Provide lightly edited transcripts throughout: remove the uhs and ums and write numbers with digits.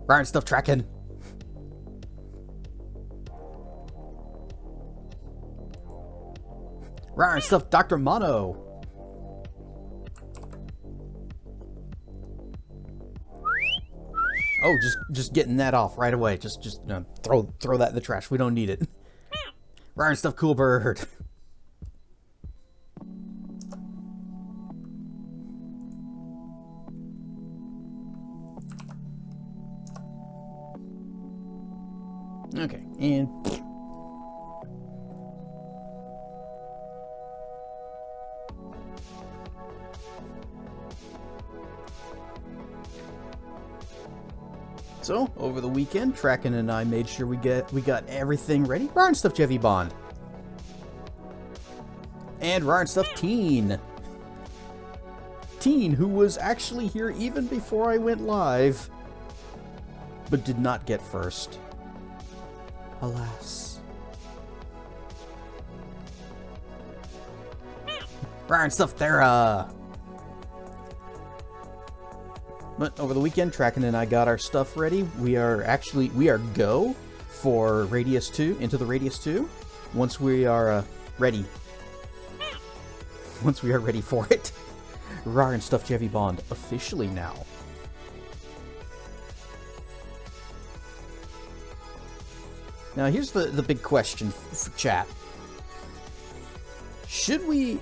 Ryan stuff tracking. Ryan stuff Dr. Mono. Oh, just getting that off right away. Just throw that in the trash. We don't need it. Ryan stuff cool bird. Okay, and so over the weekend, Tracken and I made sure we got everything ready. Ryan stuff Chevy Bond and Ryan stuff Teen, who was actually here even before I went live, but did not get first. Alas. Ryan stuff Thera. But over the weekend, Tracken and I got our stuff ready. We are go for Radius 2, into the Radius 2, once we are ready. Once we are ready for it. Ryan stuff Chevy Bond officially now. Now here's the big question for chat. Should we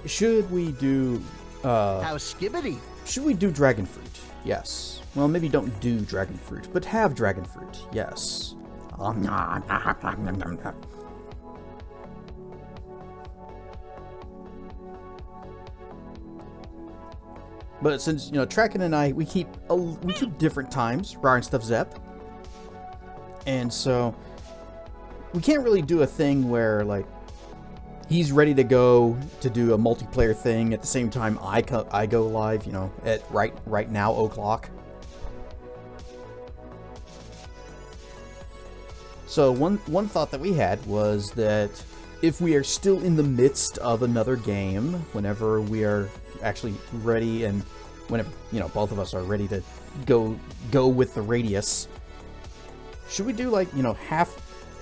do How skibbity? should we do dragon fruit? Yes. Well, maybe don't do dragon fruit, but have dragon fruit. Yes. But since, Tracken and I, we keep different times, Ryan stuff Zep. And so we can't really do a thing where, like, he's ready to go to do a multiplayer thing at the same time I go live, at right now o'clock. So one thought that we had was that if we are still in the midst of another game, whenever we are actually ready, and whenever both of us are ready to go with the Radius, should we do like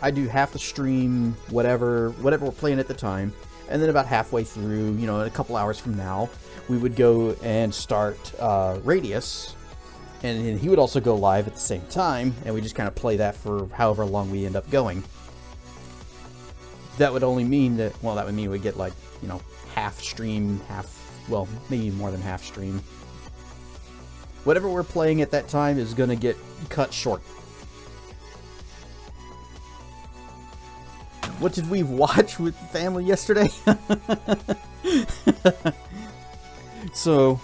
I do half the stream, whatever we're playing at the time, and then about halfway through, in a couple hours from now, we would go and start Radius, and he would also go live at the same time, and we just kind of play that for however long we end up going. That would only mean that, well, that would mean we get like, half stream, well, maybe more than half stream. Whatever we're playing at that time is going to get cut short. What did we watch with the family yesterday? So,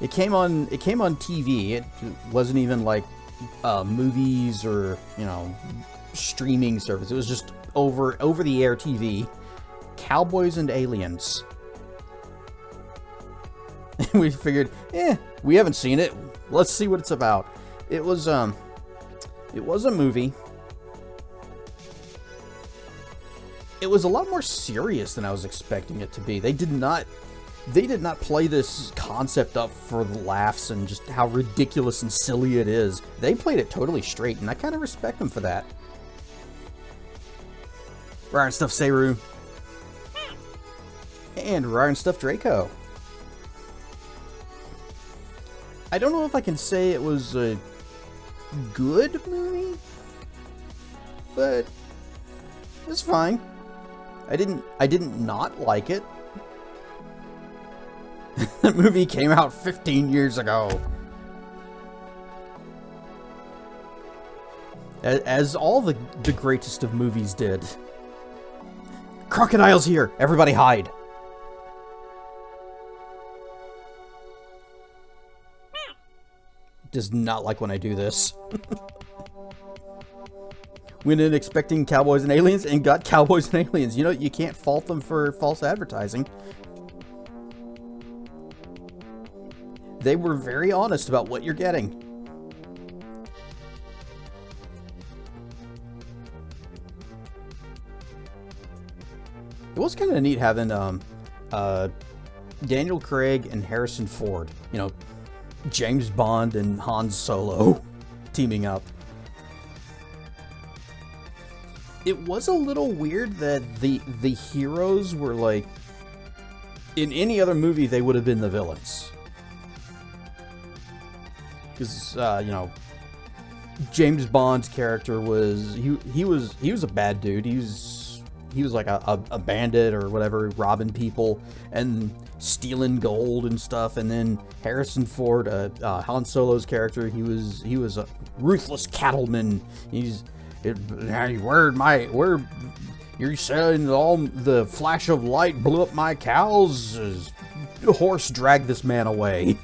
it came on TV. It wasn't even like movies or, streaming service. It was just over the air TV. Cowboys and Aliens. And we figured, we haven't seen it. Let's see what it's about. It was a movie. It was a lot more serious than I was expecting it to be. They did not play this concept up for the laughs and just how ridiculous and silly it is. They played it totally straight, and I kind of respect them for that. Ryan stuff Seru. And Ryan stuff Draco. I don't know if I can say it was a good movie, but it's fine. I didn't not like it. That movie came out 15 years ago. As all the greatest of movies did. Crocodile's here! Everybody hide! Does not like when I do this. Went in expecting Cowboys and Aliens and got Cowboys and Aliens. You can't fault them for false advertising. They were very honest about what you're getting. It was kind of neat having Daniel Craig and Harrison Ford. You know, James Bond and Han Solo teaming up. It was a little weird that the heroes were like, in any other movie they would have been the villains. Because you know, James Bond's character was he was a bad dude. He was like a bandit or whatever, robbing people and stealing gold and stuff. And then Harrison Ford, Han Solo's character, he was a ruthless cattleman. You're saying all the flash of light blew up my cows? A horse dragged this man away.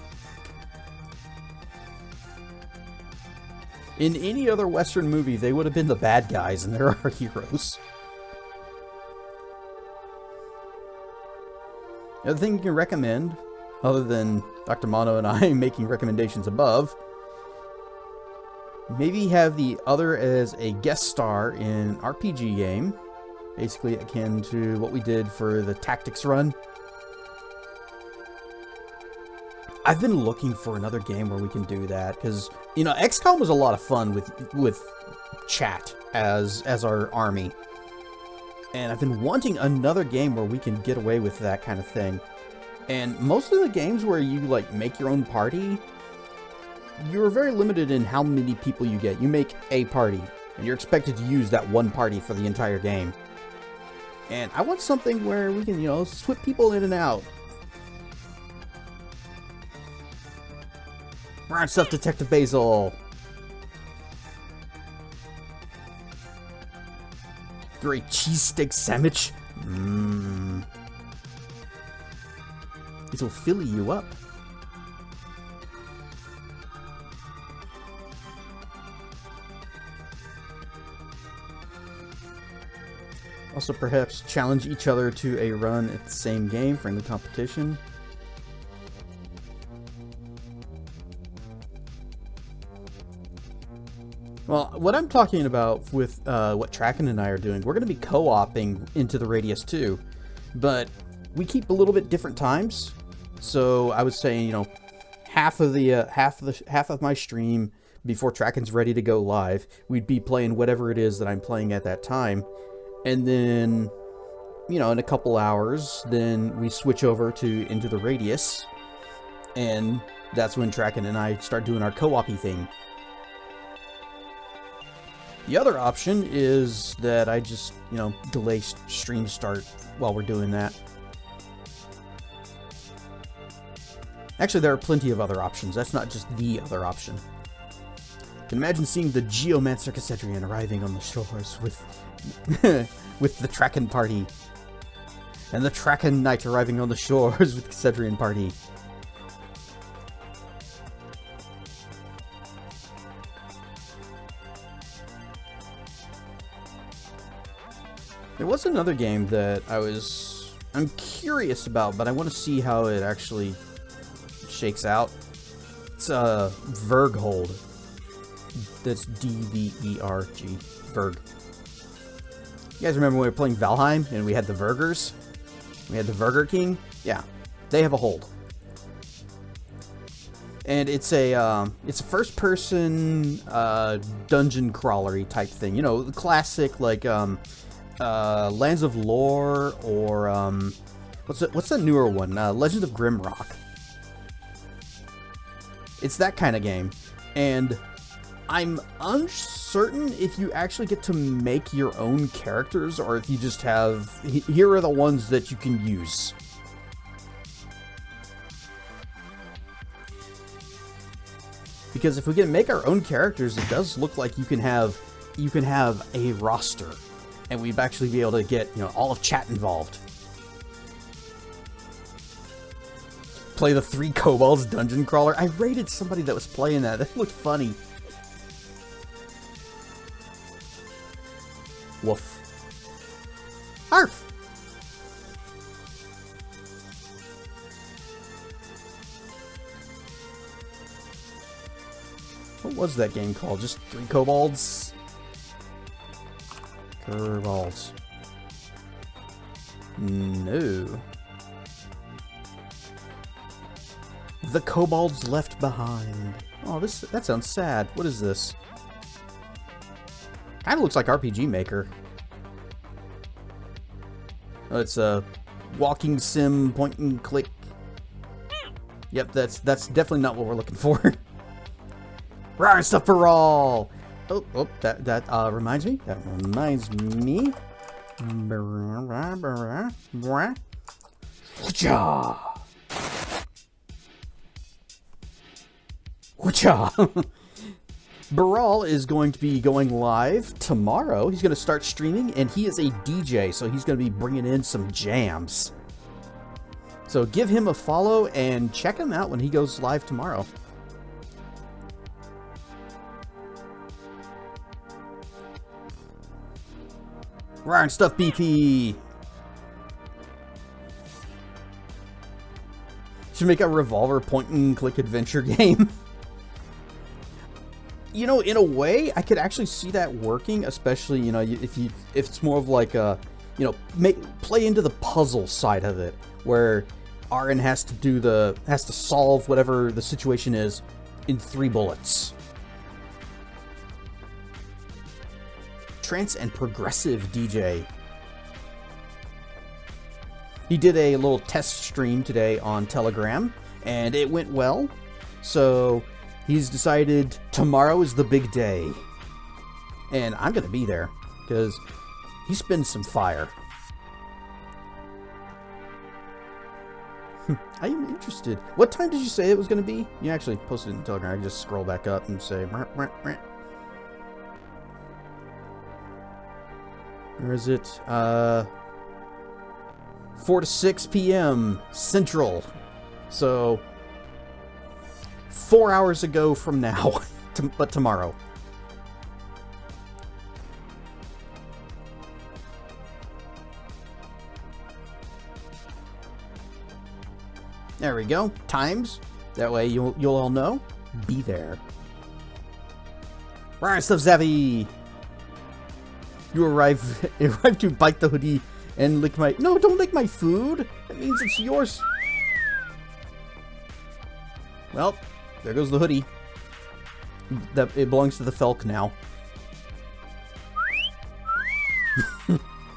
In any other Western movie, they would have been the bad guys, and they're our heroes. The other thing you can recommend, other than Dr. Mono and I making recommendations above, maybe have the other as a guest star in an RPG game, basically akin to what we did for the Tactics run. I've been looking for another game where we can do that, because, you know, XCOM was a lot of fun with chat as our army. And I've been wanting another game where we can get away with that kind of thing. And most of the games where you, like, make your own party, you're very limited in how many people you get. You make a party, and you're expected to use that one party for the entire game. And I want something where we can, you know, swip people in and out. Brown stuff, Detective Basil. Great cheesesteak sandwich. These will fill you up. Also, perhaps challenge each other to a run at the same game, friendly competition. Well, what I'm talking about with what Tracken and I are doing, we're going to be co-oping into the Radius too, but we keep a little bit different times. So I was saying, you know, half of my stream before Tracken's ready to go live, we'd be playing whatever it is that I'm playing at that time, and then, you know, in a couple hours, then we switch over to into the Radius, and that's when Tracken and I start doing our co-op-y thing. The other option is that I just, you know, delay stream start while we're doing that. Actually, there are plenty of other options. That's not just the other option. You can imagine seeing the Geomancer Cassandrian arriving on the shores with with the Tracken party. And the Tracken Knight arriving on the shores with the Cassandrian party. There was another game that I'm curious about, but I want to see how it actually shakes out. It's Verghold. That's D-V-E-R-G. Verg. You guys remember when we were playing Valheim and we had the Vergers? We had the Verger King? Yeah, they have a hold. And it's a first-person dungeon crawlery type thing. You know, the classic, like, Lands of Lore, or what's that newer one? Legend of Grimrock. It's that kind of game, and I'm uncertain if you actually get to make your own characters, or if you just have, here are the ones that you can use. Because if we can make our own characters, it does look like you can have a roster. And we'd actually be able to get, you know, all of chat involved. Play the 3 Kobolds dungeon crawler. I rated somebody that was playing that. That looked funny. Woof. Arf! What was that game called? Just 3 Kobolds? Kobolds. No. The Kobolds Left Behind. Oh, that sounds sad. What is this? Kind of looks like RPG Maker. Oh, it's a walking sim point and click. Yep, that's definitely not what we're looking for. Rawr, stuff for all. Oh, that reminds me. That reminds me. Baral is going to be going live tomorrow. He's going to start streaming, and he is a DJ, so he's going to be bringing in some jams. So give him a follow and check him out when he goes live tomorrow. Ryan Stuff BP. Should make a revolver point and click adventure game. You know, in a way, I could actually see that working, especially, you know, if it's more of like a, you know, play into the puzzle side of it, where Aaron has to solve whatever the situation is in 3 bullets. Trance and progressive DJ. He did a little test stream today on Telegram, and it went well. So he's decided tomorrow is the big day. And I'm going to be there, because he spins some fire. I am interested. What time did you say it was going to be? You actually posted it in Telegram. I can just scroll back up and say... Where is it? 4 to 6 p.m. Central. So, 4 hours ago from now. But tomorrow. There we go. Times. That way you'll all know. Be there. Alright, stuff Zavi. You arrive to bite the hoodie and lick my... No, don't lick my food. That means it's yours. Well, there goes the hoodie. It belongs to the Felk now.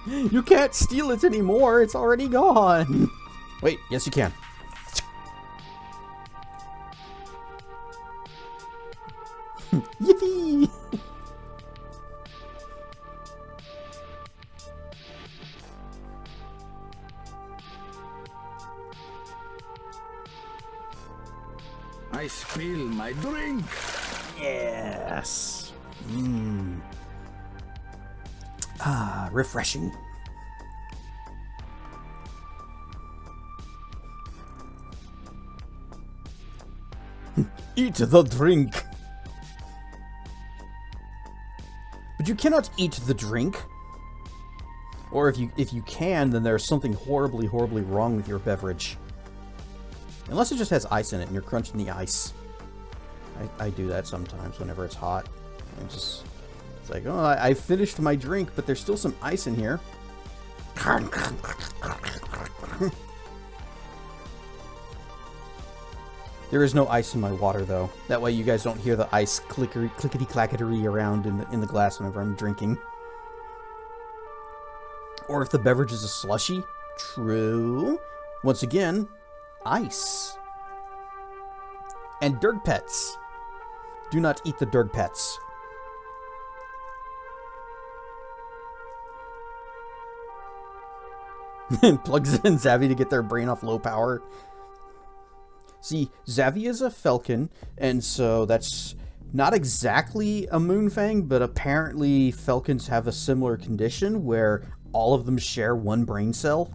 You can't steal it anymore. It's already gone. Wait, yes you can. Yippee! I spill my drink. Yes. Ah, refreshing. Eat the drink. But you cannot eat the drink. Or if you can, then there's something horribly wrong with your beverage. Unless it just has ice in it and you're crunching the ice. I do that sometimes whenever it's hot. It's like, oh, I finished my drink, but there's still some ice in here. There is no ice in my water, though. That way you guys don't hear the ice clickety-clackety around in the glass whenever I'm drinking. Or if the beverage is a slushy. True. Once again, ice. And derg pets. Do not eat the derg pets. Plugs in Zavi to get their brain off low power. See, Zavi is a falcon, and so that's not exactly a moonfang, but apparently falcons have a similar condition where all of them share one brain cell.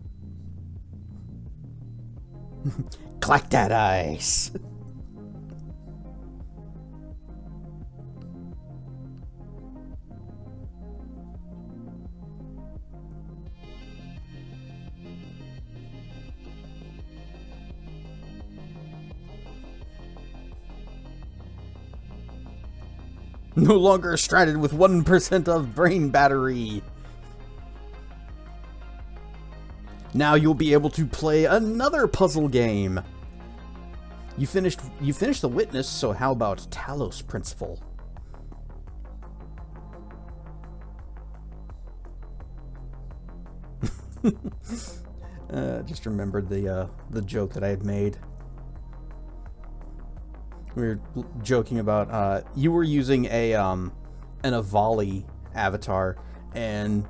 Clack that ice! No longer stranded with 1% of brain battery. Now you'll be able to play another puzzle game. You finished the witness, so how about Talos Principle? Just remembered the joke that I had made. We were joking about you were using an Avali avatar, and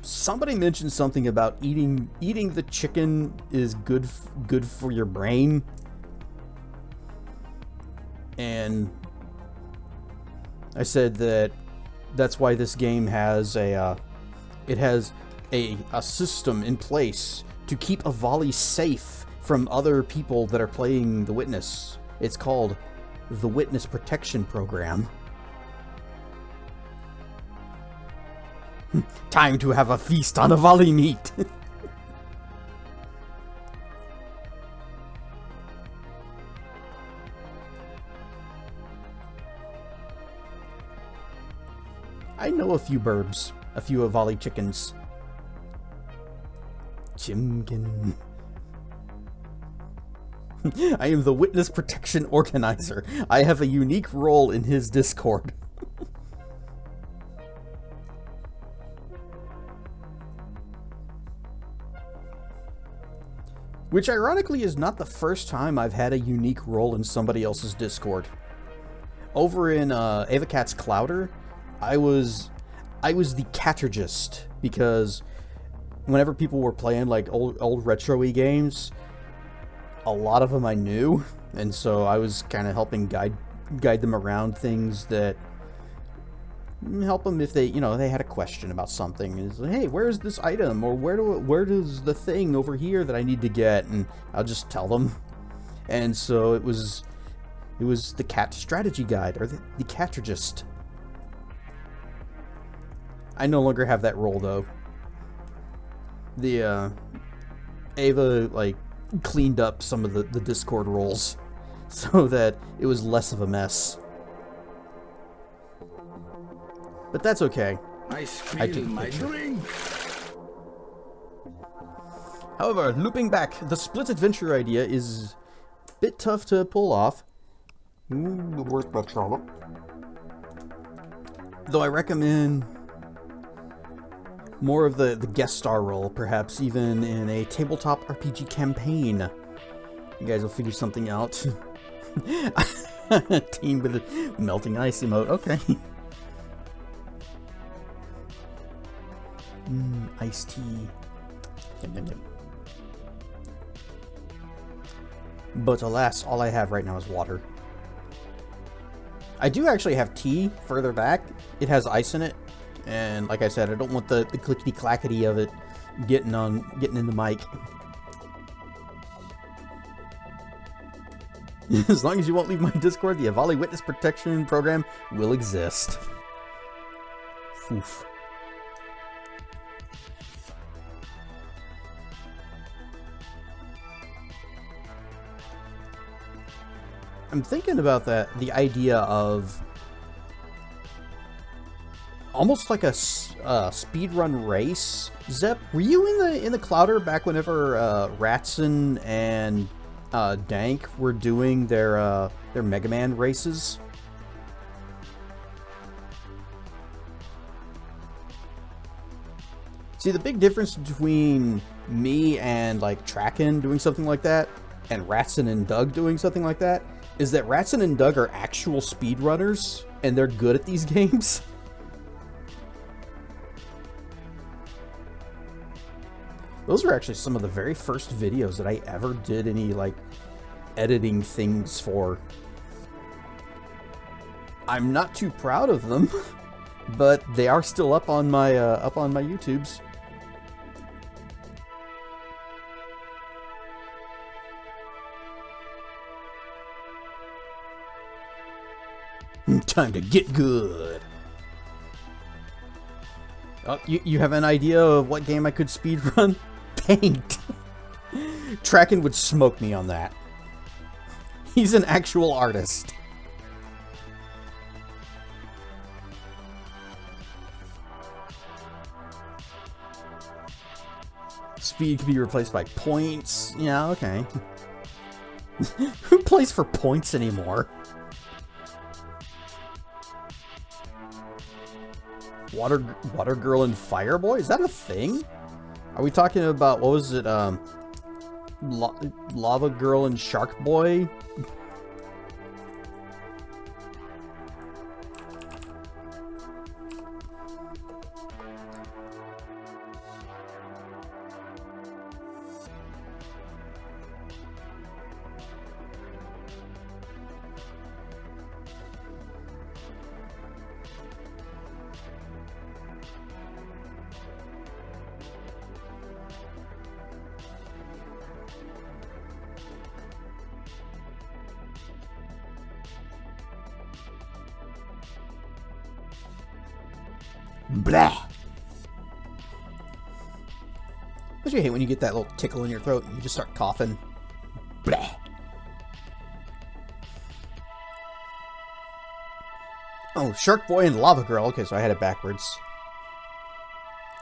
somebody mentioned something about eating the chicken is good for your brain, and I said that's why this game has a system in place to keep Avali safe from other people that are playing the Witness. It's called the Witness Protection Program. Time to have a feast on Avali meat. I know a few burbs, a few Avali chickens. Chimkin. I am the Witness Protection Organizer. I have a unique role in his Discord. Which ironically is not the first time I've had a unique role in somebody else's Discord. Over in Ava Cat's Clouder, I was the catergist, because whenever people were playing like old retro-y games, a lot of them I knew, and so I was kind of helping guide them around things that help them if they they had a question about something. It's like, hey, where's this item, or where does the thing over here that I need to get, and I'll just tell them. And so it was the cat strategy guide, or the catergist. I no longer have that role though. The Ava like cleaned up some of the Discord roles so that it was less of a mess. But that's okay. I spilled my drink. However, looping back, the split adventure idea is a bit tough to pull off. Though I recommend more of the guest star role, perhaps even in a tabletop RPG campaign. You guys will figure something out. Team with a melting ice emote, okay. Iced tea. Yum, yum, yum. But alas, all I have right now is water. I do actually have tea further back. It has ice in it. And like I said, I don't want the clickety-clackety of it getting in the mic. As long as you won't leave my Discord, the Avali Witness Protection Program will exist. Oof. I'm thinking about the idea of almost like a speedrun race. Zep, were you in the Clouder back whenever Ratson and Dank were doing their Mega Man races? See, the big difference between me and like Tracken doing something like that and Ratson and Doug doing something like that is that Ratson and Doug are actual speedrunners and they're good at these games. Those were actually some of the very first videos that I ever did any, like, editing things for. I'm not too proud of them, but they are still up on my YouTubes. Time to get good. Oh, you have an idea of what game I could speedrun? Paint. Tracken would smoke me on that. He's an actual artist. Speed can be replaced by points. Yeah, okay. Who plays for points anymore? Water Girl and Fire Boy? Is that a thing? Are we talking about, what was it, Lava Girl and Shark Boy? Blah. Don't you hate when you get that little tickle in your throat and you just start coughing? Blah. Oh, Shark Boy and Lava Girl. Okay, so I had it backwards.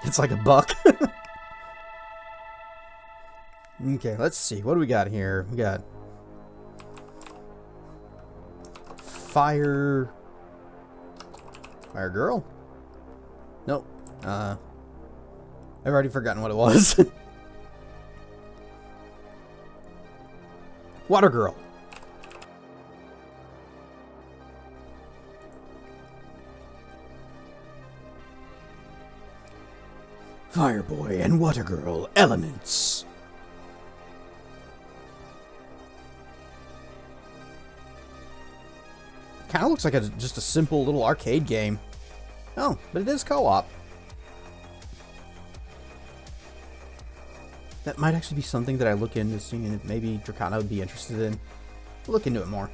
It's like a buck. Okay, let's see. What do we got here? We got Fire Girl? Nope. I've already forgotten what it was. Water Girl. Fire Boy and Water Girl elements. Kind of looks like just a simple little arcade game. Oh, but it is co-op. That might actually be something that I look into, seeing if maybe Dracana would be interested in. We'll look into it more.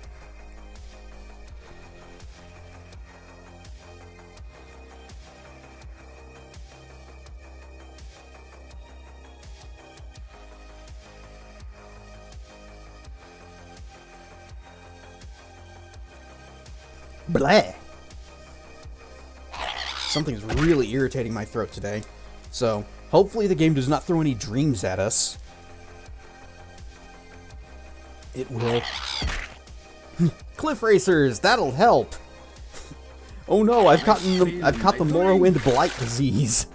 Blah. Something's really irritating my throat today. So, hopefully the game does not throw any dreams at us. It will. Cliff Racers, that'll help. Oh no, I've caught the Morrowind Blight disease.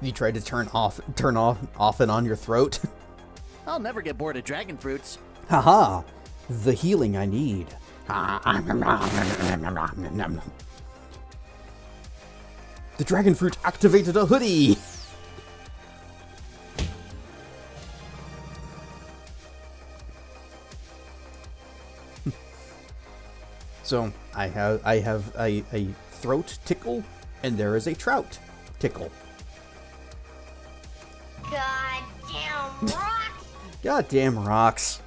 You tried to turn off and on your throat. I'll never get bored of dragon fruits. Haha, the healing I need. The dragon fruit activated a hoodie. So I have a throat tickle, and there is a trout tickle. Goddamn rocks! Goddamn rocks.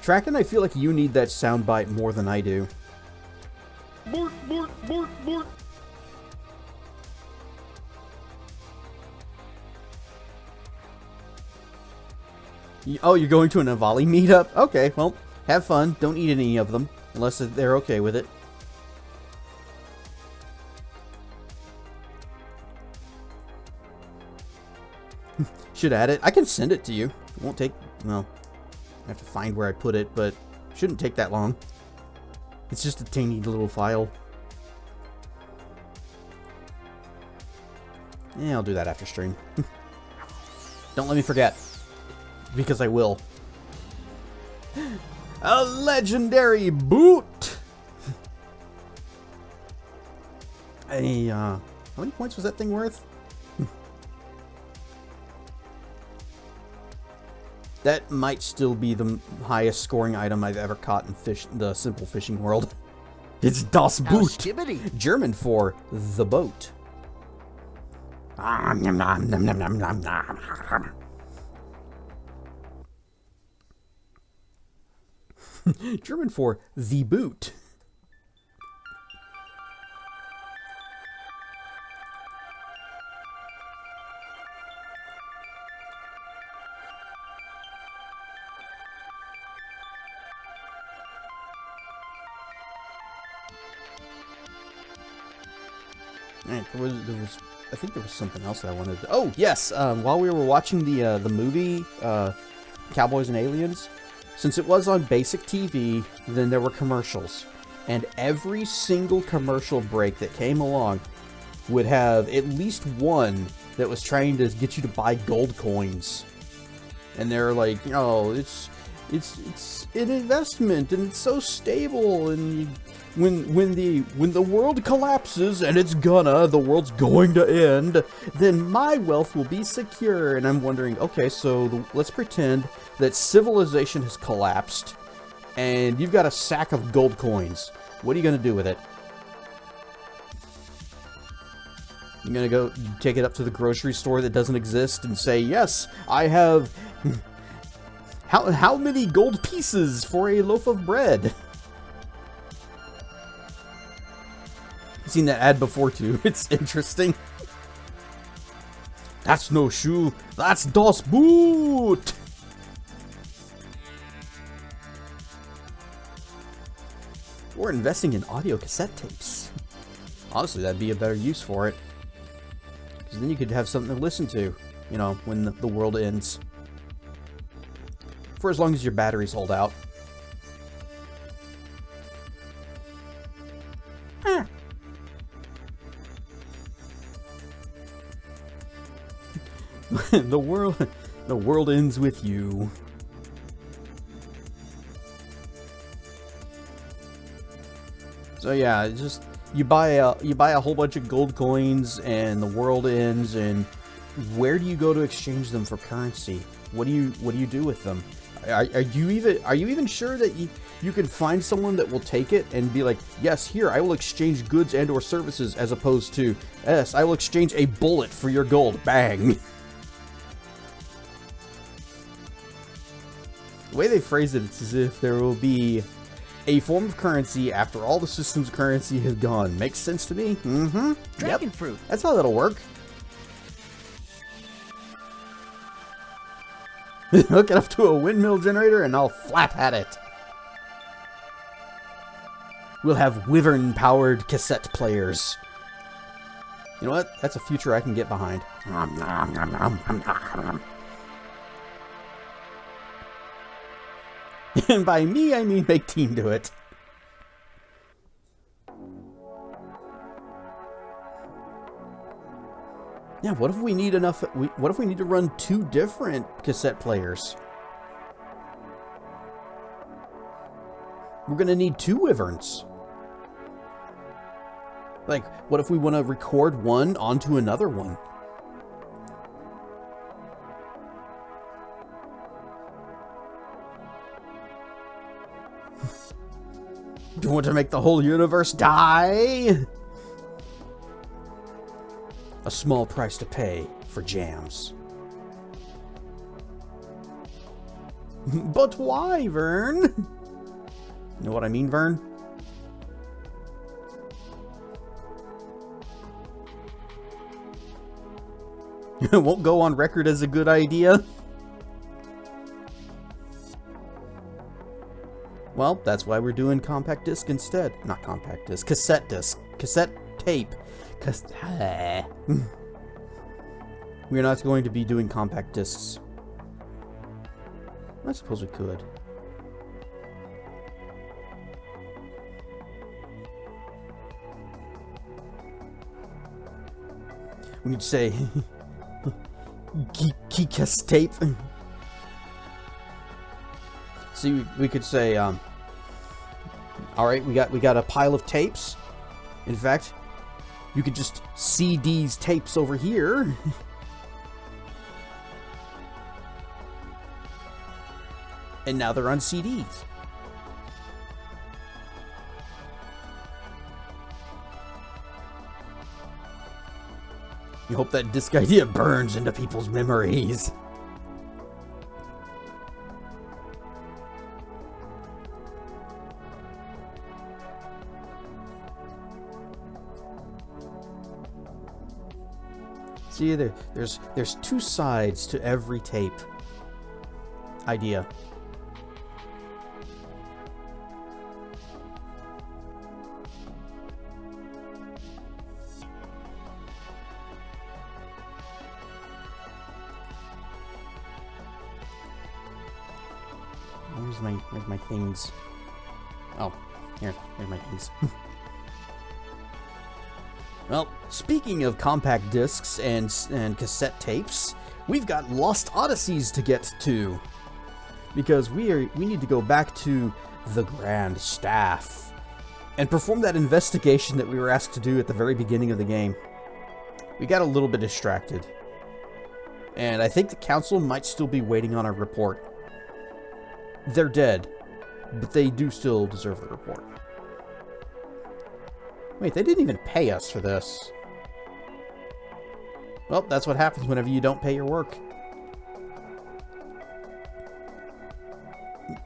Tracken, I feel like you need that soundbite more than I do. Bort, bort, bort, bort. Oh, you're going to an Avali meetup? Okay, well, have fun. Don't eat any of them, unless they're okay with it. Should add it. I can send it to you. It won't take, well, I have to find where I put it, but it shouldn't take that long. It's just a tiny little file. Yeah, I'll do that after stream. Don't let me forget. Because I will. A legendary boot! How many points was that thing worth? That might still be the highest scoring item I've ever caught in the simple fishing world. It's Das Boot, Skibbity. German for the boat. German for the boot. Alright, I think there was something else that I wanted to... Oh, yes! While we were watching the movie, Cowboys and Aliens, since it was on basic TV, then there were commercials. And every single commercial break that came along would have at least one that was trying to get you to buy gold coins. And they're like, you know, it's an investment and it's so stable, and when the world collapses, and the world's going to end, then my wealth will be secure. And I'm wondering, okay, so let's pretend that civilization has collapsed and you've got a sack of gold coins. What are you going to do with it? You're going to go take it up to the grocery store that doesn't exist and say, yes, I have... How many gold pieces for a loaf of bread? I've seen that ad before too. It's interesting. That's no shoe. That's das Boot. Or investing in audio cassette tapes. Honestly, that'd be a better use for it. Because then you could have something to listen to, you know, when the world ends. For as long as your batteries hold out. The world ends with you. So yeah, it's just you buy a whole bunch of gold coins and the world ends, and where do you go to exchange them for currency? What do you do with them? Are you even sure that you can find someone that will take it and be like, yes, here, I will exchange goods and or services, as opposed to, yes, I will exchange a bullet for your gold. Bang. The way they phrase it, it's as if there will be a form of currency after all the systems of currency have gone. Makes sense to me? Mm-hmm. Dragon fruit. That's how that'll work. Hook it up to a windmill generator and I'll flap at it. We'll have wyvern-powered cassette players. You know what? That's a future I can get behind. And by me, I mean make Team do it. Yeah, what if we need enough... What if we need to run 2 different cassette players? We're gonna need 2 wyverns. Like, what if we want to record one onto another one? Do you want to make the whole universe die? A small price to pay for jams. But why, Vern? You know what I mean, Vern? It won't go on record as a good idea. Well, that's why we're doing compact disc instead. Not compact disc, cassette disc. Cassette tape. We're not going to be doing compact discs. I suppose we could. We could say Geekas tape. See, we could say, all right, we got a pile of tapes. In fact, you could just see these tapes over here. And now they're on CDs. You hope that disc idea burns into people's memories. See, there's 2 sides to every tape idea. Where's my things? Oh, here's my things. Well, speaking of compact discs and cassette tapes, we've got Lost Odysseys to get to. Because we need to go back to the Grand Staff and perform that investigation that we were asked to do at the very beginning of the game. We got a little bit distracted. And I think the council might still be waiting on our report. They're dead, but they do still deserve the report. Wait, they didn't even pay us for this. Well, that's what happens whenever you don't pay your work.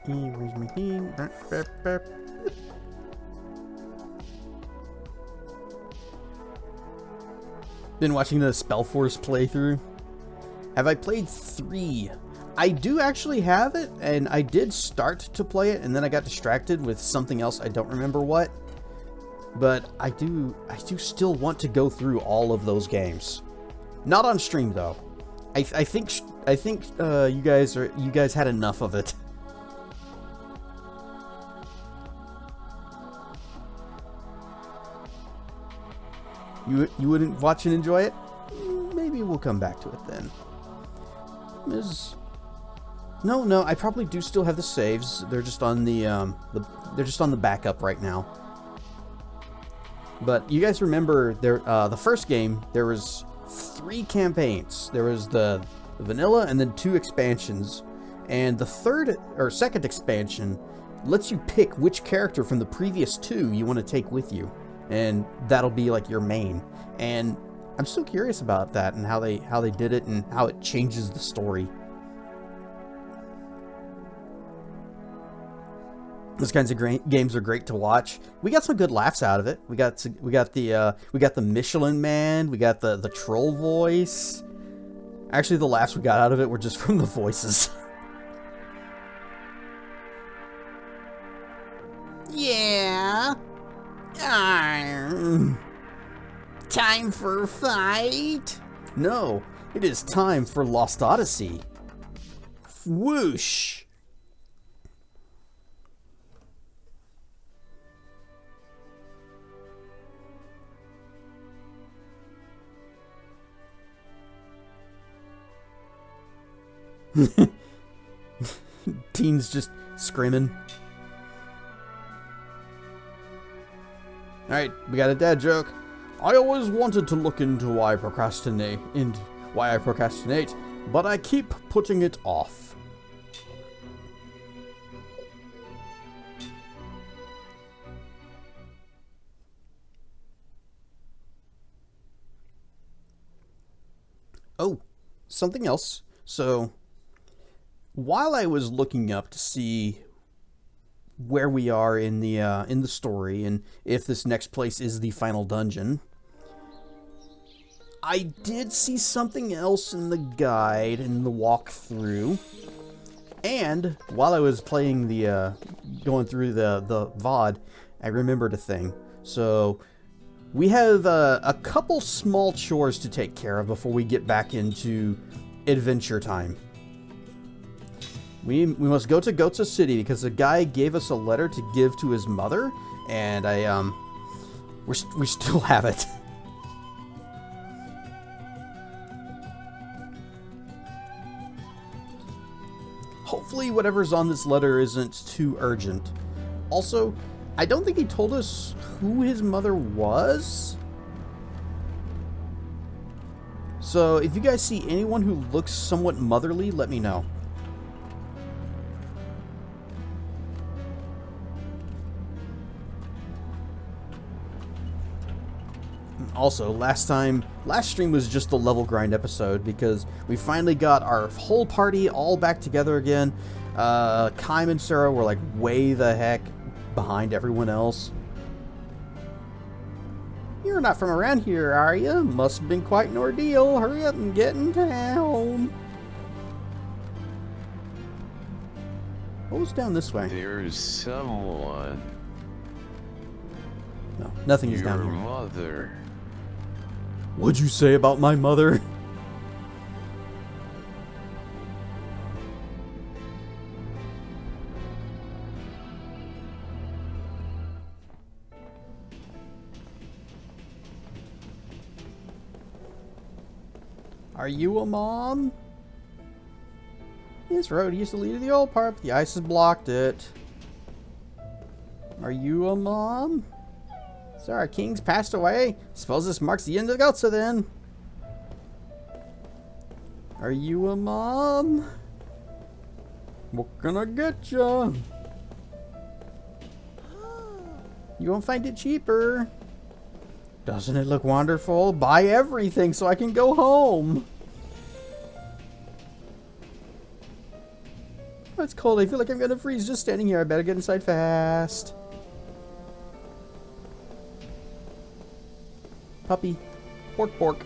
Where's my thing? Been watching the Spellforce playthrough. Have I played 3? I do actually have it, and I did start to play it, and then I got distracted with something else. I don't remember what. But I do still want to go through all of those games. Not on stream though. I think you guys had enough of it. You wouldn't watch and enjoy it? Maybe we'll come back to it then. No, I probably do still have the saves. They're just on the backup right now. But you guys remember the first game, there was 3 campaigns. There was the vanilla and then 2 expansions. And the second expansion lets you pick which character from the previous 2 you want to take with you. And that'll be like your main. And I'm still curious about that and how they did it and how it changes the story. Those kinds of games are great to watch. We got some good laughs out of it. We got the Michelin Man. We got the troll voice. Actually, the laughs we got out of it were just from the voices. Yeah. Time for a fight? No, it is time for Lost Odyssey. Whoosh. Teens just screaming. Alright, we got a dad joke. I always wanted to look into why I procrastinate, but I keep putting it off. Oh, something else. So, while I was looking up to see where we are in the story and if this next place is the final dungeon, I did see something else in the guide and the walkthrough. And while I was playing going through the VOD, I remembered a thing. So we have a couple small chores to take care of before we get back into adventure time. We must go to Gotsa City because the guy gave us a letter to give to his mother, and we still have it. Hopefully whatever's on this letter isn't too urgent. Also, I don't think he told us who his mother was. So if you guys see anyone who looks somewhat motherly, let me know. Also, last stream was just the level grind episode because we finally got our whole party all back together again. Kym and Sarah were like way the heck behind everyone else. You're not from around here, are you? Must have been quite an ordeal. Hurry up and get in town. What was down this way? There's someone. No, nothing is down Your here. mother. What'd you say about my mother? Are you a mom? This road used to lead to the old part, but the ice has blocked it. Are you a mom? So our king's passed away? Suppose this marks the end of Gotsa then. Are you a mom? What can I get ya? You won't find it cheaper. Doesn't it look wonderful? Buy everything so I can go home. Oh, it's cold. I feel like I'm gonna freeze just standing here. I better get inside fast. Puppy. Pork, pork.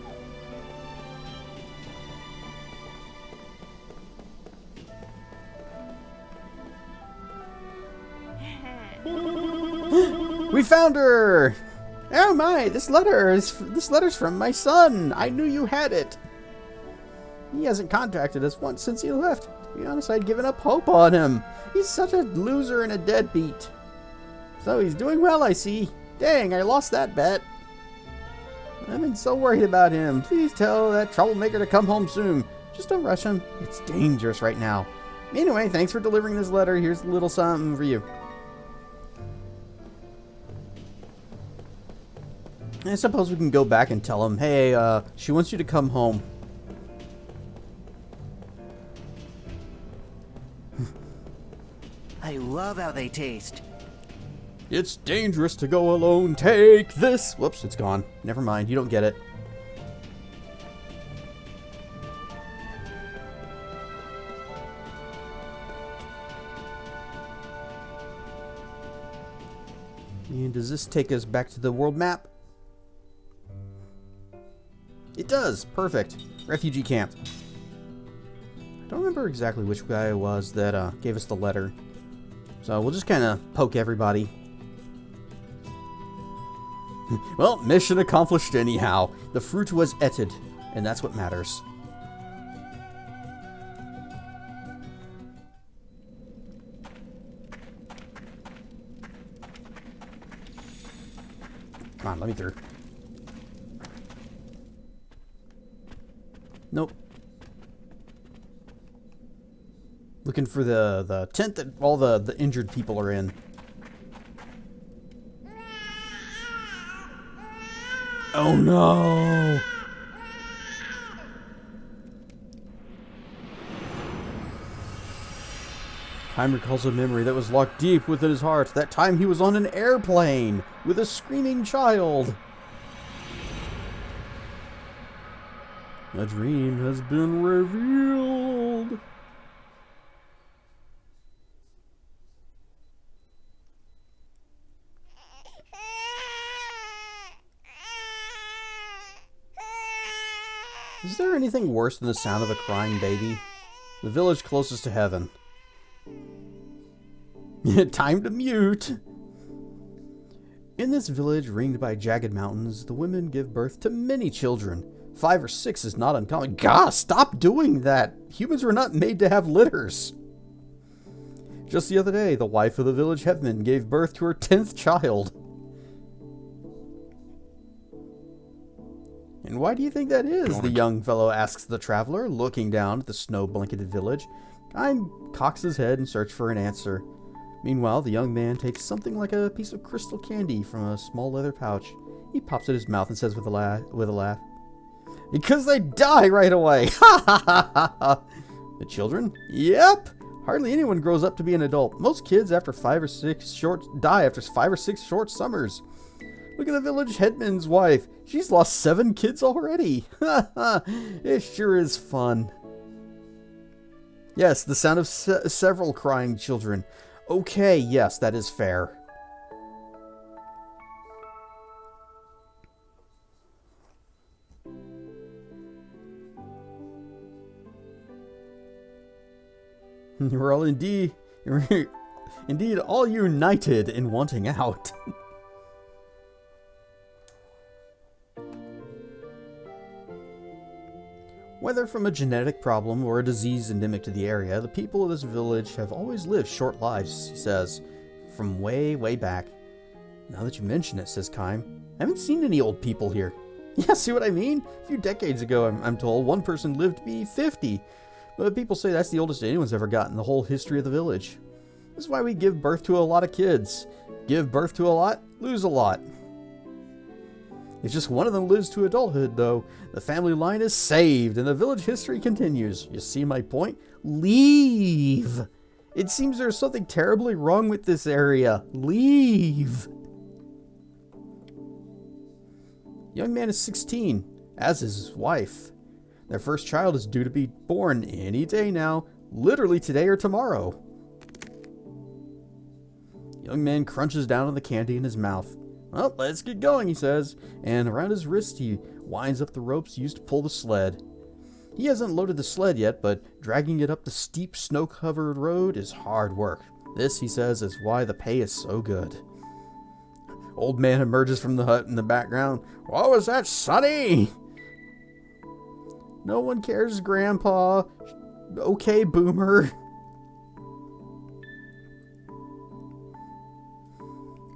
We found her! Oh my, this letter's from my son. I knew you had it. He hasn't contacted us once since he left. To be honest, I'd given up hope on him. He's such a loser and a deadbeat. So he's doing well, I see. Dang, I lost that bet. I've been so worried about him. Please tell that troublemaker to come home soon. Just don't rush him. It's dangerous right now. Anyway, thanks for delivering this letter. Here's a little something for you. I suppose we can go back and tell him, hey, she wants you to come home. I love how they taste. It's dangerous to go alone. Take this. Whoops, it's gone. Never mind, you don't get it. And does this take us back to the world map? It does. Perfect. Refugee camp. I don't remember exactly which guy it was that gave us the letter. So we'll just kind of poke everybody. Well, mission accomplished anyhow. The fruit was etted, and that's what matters. Come on, let me through. Nope. Looking for the tent that all the injured people are in. Oh no! Time recalls a memory that was locked deep within his heart. That time he was on an airplane with a screaming child. A dream has been revealed. Is there anything worse than the sound of a crying baby? The village closest to heaven. Time to mute! In this village ringed by jagged mountains, the women give birth to many children. 5 or 6 is not uncommon. God, stop doing that! Humans were not made to have litters! Just the other day, the wife of the village headman gave birth to her 10th child. And why do you think that is? The young fellow asks the traveler, looking down at the snow-blanketed village. Guy cocks his head in search for an answer. Meanwhile, the young man takes something like a piece of crystal candy from a small leather pouch. He pops it in his mouth and says with a laugh, "Because they die right away!" Ha ha ha ha ha! The children? Yep! Hardly anyone grows up to be an adult. Most kids die after 5 or 6 short summers. Look at the village headman's wife. She's lost 7 kids already. Ha ha! It sure is fun. Yes, the sound of several crying children. Okay, yes, that is fair. We're all indeed all united in wanting out. Whether from a genetic problem or a disease endemic to the area, the people of this village have always lived short lives, he says, from way, way back. Now that you mention it, says Kime, I haven't seen any old people here. Yeah, see what I mean? A few decades ago, I'm told, one person lived to be 50. But people say that's the oldest anyone's ever gotten in the whole history of the village. This is why we give birth to a lot of kids. Give birth to a lot, lose a lot. If just one of them lives to adulthood, though, the family line is saved and the village history continues. You see my point? Leave! It seems there's something terribly wrong with this area. Leave! Young man is 16, as is his wife. Their first child is due to be born any day now, literally today or tomorrow. Young man crunches down on the candy in his mouth. Well, let's get going, he says, and around his wrist he winds up the ropes used to pull the sled. He hasn't loaded the sled yet, but dragging it up the steep snow-covered road is hard work. This, he says, is why the pay is so good. Old man emerges from the hut in the background. What was that, Sonny? No one cares, Grandpa. Okay, Boomer.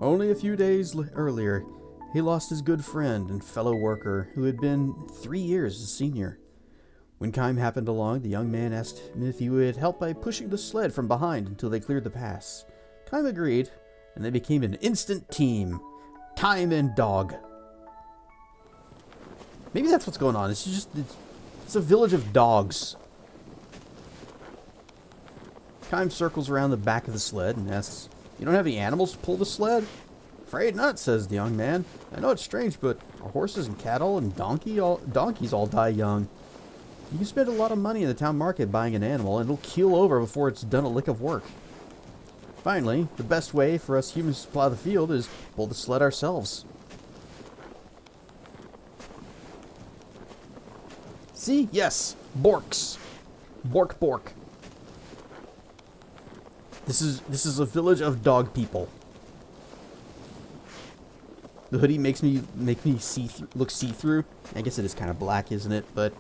Only a few days earlier, he lost his good friend and fellow worker who had been 3 years his senior. When Kime happened along, the young man asked him if he would help by pushing the sled from behind until they cleared the pass. Kime agreed, and they became an instant team. Time and dog. Maybe that's what's going on. It's a village of dogs. Kime circles around the back of the sled and asks, "You don't have any animals to pull the sled?" "Afraid not," says the young man. "I know it's strange, but our horses and cattle and donkeys all die young. You can spend a lot of money in the town market buying an animal, and it'll keel over before it's done a lick of work. Finally, the best way for us humans to plow the field is pull the sled ourselves." See? Yes. Borks. Bork. This is a village of dog people. The hoodie makes me look see-through. I guess it is kind of black, isn't it? But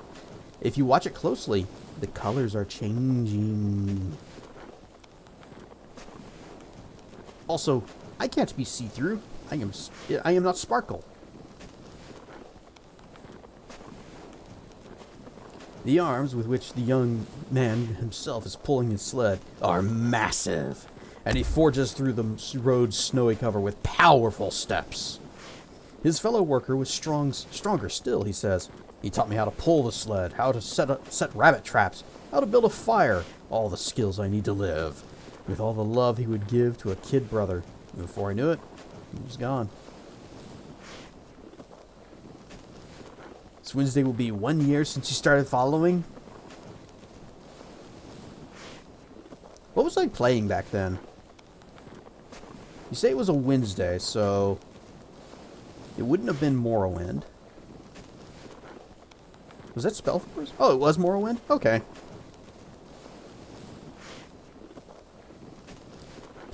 if you watch it closely, the colors are changing. Also, I can't be see-through. I am not Sparkle. The arms with which the young man himself is pulling his sled are massive, and he forges through the road's snowy cover with powerful steps. His fellow worker was stronger still, he says. He taught me how to pull the sled, how to set rabbit traps, how to build a fire, all the skills I need to live, with all the love he would give to a kid brother. And before I knew it, he was gone. This Wednesday will be 1 year since you started following. What was I playing back then? You say it was a Wednesday, so it wouldn't have been Morrowind. Was that Spellforce? Oh, it was Morrowind? Okay.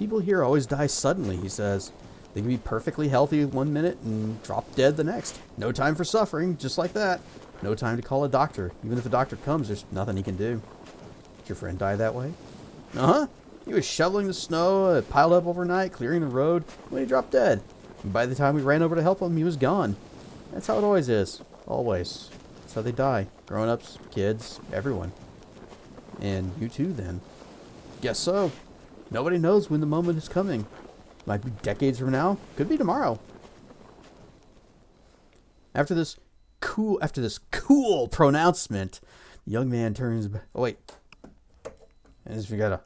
People here always die suddenly, he says. They can be perfectly healthy 1 minute and drop dead the next. No time for suffering, just like that. No time to call a doctor. Even if a doctor comes, there's nothing he can do. Did your friend die that way? Uh-huh. He was shoveling the snow, piled up overnight, clearing the road, when he dropped dead. And by the time we ran over to help him, he was gone. That's how it always is. Always. That's how they die. Grown-ups, kids, everyone. And you too, then. Guess so. Nobody knows when the moment is coming. Might be decades from now. Could be tomorrow. After this cool pronouncement, the young man turns. Oh wait, I just forgot to.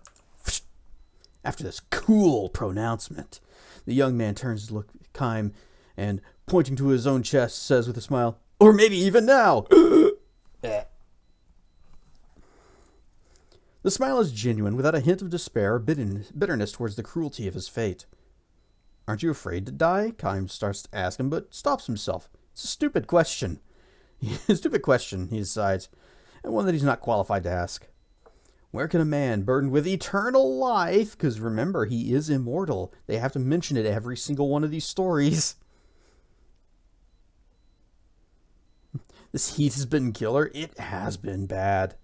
After this cool pronouncement, the young man turns to look at Kime and, pointing to his own chest, says with a smile, "Or maybe even now." The smile is genuine, without a hint of despair or bitterness towards the cruelty of his fate. "Aren't you afraid to die?" Kime starts to ask him, but stops himself. It's a stupid question. A stupid question, he decides, and one that he's not qualified to ask. Where can a man burdened with eternal life, because remember, he is immortal. They have to mention it every single one of these stories. This heat has been killer. It has been bad.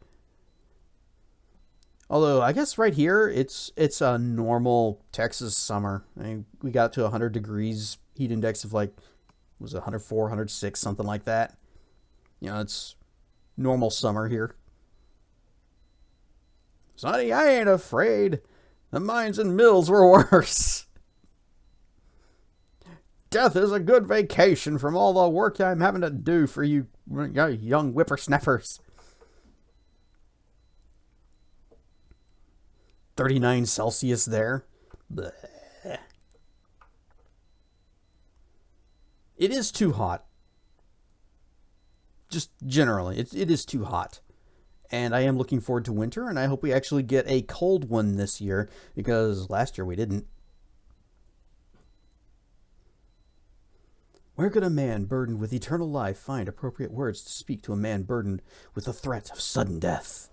Although, I guess right here, it's a normal Texas summer. I mean, we got to 100 degrees, heat index of like Was it 104, 106, something like that? You know, it's normal summer here. Sonny, I ain't afraid. The mines and mills were worse. Death is a good vacation from all the work I'm having to do for you young whippersnappers. 39 Celsius there. Blech. It is too hot. Just generally, it is too hot. And I am looking forward to winter, and I hope we actually get a cold one this year, because last year we didn't. Where could a man burdened with eternal life find appropriate words to speak to a man burdened with the threat of sudden death?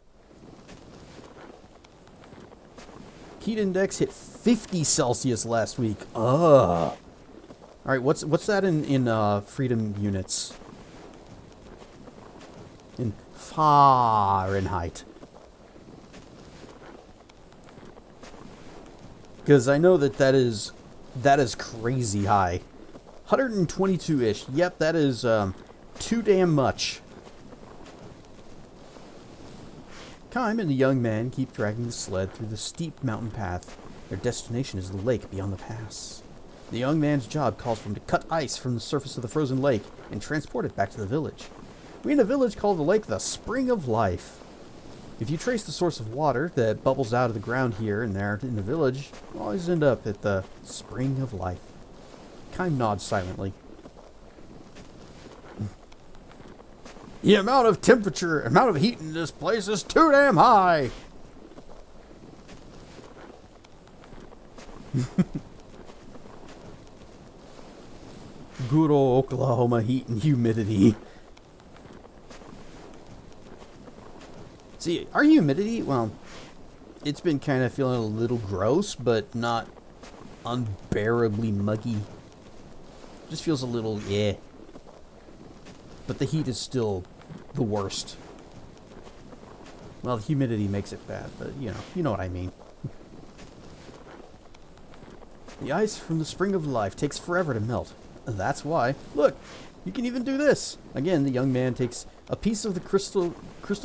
Heat index hit 50 Celsius last week. Ugh. Alright, what's that in freedom units? In Fahrenheit. Because I know that is crazy high. 122-ish. Yep, that is too damn much. Kime and the young man keep dragging the sled through the steep mountain path. Their destination is the lake beyond the pass. The young man's job calls for him to cut ice from the surface of the frozen lake and transport it back to the village. We in a village call the lake the Spring of Life. If you trace the source of water that bubbles out of the ground here and there in the village, you always end up at the Spring of Life. Kime nods silently. The amount of heat in this place is too damn high. Good old Oklahoma heat and humidity. See, our humidity, well, it's been kind of feeling a little gross, but not unbearably muggy. Just feels a little, yeah. But the heat is still the worst. Well, the humidity makes it bad, but you know what I mean. The ice from the Spring of Life takes forever to melt. That's why. Look, you can even do this. Again, the young man takes a piece of the crystal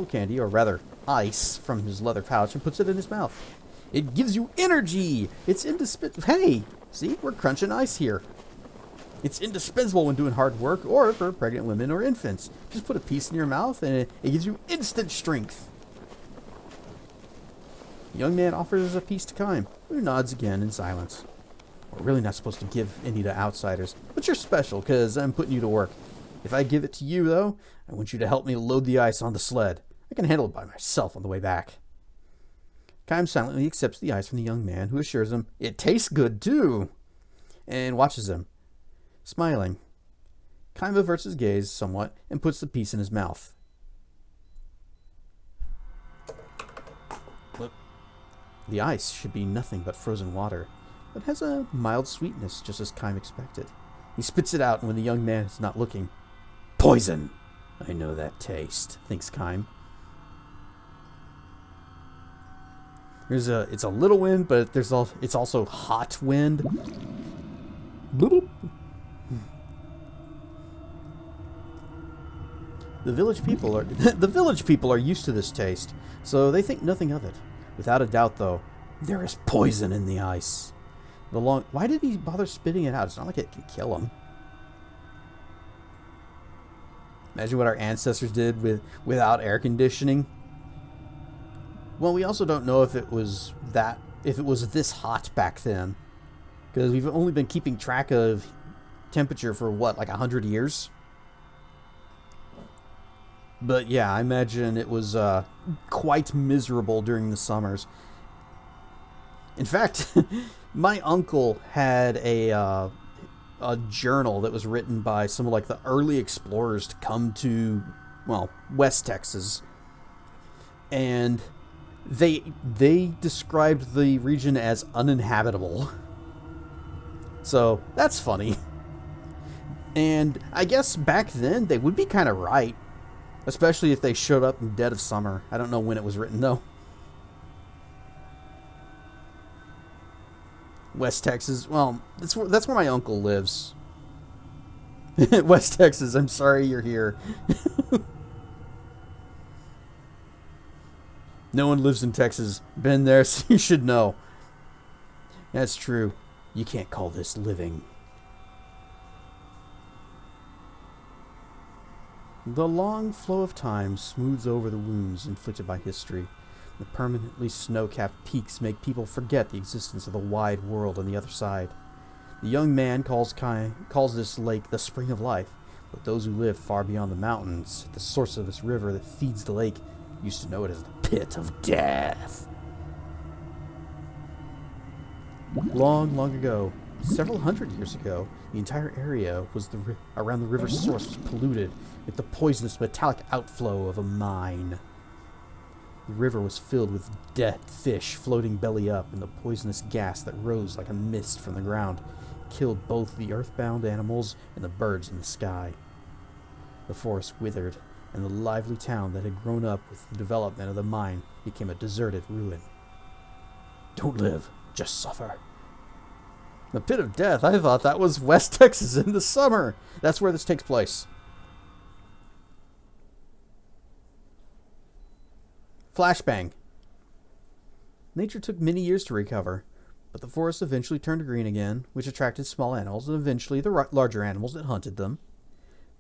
candy, or rather ice, from his leather pouch and puts it in his mouth. It gives you energy. It's indispensable. Hey, see, we're crunching ice here. It's indispensable when doing hard work or for pregnant women or infants. Just put a piece in your mouth and it gives you instant strength. The young man offers a piece to Kime, who nods again in silence. We're really not supposed to give any to outsiders, but you're special because I'm putting you to work. If I give it to you, though, I want you to help me load the ice on the sled. I can handle it by myself on the way back. Kime silently accepts the ice from the young man, who assures him it tastes good, too, and watches him. Smiling, Kime averts his gaze somewhat and puts the piece in his mouth. Look, the ice should be nothing but frozen water, but has a mild sweetness, just as Kime expected. He spits it out when the young man is not looking. Poison! I know that taste, thinks Kime. It's a little wind, but it's also hot wind. Bloop. The village people are used to this taste, so they think nothing of it. Without a doubt, though, there is poison in the ice. Why did he bother spitting it out? It's not like it can kill him. Imagine what our ancestors did without air conditioning. Well, we also don't know if it was this hot back then, because we've only been keeping track of temperature for what, like 100 years. But yeah, I imagine it was quite miserable during the summers. In fact, my uncle had a journal that was written by some of like the early explorers to come to, well, West Texas, and they described the region as uninhabitable. So that's funny. And I guess back then they would be kind of right. Especially if they showed up in dead of summer. I don't know when it was written, though. West Texas. Well, that's where my uncle lives. West Texas, I'm sorry you're here. No one lives in Texas. Been there, so you should know. That's true. You can't call this living. The long flow of time smooths over the wounds inflicted by history. The permanently snow-capped peaks make people forget the existence of the wide world on the other side. The young man calls this lake the spring of life, but those who live far beyond the mountains, at the source of this river that feeds the lake, used to know it as the pit of death. Long, long ago, several hundred years ago, the entire area around the river's source was polluted with the poisonous metallic outflow of a mine. The river was filled with dead fish floating belly up, and the poisonous gas that rose like a mist from the ground killed both the earthbound animals and the birds in the sky. The forest withered, and the lively town that had grown up with the development of the mine became a deserted ruin. Don't live, just suffer. The pit of death, I thought that was West Texas in the summer. That's where this takes place. Flashbang. Nature took many years to recover, but the forest eventually turned green again, which attracted small animals and eventually the larger animals that hunted them.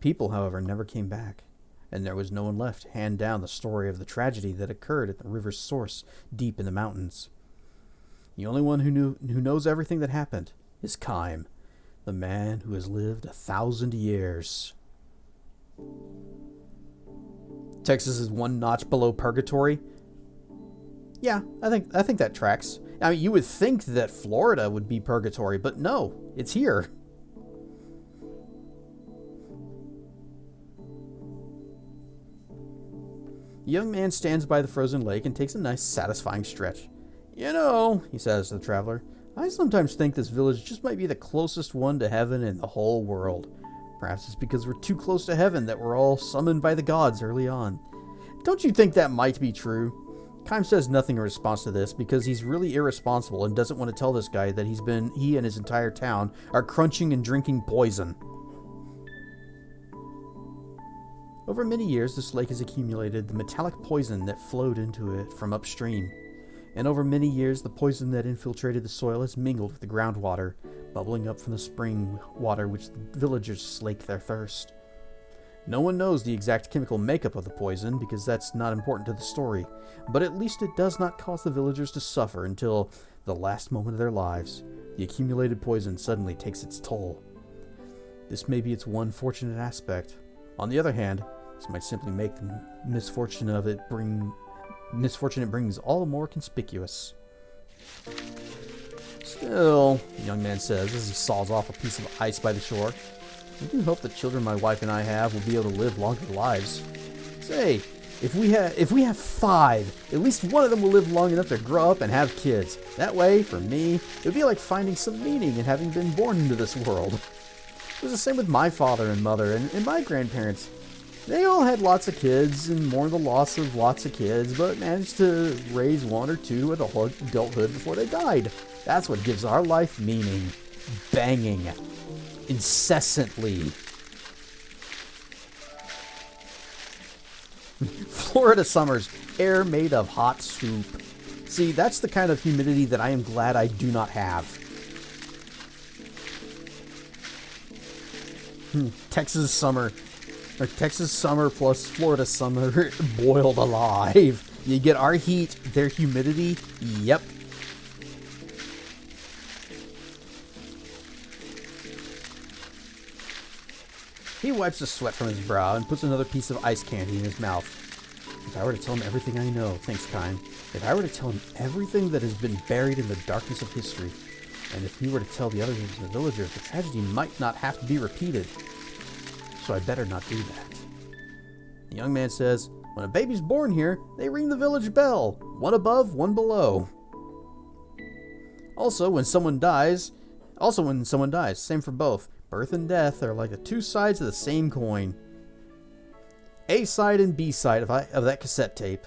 People, however, never came back, and there was no one left to hand down the story of the tragedy that occurred at the river's source deep in the mountains. The only one who knows everything that happened is Kime, the man who has lived 1,000 years. Texas is one notch below purgatory. Yeah, I think that tracks. I mean, you would think that Florida would be purgatory, but no, it's here. The young man stands by the frozen lake and takes a nice, satisfying stretch. You know, he says to the traveler, I sometimes think this village just might be the closest one to heaven in the whole world. Perhaps it's because we're too close to heaven that we're all summoned by the gods early on. Don't you think that might be true? Kime says nothing in response to this because he's really irresponsible and doesn't want to tell this guy that he and his entire town are crunching and drinking poison. Over many years, this lake has accumulated the metallic poison that flowed into it from upstream. And over many years, the poison that infiltrated the soil has mingled with the groundwater, bubbling up from the spring water which the villagers slake their thirst. No one knows the exact chemical makeup of the poison because that's not important to the story, but at least it does not cause the villagers to suffer until the last moment of their lives. The accumulated poison suddenly takes its toll. This may be its one fortunate aspect. On the other hand, this might simply make the misfortune it brings all the more conspicuous. Still, the young man says as he saws off a piece of ice by the shore, I do hope the children my wife and I have will be able to live longer lives. Say, if we have 5, at least one of them will live long enough to grow up and have kids. That way, for me, it would be like finding some meaning in having been born into this world. It was the same with my father and mother and my grandparents. They all had lots of kids and mourned the loss of lots of kids, but managed to raise 1 or 2 at adulthood before they died. That's what gives our life meaning. Banging. Incessantly. Florida summers, air made of hot soup. See, that's the kind of humidity that I am glad I do not have. Texas summer plus Florida summer boiled alive. You get our heat, their humidity. Yep. He wipes the sweat from his brow and puts another piece of ice candy in his mouth. If I were to tell him everything I know, thinks Kime, if I were to tell him everything that has been buried in the darkness of history, and if he were to tell the others in the villagers, the tragedy might not have to be repeated. So I better not do that. The young man says, when a baby's born here, they ring the village bell. One above, one below. Also, when someone dies, same for both. Birth and death are like the 2 sides of the same coin. A side and B side of that cassette tape.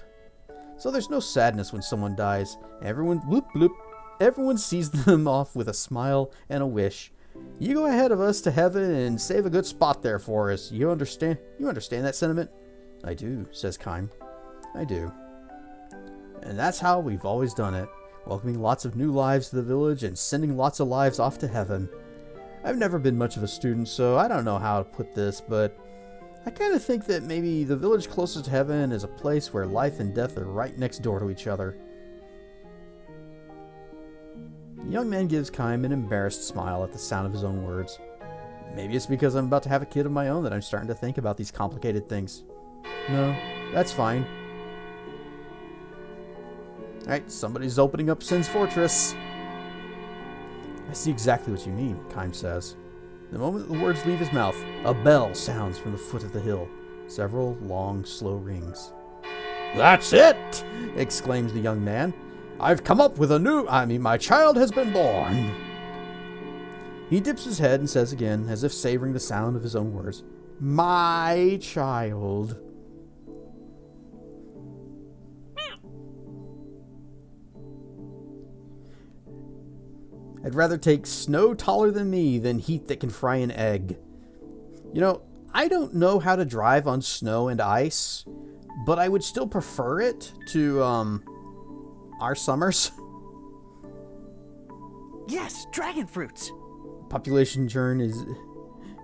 So there's no sadness when someone dies. Everyone sees them off with a smile and a wish. You go ahead of us to heaven and save a good spot there for us. You understand? You understand that sentiment? I do, says Kime. I do. And that's how we've always done it. Welcoming lots of new lives to the village and sending lots of lives off to heaven. I've never been much of a student, so I don't know how to put this, but I kind of think that maybe the village closest to heaven is a place where life and death are right next door to each other. The young man gives Kime an embarrassed smile at the sound of his own words. Maybe it's because I'm about to have a kid of my own that I'm starting to think about these complicated things. No, that's fine. Alright, somebody's opening up Sin's Fortress. I see exactly what you mean, Kime says. The moment the words leave his mouth, a bell sounds from the foot of the hill. Several long, slow rings. That's it! Exclaims the young man. I've come up with my child has been born. He dips his head and says again, as if savoring the sound of his own words, my child. I'd rather take snow taller than me than heat that can fry an egg. You know, I don't know how to drive on snow and ice, but I would still prefer it to, our summers. Yes, dragon fruits. Population churn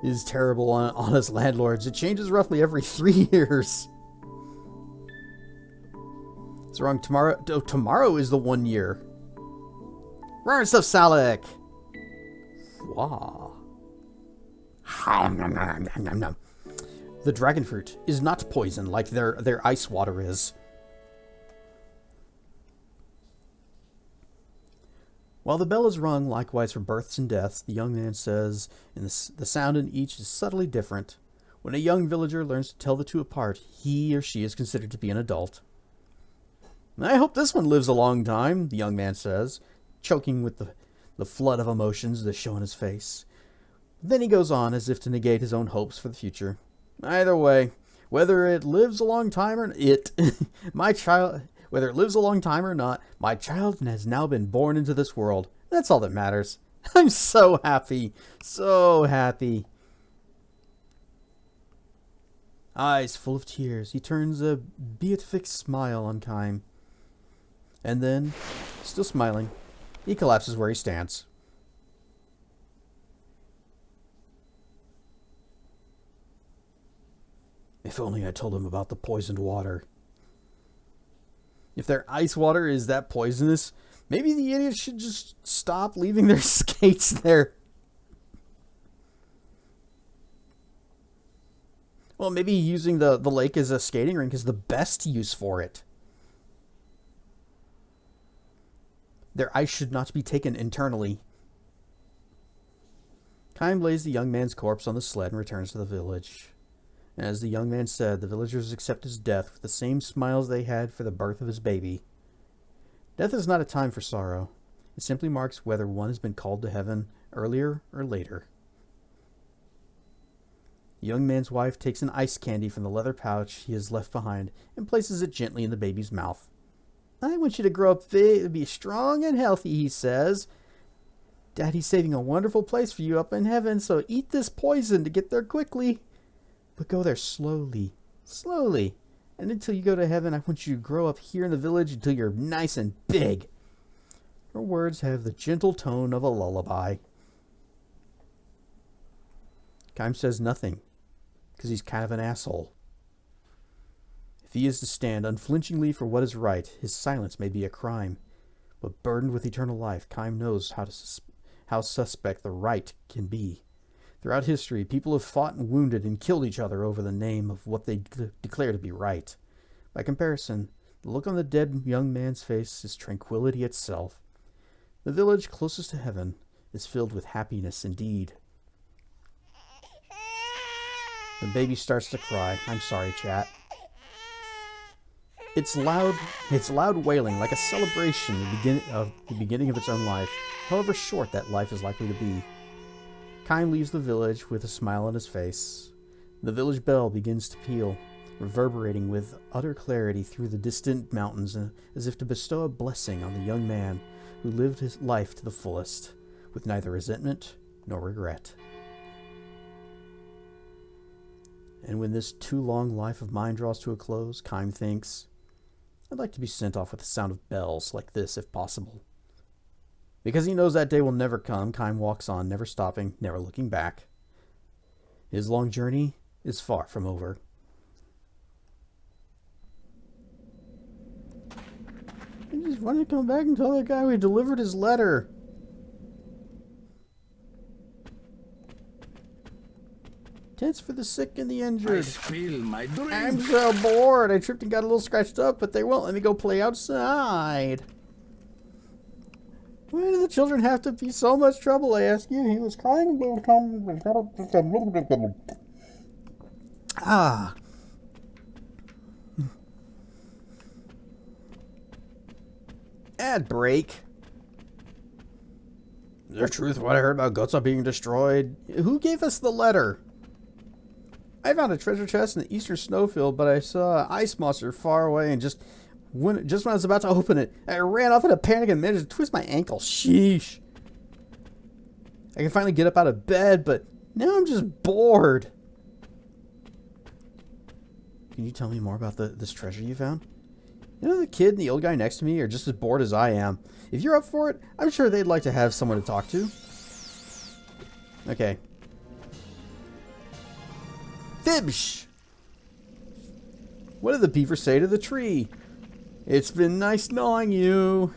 is terrible on us landlords. It changes roughly every 3 years. It's wrong. Tomorrow is the 1 year. Run stuff, Salak. Wow. The dragon fruit is not poison like their ice water is. While the bell is rung likewise for births and deaths, the young man says, the sound in each is subtly different. When a young villager learns to tell the two apart, he or she is considered to be an adult. I hope this one lives a long time, the young man says, choking with the flood of emotions that show in his face. Then he goes on as if to negate his own hopes for the future. Either way, whether it lives a long time or whether it lives a long time or not, my child has now been born into this world. That's all that matters. I'm so happy. So happy. Eyes full of tears, he turns a beatific smile on Kime. And then, still smiling, he collapses where he stands. If only I told him about the poisoned water. If their ice water is that poisonous, maybe the idiots should just stop leaving their skates there. Well, maybe using the lake as a skating rink is the best use for it. Their ice should not be taken internally. Kime lays the young man's corpse on the sled and returns to the village. As the young man said, the villagers accept his death with the same smiles they had for the birth of his baby. Death is not a time for sorrow. It simply marks whether one has been called to heaven earlier or later. The young man's wife takes an ice candy from the leather pouch he has left behind and places it gently in the baby's mouth. I want you to grow up big, be strong and healthy, he says. Daddy's saving a wonderful place for you up in heaven, so eat this poison to get there quickly. But go there slowly, slowly. And until you go to heaven, I want you to grow up here in the village until you're nice and big. Her words have the gentle tone of a lullaby. Kime says nothing, because he's kind of an asshole. If he is to stand unflinchingly for what is right, his silence may be a crime. But burdened with eternal life, Kime knows how suspect the right can be. Throughout history, people have fought and wounded and killed each other over the name of what they declare to be right. By comparison, the look on the dead young man's face is tranquility itself. The village closest to heaven is filled with happiness indeed. The baby starts to cry. I'm sorry, chat. It's loud wailing, like a celebration of the beginning of its own life, however short that life is likely to be. Kime leaves the village with a smile on his face. The village bell begins to peal, reverberating with utter clarity through the distant mountains, as if to bestow a blessing on the young man who lived his life to the fullest, with neither resentment nor regret. And when this too long life of mine draws to a close, Kime thinks, I'd like to be sent off with the sound of bells like this if possible. Because he knows that day will never come, Kime walks on, never stopping, never looking back. His long journey is far from over. I just wanted to come back and tell the guy we delivered his letter. Tents for the sick and the injured. I spill my drink. I'm so bored. I tripped and got a little scratched up, but they won't let me go play outside. Why do the children have to be so much trouble, I ask you? He was crying. Ah. Ad break. Is there truth what I heard about Gotza being destroyed? Who gave us the letter? I found a treasure chest in the eastern snowfield, but I saw an ice monster far away, and just when I was about to open it, I ran off in a panic and managed to twist my ankle. Sheesh. I can finally get up out of bed, but now I'm just bored. Can you tell me more about this treasure you found? You know, the kid and the old guy next to me are just as bored as I am. If you're up for it, I'm sure they'd like to have someone to talk to. Okay. Fibsh! What did the beaver say to the tree? It's been nice knowing you.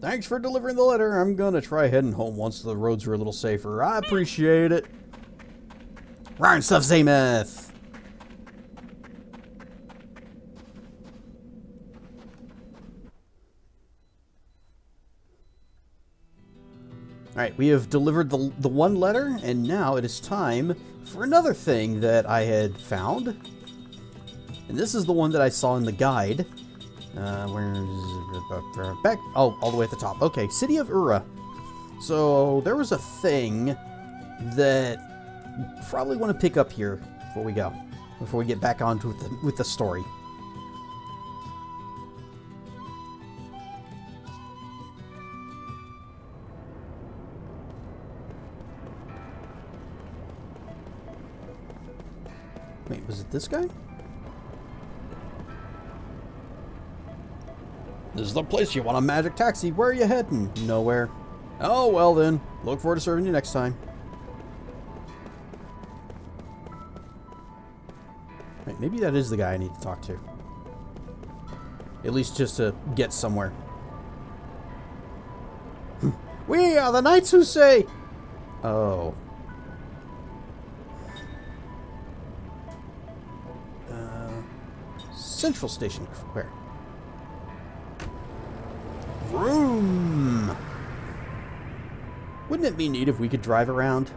Thanks for delivering the letter. I'm gonna try heading home once the roads are a little safer. I appreciate it. Ryan stuff, Zameth. Alright, we have delivered the one letter, and now it is time for another thing that I had found. And this is the one that I saw in the guide. Where's... back? Oh, all the way at the top. Okay, City of Uhra. So, there was a thing that probably want to pick up here before we go. Before we get back on with the story. Wait, was it this guy? This is the place you want a magic taxi. Where are you heading? Nowhere. Oh, well then. Look forward to serving you next time. Wait, maybe that is the guy I need to talk to. At least just to get somewhere. We are the knights who say... Oh. Central Station. Where? Vroom! Wouldn't it be neat if we could drive around?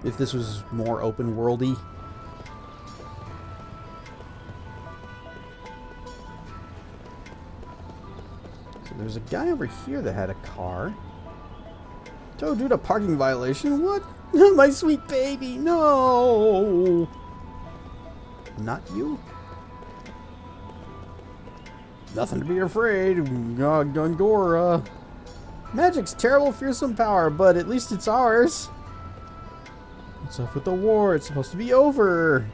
If this was more open worldy? So there's a guy over here that had a car. Toad due to parking violation? What? My sweet baby, no! Not you? Nothing to be afraid. God, Gungora. Magic's terrible, fearsome power, but at least it's ours. What's up with the war? It's supposed to be over.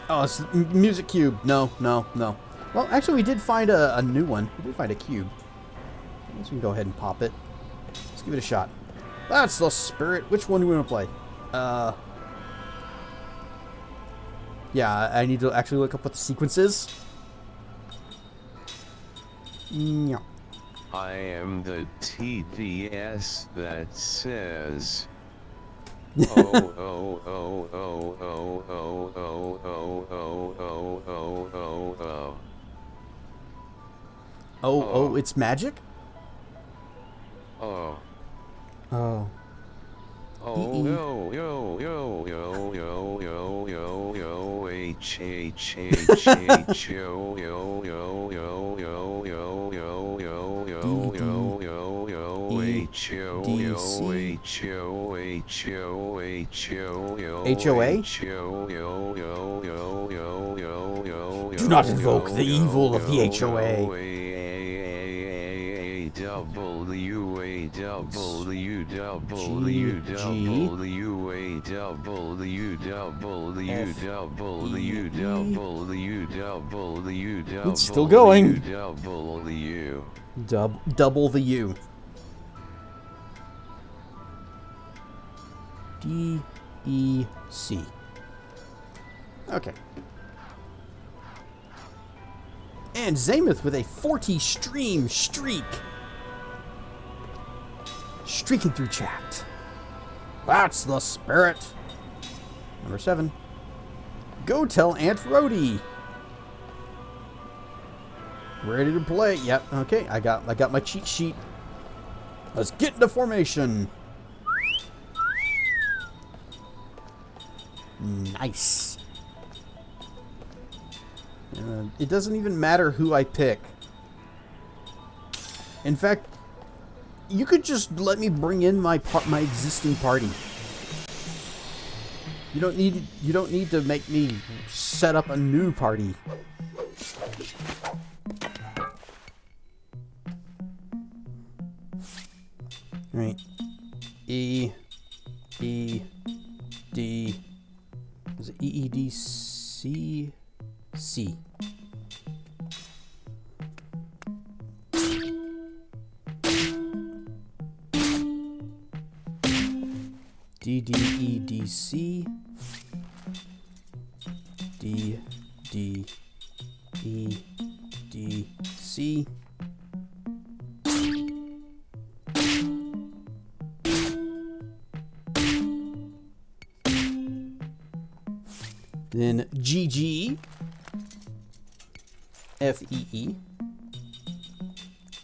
Oh, it's music cube. No, no, no. Well, actually, we did find a new one. We did find a cube. I guess we can go ahead and pop it. Let's give it a shot. That's the spirit. Which one do we want to play? Yeah, I need to actually look up what the sequence is. Yeah. I am the TDS that says. Oh, it's magic? Oh. Oh. Oh, yo, yo, yo, yo, yo, yo, yo, yo, H, H, H, H, yo, yo, yo, yo, yo, yo, yo, yo, yo, yo, yo, yo, H, yo, yo, Do not invoke the evil of the HOA. It's still going. Double the U. D-E-C. Okay. And Zamuth with a 40 stream streak. Streaking through chat. That's the spirit. Number 7. Go tell Aunt Rhodey. Ready to play. Yep. Okay. I got my cheat sheet. Let's get into formation. Nice. It doesn't even matter who I pick. In fact, you could just let me bring in my existing party. You don't need to make me set up a new party. All right. E D. Is it EEDC? C. DDEDC. DDEDC. Then GG. FEE.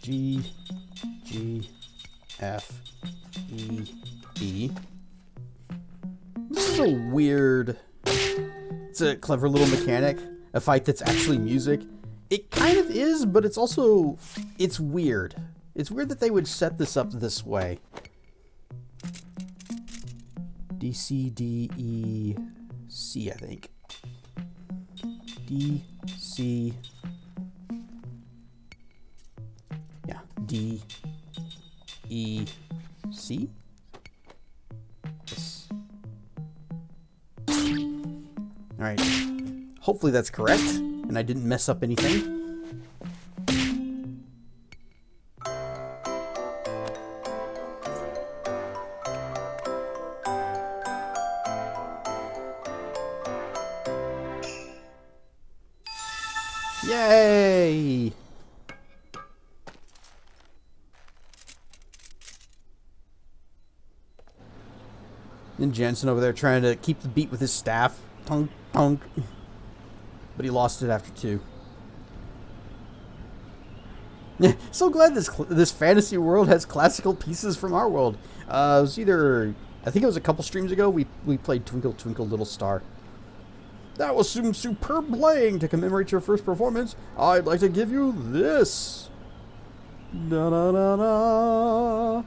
GGFEE. This is a weird... It's a clever little mechanic. A fight that's actually music. It kind of is, but it's also... It's weird. It's weird that they would set this up this way. DCDEC, I think. DC... Yeah, DEC? Yes. Alright. Hopefully that's correct, and I didn't mess up anything. Yay! And Jensen over there trying to keep the beat with his staff. Tonk, tonk. But he lost it after 2. So glad this fantasy world has classical pieces from our world. It was either... I think it was a couple streams ago we played Twinkle Twinkle Little Star. That was some superb playing. To commemorate your first performance, I'd like to give you this. Da-da-da-da.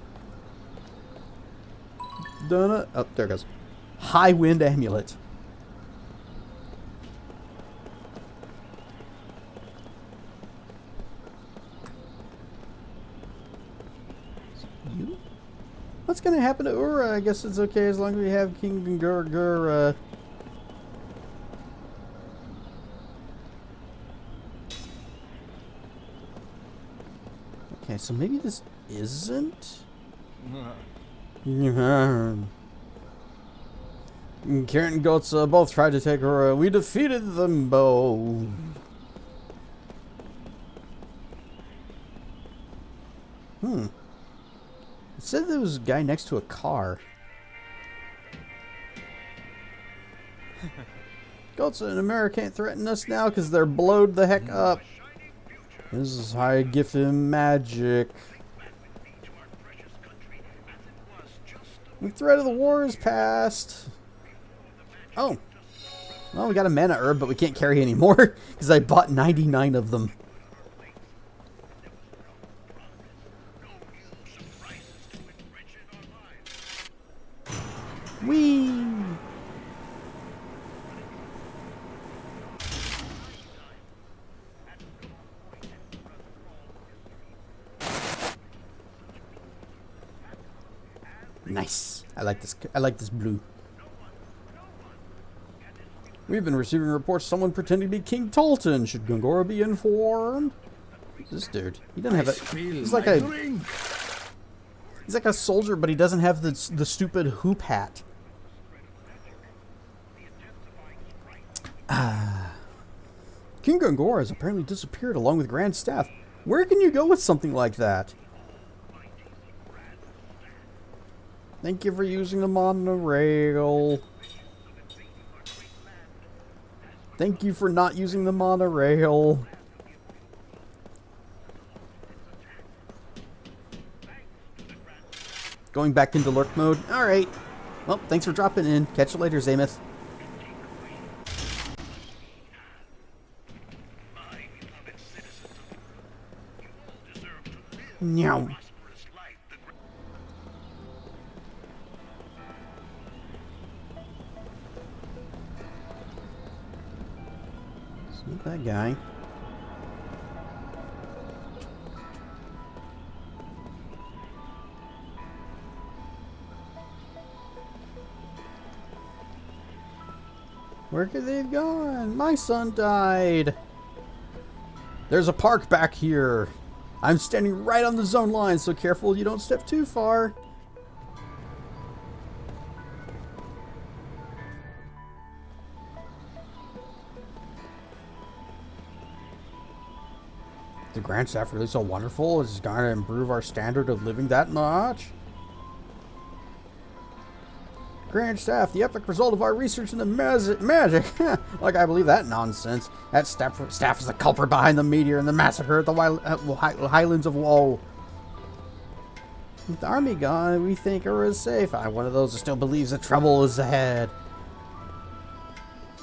Da-da. Oh, there it goes. High Wind Amulet. You? What's going to happen to Uhra? I guess it's okay as long as we have King Gur. Okay, so maybe this isn't... Karen and Goats both tried to take her. We defeated them both. It said there was a guy next to a car. Goats and America can't threaten us now because they're blowed the heck up. This is high gifted magic. The threat of the war is past. Oh. Well, we got a mana herb, but we can't carry any more because I bought 99 of them. Nice. I like this. I like this blue. We've been receiving reports someone pretending to be King Tolton. Should Gongora be informed? Who's this dude? He doesn't have a... He's like a... He's like a soldier, but he doesn't have the stupid hoop hat. King Gongora has apparently disappeared along with Grand Staff. Where can you go with something like that? Thank you for using the monorail. Thank you for not using the monorail. Going back into lurk mode. Alright. Well, thanks for dropping in. Catch you later, Zamoth. Meow. It's not that guy. Where could they have gone? My son died. There's a park back here. I'm standing right on the zone line, so careful you don't step too far. The Grand Staff really so wonderful? Is it going to improve our standard of living that much? Grand Staff, the epic result of our research into magic. Like I believe that nonsense. That staff is the culprit behind the meteor and the massacre at the Highlands of Woe. With the army gone, we think Uhra is safe. I'm one of those that still believes that trouble is ahead.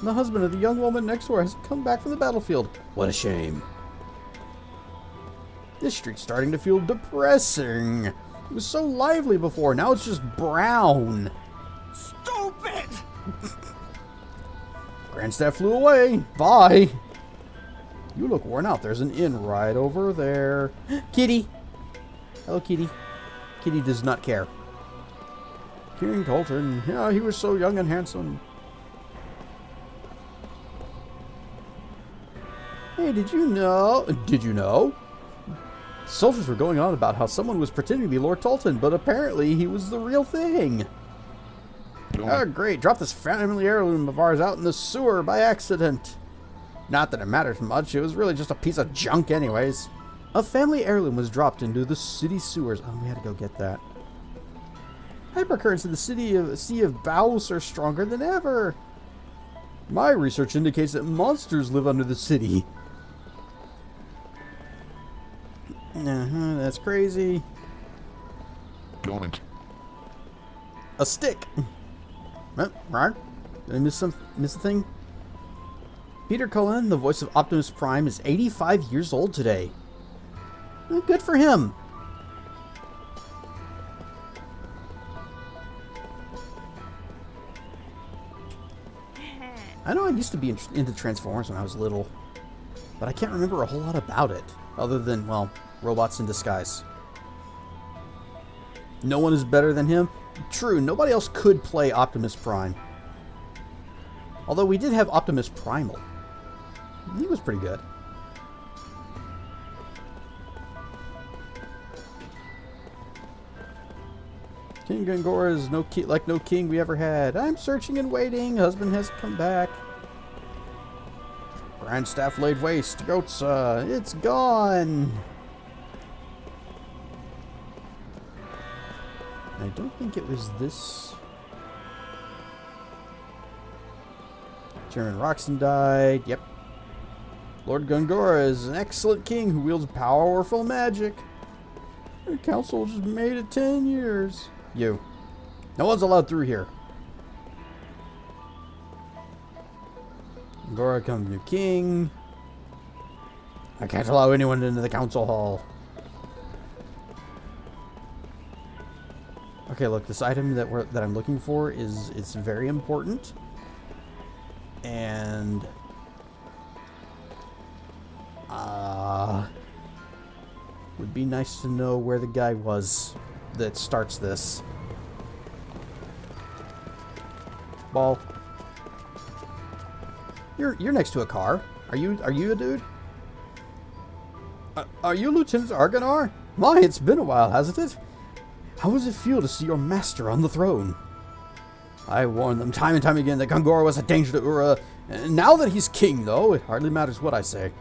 The husband of the young woman next door has come back from the battlefield. What a shame. This street's starting to feel depressing. It was so lively before, now it's just brown. Stupid! Grand Staff flew away. Bye. You look worn out. There's an inn right over there. Kitty. Hello, Kitty. Kitty does not care. King Tolton. Yeah, he was so young and handsome. Hey, did you know? Did you know? Soldiers were going on about how someone was pretending to be Lord Tolton, but apparently he was the real thing. Oh, great. Dropped this family heirloom of ours out in the sewer by accident. Not that it matters much. It was really just a piece of junk anyways. A family heirloom was dropped into the city sewers. Oh, we had to go get that. Hypercurrents in the Sea of Baus are stronger than ever. My research indicates that monsters live under the city. That's crazy. Don't. A stick. Right? Did I miss a thing? Peter Cullen, the voice of Optimus Prime, is 85 years old today. Good for him. I know I used to be into Transformers when I was little, but I can't remember a whole lot about it, other than, well, robots in disguise. No one is better than him. True, nobody else could play Optimus Prime. Although we did have Optimus Primal. He was pretty good. King Gongora is like no king we ever had. I'm searching and waiting. Husband has come back. Grand Staff laid waste. Gotsa, it's gone. I don't think it was this. Chairman Roxon died. Yep. Lord Gongora is an excellent king who wields powerful magic. The council just made it 10 years. You. No one's allowed through here. Gongora becomes new king. I can't allow anyone into the council hall. Okay, look, this item that I'm looking for it's very important, and would be nice to know where the guy was that starts this. football. You're next to a car. Are you a dude? Are you Lieutenant Argonar? My, it's been a while, hasn't it? How does it feel to see your master on the throne? I warned them time and time again that Gongora was a danger to Uhra. And now that he's king, though, it hardly matters what I say. It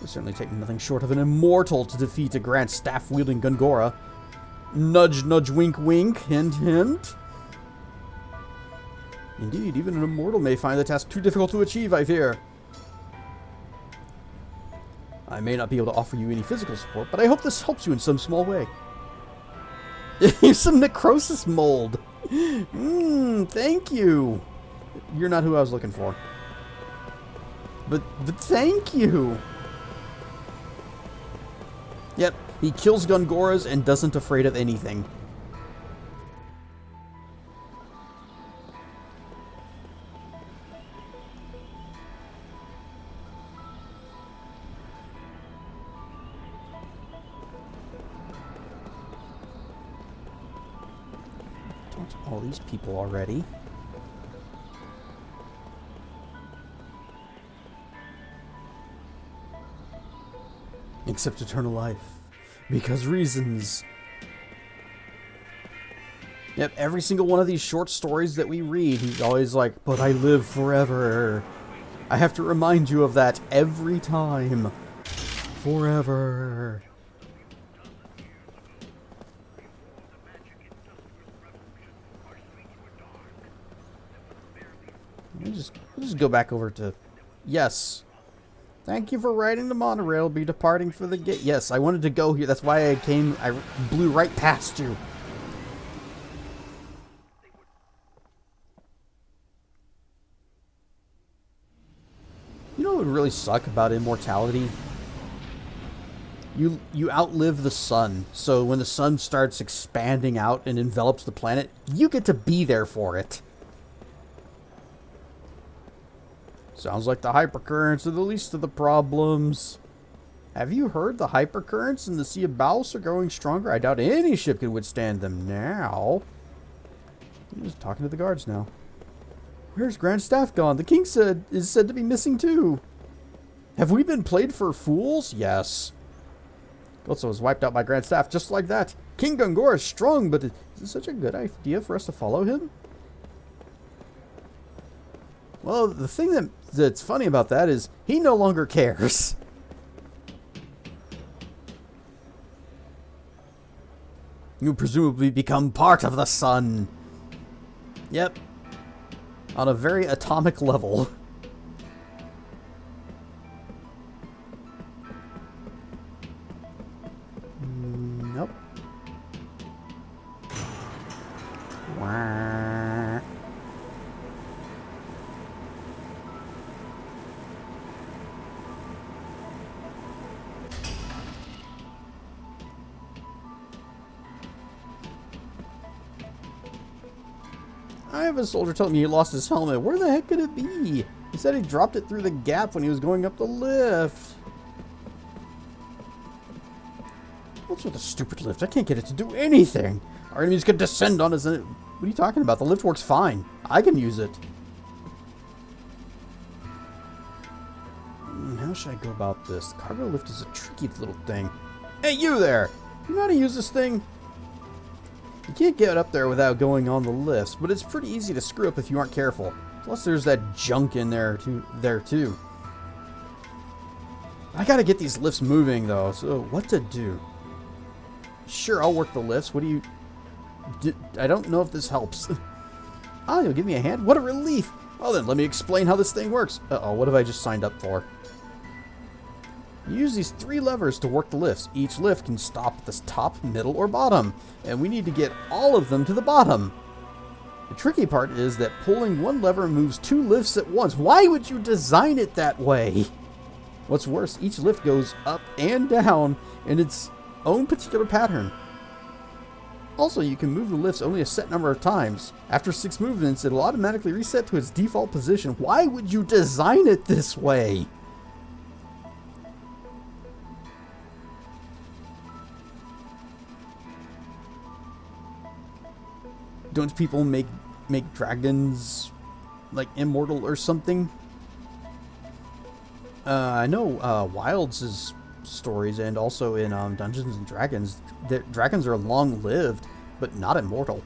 would certainly take nothing short of an immortal to defeat a grand staff-wielding Gongora. Nudge, nudge, wink, wink, hint, hint. Indeed, even an immortal may find the task too difficult to achieve, I fear. I may not be able to offer you any physical support, but I hope this helps you in some small way. Here's some necrosis mold. Thank you. You're not who I was looking for. But thank you. Yep, he kills Gongoras and doesn't afraid of anything. All these people already. Except eternal life. Because reasons. Yep, every single one of these short stories that we read, he's always like, but I live forever. I have to remind you of that every time. Forever. We'll just go back over to... Yes. Thank you for riding the monorail. Be departing for the gate. Yes, I wanted to go here. That's why I came. I blew right past you. You know what would really suck about immortality? You outlive the sun. So when the sun starts expanding out and envelops the planet, you get to be there for it. Sounds like the hypercurrents are the least of the problems. Have you heard the hypercurrents in the Sea of Baus are growing stronger? I doubt any ship can withstand them now. I'm just talking to the guards now. Where's Grand Staff gone? The king is said to be missing too. Have we been played for fools? Yes. Gotso was wiped out by Grand Staff just like that. King Gongora is strong, but is it such a good idea for us to follow him? Well, the thing that's funny about that is he no longer cares. You presumably become part of the sun. Yep. On a very atomic level. Nope. Wah. I have a soldier telling me he lost his helmet. Where the heck could it be? He said he dropped it through the gap when he was going up the lift. What's with the stupid lift? I can't get it to do anything. Our enemies could descend on us. What are you talking about? The lift works fine. I can use it. How should I go about this? The cargo lift is a tricky little thing. Hey, you there! You know how to use this thing? You can't get up there without going on the lifts, but it's pretty easy to screw up if you aren't careful. Plus, there's that junk in there too. I gotta get these lifts moving, though, so what to do? Sure, I'll work the lifts. What do you... I don't know if this helps. Ah, you'll give me a hand? What a relief! Well then, let me explain how this thing works. Uh-oh, what have I just signed up for? You use these 3 levers to work the lifts. Each lift can stop at the top, middle, or bottom. And we need to get all of them to the bottom. The tricky part is that pulling one lever moves 2 lifts at once. Why would you design it that way? What's worse, each lift goes up and down in its own particular pattern. Also, you can move the lifts only a set number of times. After 6 movements, it'll automatically reset to its default position. Why would you design it this way? Don't people make dragons like immortal or something. I know Wilds' stories, and also in Dungeons and Dragons, the dragons are long-lived, but not immortal.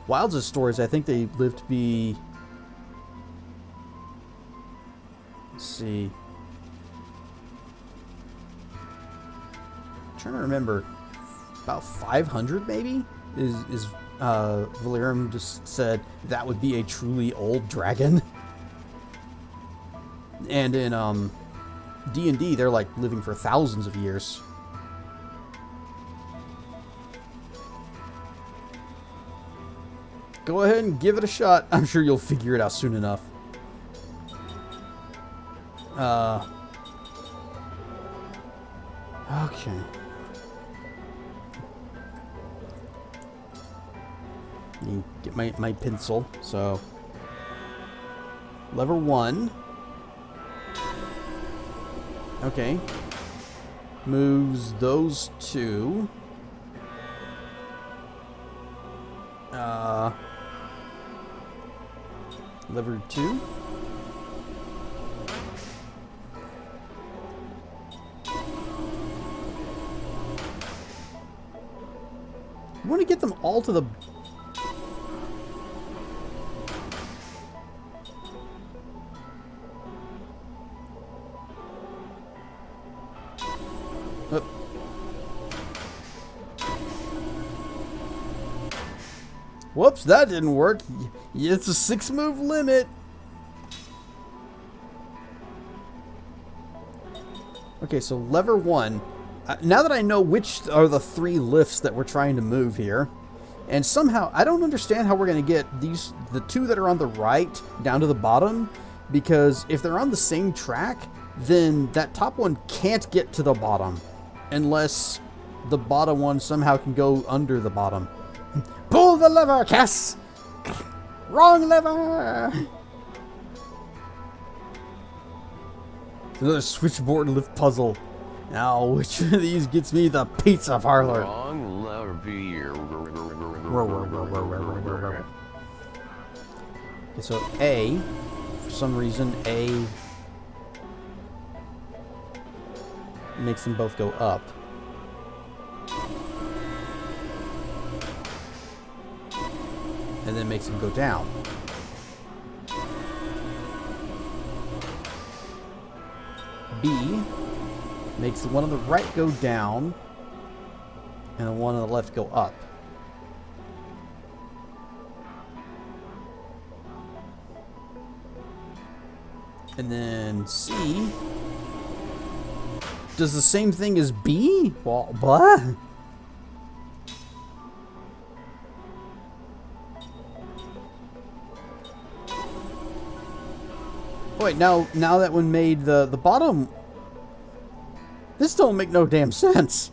Wilds' stories, I think they live to be... Let's see. I'm trying to remember. About 500, maybe? Is Valerium just said that would be a truly old dragon. And in D&D, they're like living for thousands of years. Go ahead and give it a shot. I'm sure you'll figure it out soon enough. Okay. Get my pencil. So, lever 1. Okay. Moves those 2. Lever 2. You want to get them all to the... Whoops, that didn't work. It's a 6-move limit. Okay, so lever 1. Now that I know which are the 3 lifts that we're trying to move here, and somehow I don't understand how we're going to get the 2 that are on the right down to the bottom, because if they're on the same track, then that top one can't get to the bottom unless the bottom one somehow can go under the bottom. Pull the lever, Cass! Wrong lever! It's another switchboard lift puzzle. Now, which of these gets me the pizza parlor? Wrong lever. Okay, so A, for some reason, A makes them both go up. And then makes them go down. B makes the one on the right go down, and the one on the left go up. And then C does the same thing as B? Well, what? Wait, now that one made the bottom... This don't make no damn sense.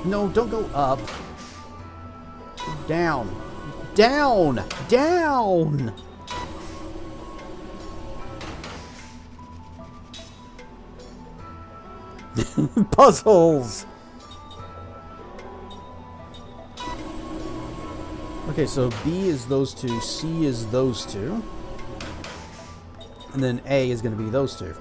No, don't go up. Down. Down! Down! Puzzles! Okay, so B is those 2, C is those 2. And then A is going to be those 2.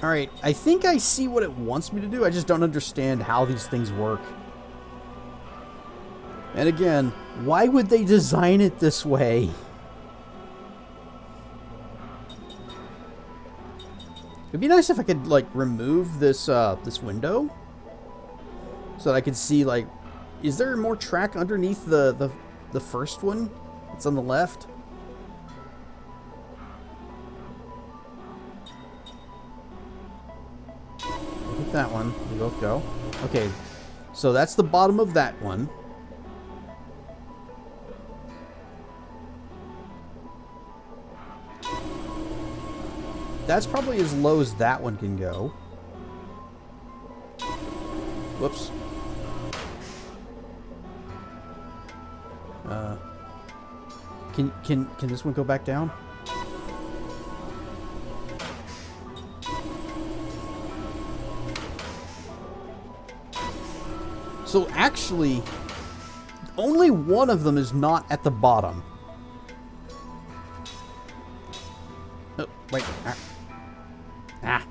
Alright, I think I see what it wants me to do. I just don't understand how these things work. And again, why would they design it this way? It'd be nice if I could, like, remove this this window so that I could see, like, is there more track underneath the first one? It's on the left. Look at that one. We both go. Okay, so that's the bottom of that one. That's probably as low as that one can go. Whoops. Can this one go back down? So actually, only one of them is not at the bottom. Oh, wait. Ah.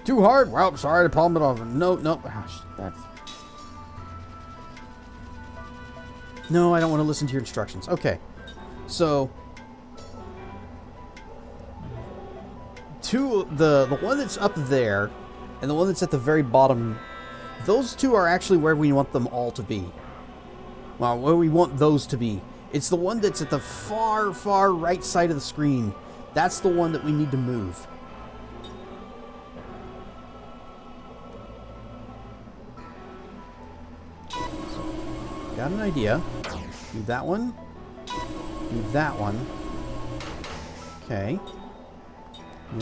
Too hard? Well, sorry to palm it off. No. Gosh, that's... No, I don't want to listen to your instructions. Okay. So... The one that's up there and the one that's at the very bottom, those two are actually where we want them all to be. Well, where we want those to be. It's the one that's at the far, far right side of the screen. That's the one that we need to move. So, got an idea. Do that one. Do that one. Okay. And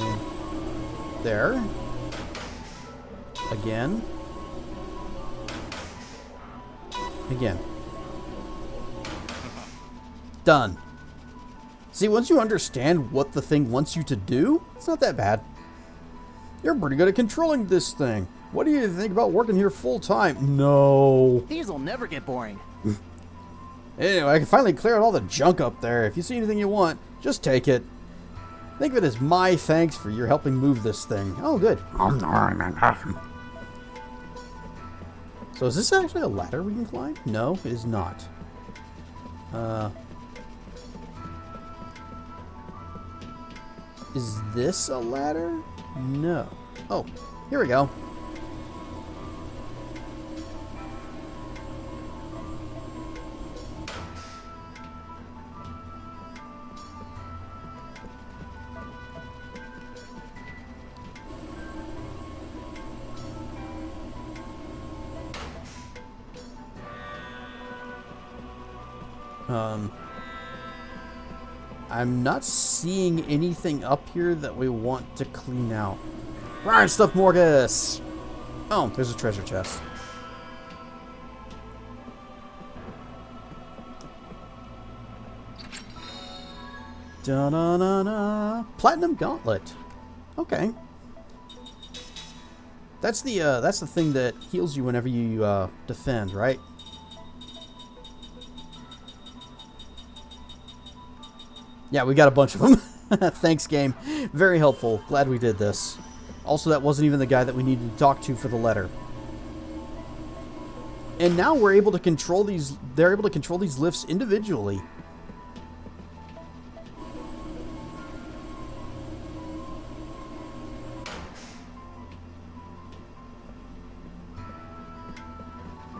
there. Again. Again. Done. See, once you understand what the thing wants you to do, it's not that bad. You're pretty good at controlling this thing. What do you think about working here full time? No. These will never get boring. Anyway, I can finally clear out all the junk up there. If you see anything you want, just take it. Think of it as my thanks for your helping move this thing. Oh, good. So is this actually a ladder we can climb? No, it is not. Is this a ladder? No. Oh, here we go. I'm not seeing anything up here that we want to clean out. Right, stuff, Morgus! Oh, there's a treasure chest. Da-na-na-na. Platinum Gauntlet. Okay. That's the thing that heals you whenever you defend, right? Yeah, we got a bunch of them. Thanks, game. Very helpful. Glad we did this. Also, that wasn't even the guy that we needed to talk to for the letter. And now we're able to control these... They're able to control these lifts individually.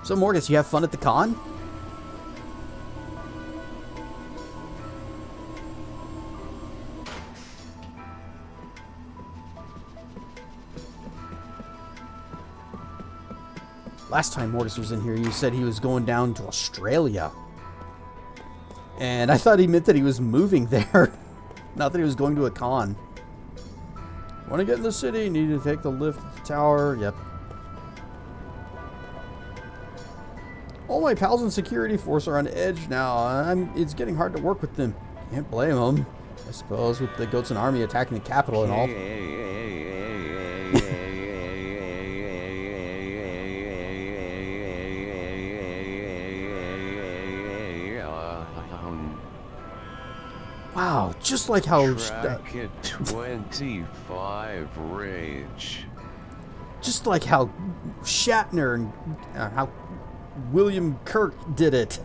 So, Morgus, you have fun at the con? Last time Mortis was in here, you said he was going down to Australia. And I thought he meant that he was moving there. Not that he was going to a con. Want to get in the city? Need to take the lift to the tower. Yep. All my pals in security force are on edge now. It's getting hard to work with them. Can't blame them. I suppose with the Goats and Army attacking the capital and all. Wow, just like how... Track at 25 rage. Just like how Shatner and how William Kirk did it.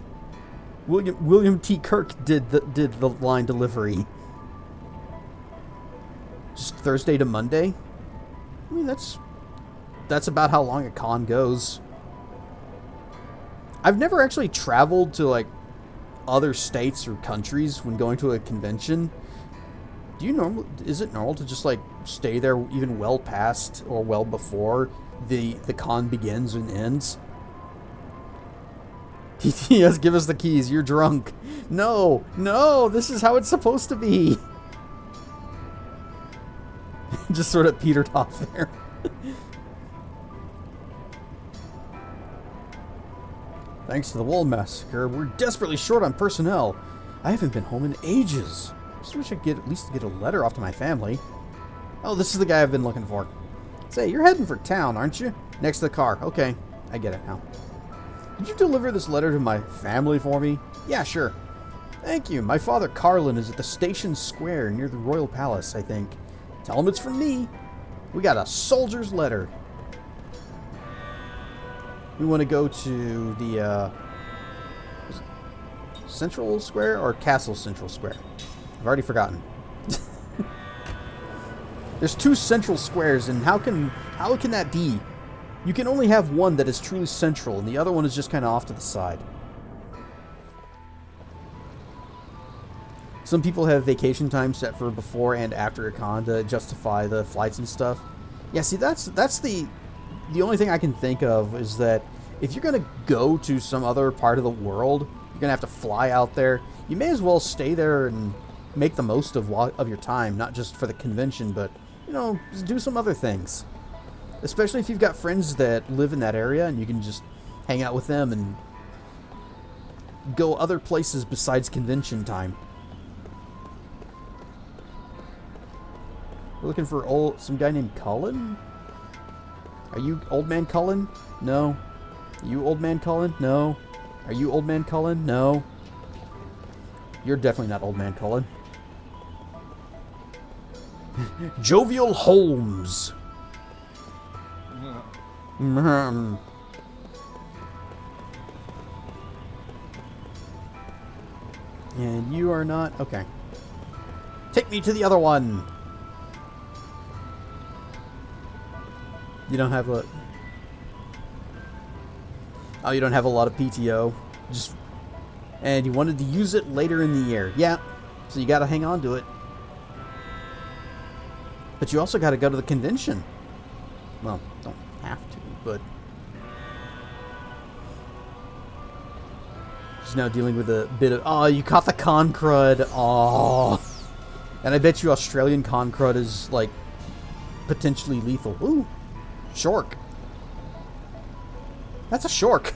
William T. Kirk did the line delivery. Just Thursday to Monday. I mean, that's about how long a con goes. I've never actually traveled to like other states or countries when going to a convention. Is it normal to just like stay there even well past or well before the con begins and ends? Yes, give us the keys. You're drunk. No, this is how it's supposed to be. Just sort of petered off there. Thanks to the Wall Massacre, we're desperately short on personnel. I haven't been home in ages. Just wish I could at least get a letter off to my family. Oh, this is the guy I've been looking for. Say, you're heading for town, aren't you? Next to the car. Okay, I get it now. Did you deliver this letter to my family for me? Yeah, sure. Thank you. My father, Carlin, is at the station square near the Royal Palace, I think. Tell him it's from me. We got a soldier's letter. We want to go to the Central Square or Castle Central Square? I've already forgotten. There's two central squares, and how can that be? You can only have one that is truly central, and the other one is just kind of off to the side. Some people have vacation time set for before and after a con to justify the flights and stuff. Yeah, see, that's the only thing I can think of is that if you're going to go to some other part of the world, you're going to have to fly out there. You may as well stay there and make the most of your time, not just for the convention, but, you know, just do some other things. Especially if you've got friends that live in that area and you can just hang out with them and go other places besides convention time. We're looking for some guy named Cullen? Are you Old Man Cullen? No. Are you Old Man Cullen? No. Are you Old Man Cullen? No. You're definitely not Old Man Cullen. Jovial Holmes. And you are not... Okay. Take me to the other one. You don't have a... Oh, you don't have a lot of PTO. And you wanted to use it later in the year. Yeah. So you got to hang on to it. But you also got to go to the convention. Well, don't have to, but... She's now dealing with a bit of... Oh, you caught the con crud. Oh. And I bet you Australian con crud is, like, potentially lethal. Ooh. Shork. That's a shork.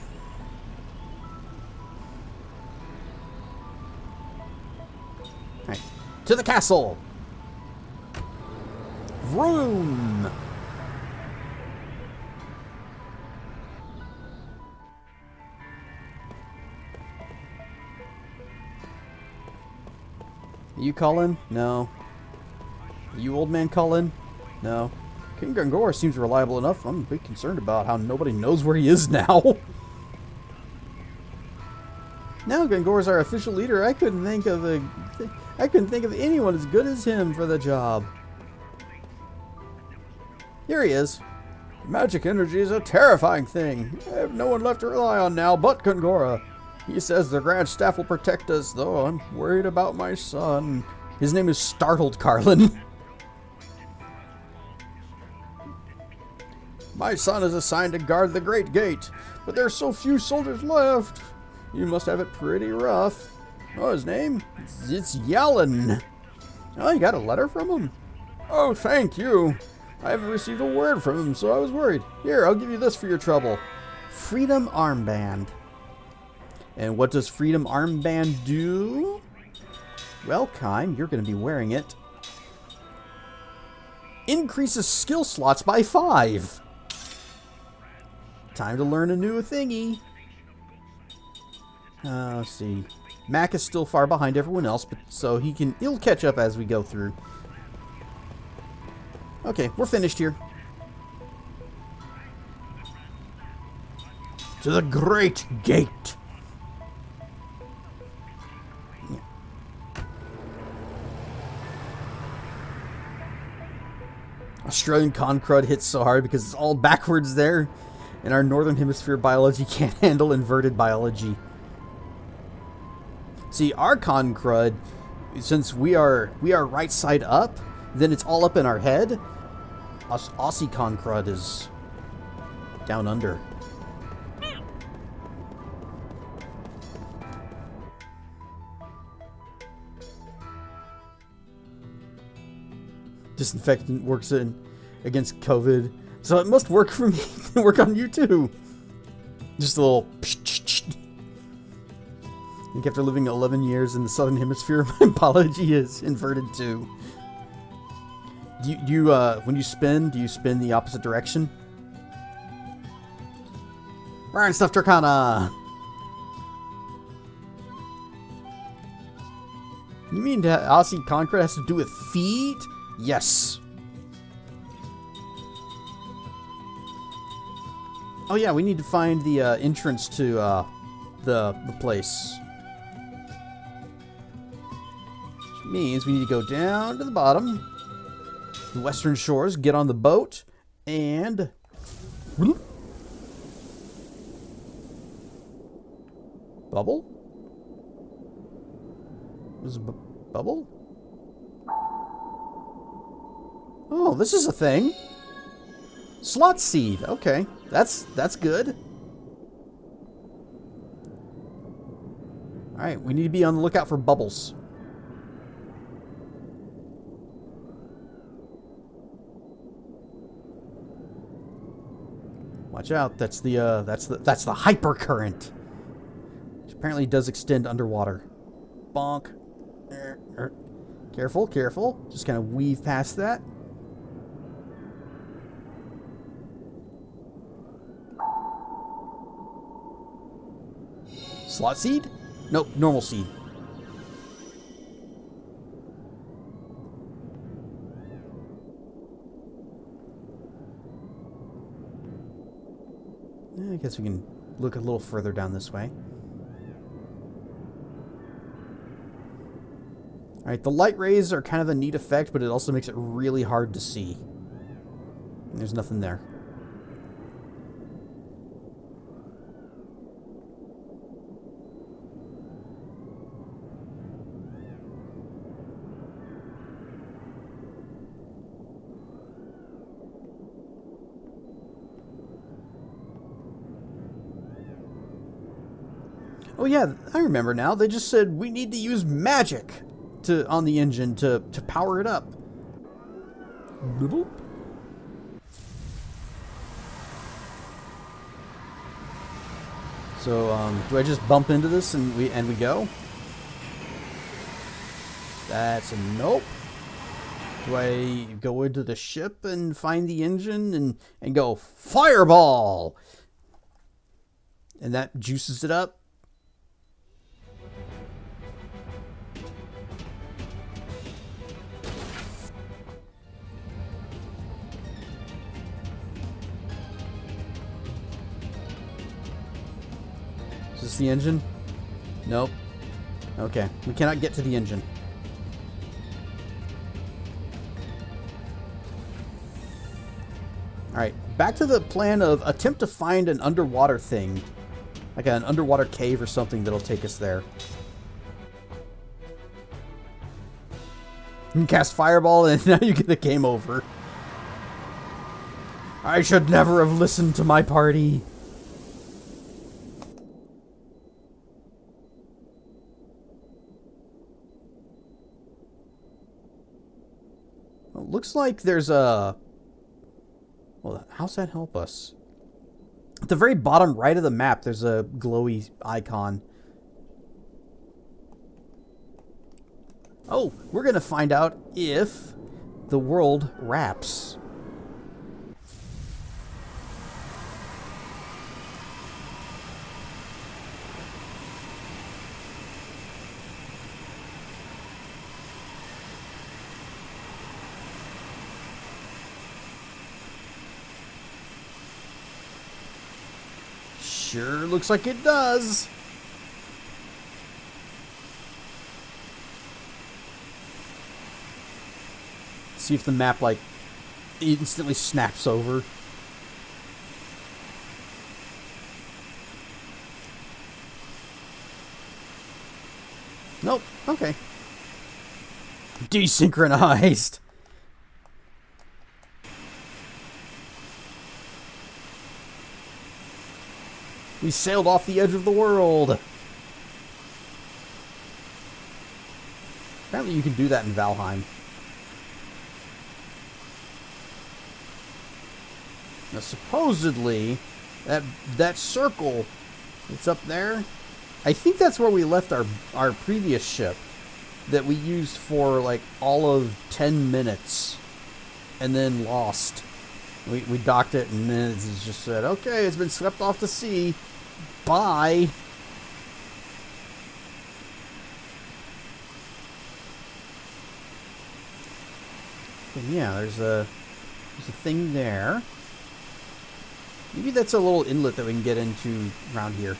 Alright. To the castle. Vroom. You Colin? No. You Old Man Colin? No. King Gangor seems reliable enough. I'm a bit concerned about how nobody knows where he is now. Now Gangor's our official leader. I couldn't think of anyone as good as him for the job. Here he is. Magic energy is a terrifying thing. I have no one left to rely on now but Gangora. He says the Grand Staff will protect us, though I'm worried about my son. His name is Startled Carlin. My son is assigned to guard the Great Gate, but there's so few soldiers left. You must have it pretty rough. Oh, his name? It's Yellen. Oh, you got a letter from him? Oh, thank you. I haven't received a word from him, so I was worried. Here, I'll give you this for your trouble. Freedom Armband. And what does Freedom Armband do? Well, Kime, you're going to be wearing it. Increases skill slots by 5. Time to learn a new thingy. Let's see. Mac is still far behind everyone else, but so he'll catch up as we go through. Okay, we're finished here. To the Great Gate. Yeah. Australian con crud hits so hard because it's all backwards there. And our Northern Hemisphere biology can't handle inverted biology. See, our con crud, since we are right side up, then it's all up in our head. Aussie con crud is down under. disinfectant works against COVID. So it must work for me. Work on you too. Just a little. I think after living 11 years in the southern hemisphere, my biology is inverted too. Do you when you spin, do you spin the opposite direction? Ryan Stuff Turkana. You mean Aussie Concrete has to do with feet? Yes. Oh yeah, we need to find the entrance to the place. Which means we need to go down to the bottom, the western shores, get on the boat, and bubble? This is bubble? Oh, this is a thing. Slot seed. Okay, that's good. All right, we need to be on the lookout for bubbles. Watch out! That's the hyper current, which apparently does extend underwater. Bonk. Careful, careful. Just kind of weave past that. Slot seed? Nope, normal seed. I guess we can look a little further down this way. Alright, the light rays are kind of a neat effect, but it also makes it really hard to see. There's nothing there. Oh yeah, I remember now. They just said we need to use magic on the engine to power it up. Boop. So do I just bump into this and we go? That's a nope. Do I go into the ship and find the engine and go fireball? And that juices it up? Is this the engine? Nope. Okay, we cannot get to the engine. Alright, back to the plan of attempt to find an underwater thing. Like an underwater cave or something that'll take us there. You can cast fireball and now you get the game over. I should never have listened to my party. Well, looks like there's a... Well, how's that help us? At the very bottom right of the map, there's a glowy icon. Oh, we're going to find out if the world wraps. Sure looks like it does. See if the map, like, instantly snaps over. Nope. Okay. Desynchronized. We sailed off the edge of the world. Apparently you can do that in Valheim. Now, supposedly, that circle that's up there, I think that's where we left our previous ship that we used for, like, all of 10 minutes and then lost. We docked it, and then it just said, okay, it's been swept off to sea. Bye. And yeah, there's a thing there. Maybe that's a little inlet that we can get into around here.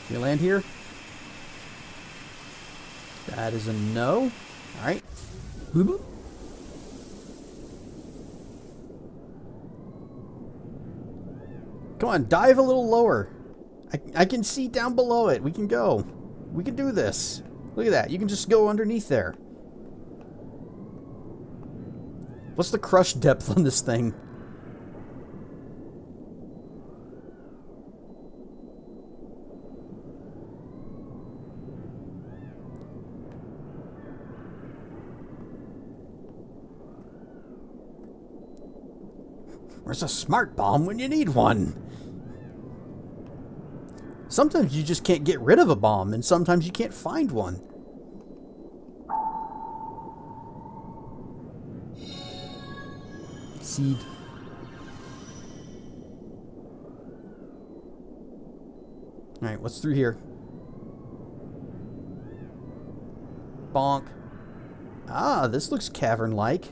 Can you land here? That is a no. All right. Boop. Come on, dive a little lower. I can see down below it. We can go. We can do this. Look at that. You can just go underneath there. What's the crush depth on this thing? Where's a smart bomb when you need one? Sometimes you just can't get rid of a bomb, and sometimes you can't find one. Seed. Alright, what's through here? Bonk. Ah, this looks cavern-like.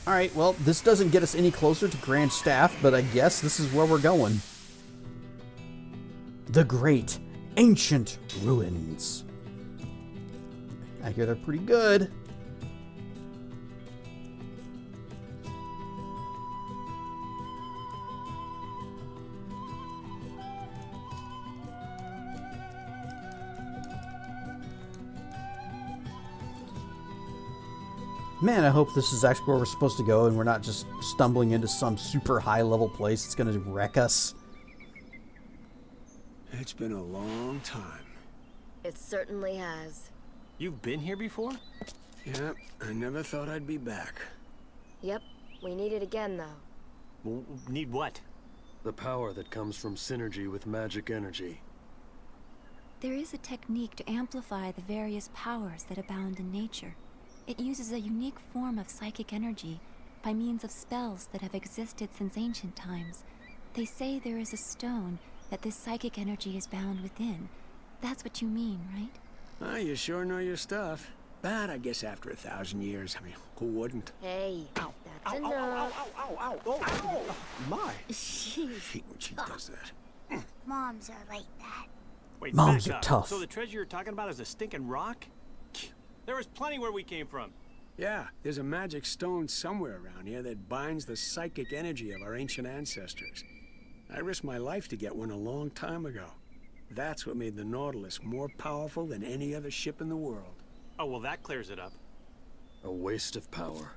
Alright, well, this doesn't get us any closer to Grand Staff, but I guess this is where we're going. The Great Ancient Ruins. I hear they're pretty good. Man, I hope this is actually where we're supposed to go and we're not just stumbling into some super high level place that's going to wreck us. It's been a long time. It certainly has. You've been here before? Yeah, I never thought I'd be back. Yep, we need it again, though. Need what? The power that comes from synergy with magic energy. There is a technique to amplify the various powers that abound in nature. It uses a unique form of psychic energy by means of spells that have existed since ancient times. They say there is a stone that this psychic energy is bound within. That's what you mean, right? Ah, you sure know your stuff. But I guess after 1,000 years, I mean, who wouldn't? Hey, that's enough. My. Sheesh. Hate when she does that. Moms are like that. Wait, Moms back are up. tough. So the treasure you're talking about is a stinking rock? There was plenty where we came from. Yeah, there's a magic stone somewhere around here that binds the psychic energy of our ancient ancestors. I risked my life to get one a long time ago. That's what made the Nautilus more powerful than any other ship in the world. Oh, well, that clears it up. A waste of power.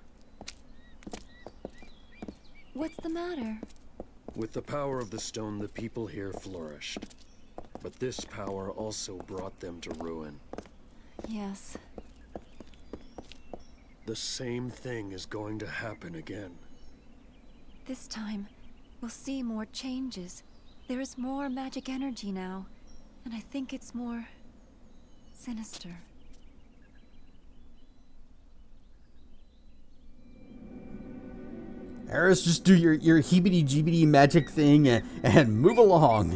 What's the matter? With the power of the stone, the people here flourished. But this power also brought them to ruin. Yes. The same thing is going to happen again. This time, we'll see more changes. There is more magic energy now, and I think it's more sinister. Eris, just do your heebity-jeebity magic thing and move along.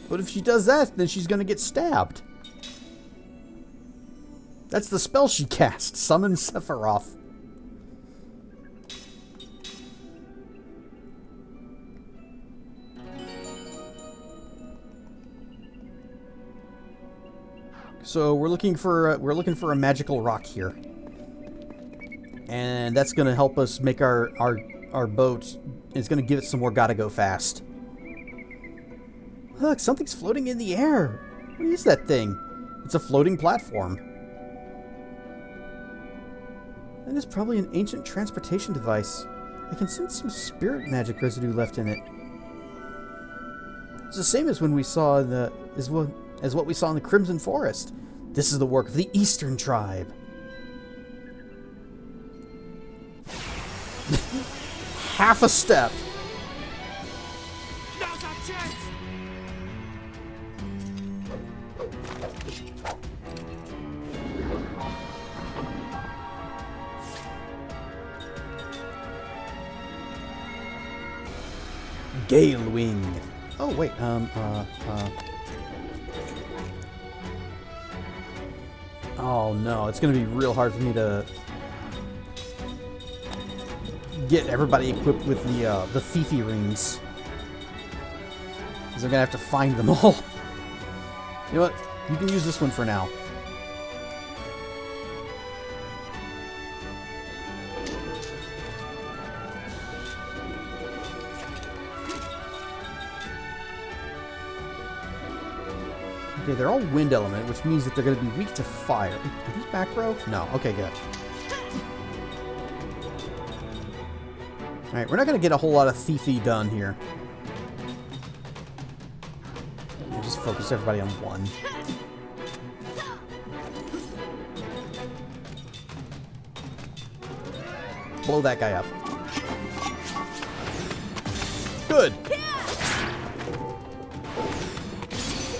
But if she does that, then she's going to get stabbed. That's the spell she cast. Summon Sephiroth. So we're looking for a magical rock here, and that's going to help us make our boat. It's going to give it some more gotta go fast. Look, something's floating in the air. What is that thing? It's a floating platform. That is probably an ancient transportation device. I can sense some spirit magic residue left in it. It's the same as when we saw as what we saw in the Crimson Forest. This is the work of the Eastern Tribe. Half a step. Now's our chance! Gale Wing. Oh, wait, oh no, it's gonna be real hard for me to get everybody equipped with the Fifi rings. Because I'm gonna have to find them all. You know what? You can use this one for now. Okay, they're all wind element, which means that they're going to be weak to fire. Are these macro? No. Okay, good. Alright, we're not going to get a whole lot of Fifi done here. We'll just focus everybody on one. Blow that guy up. Good!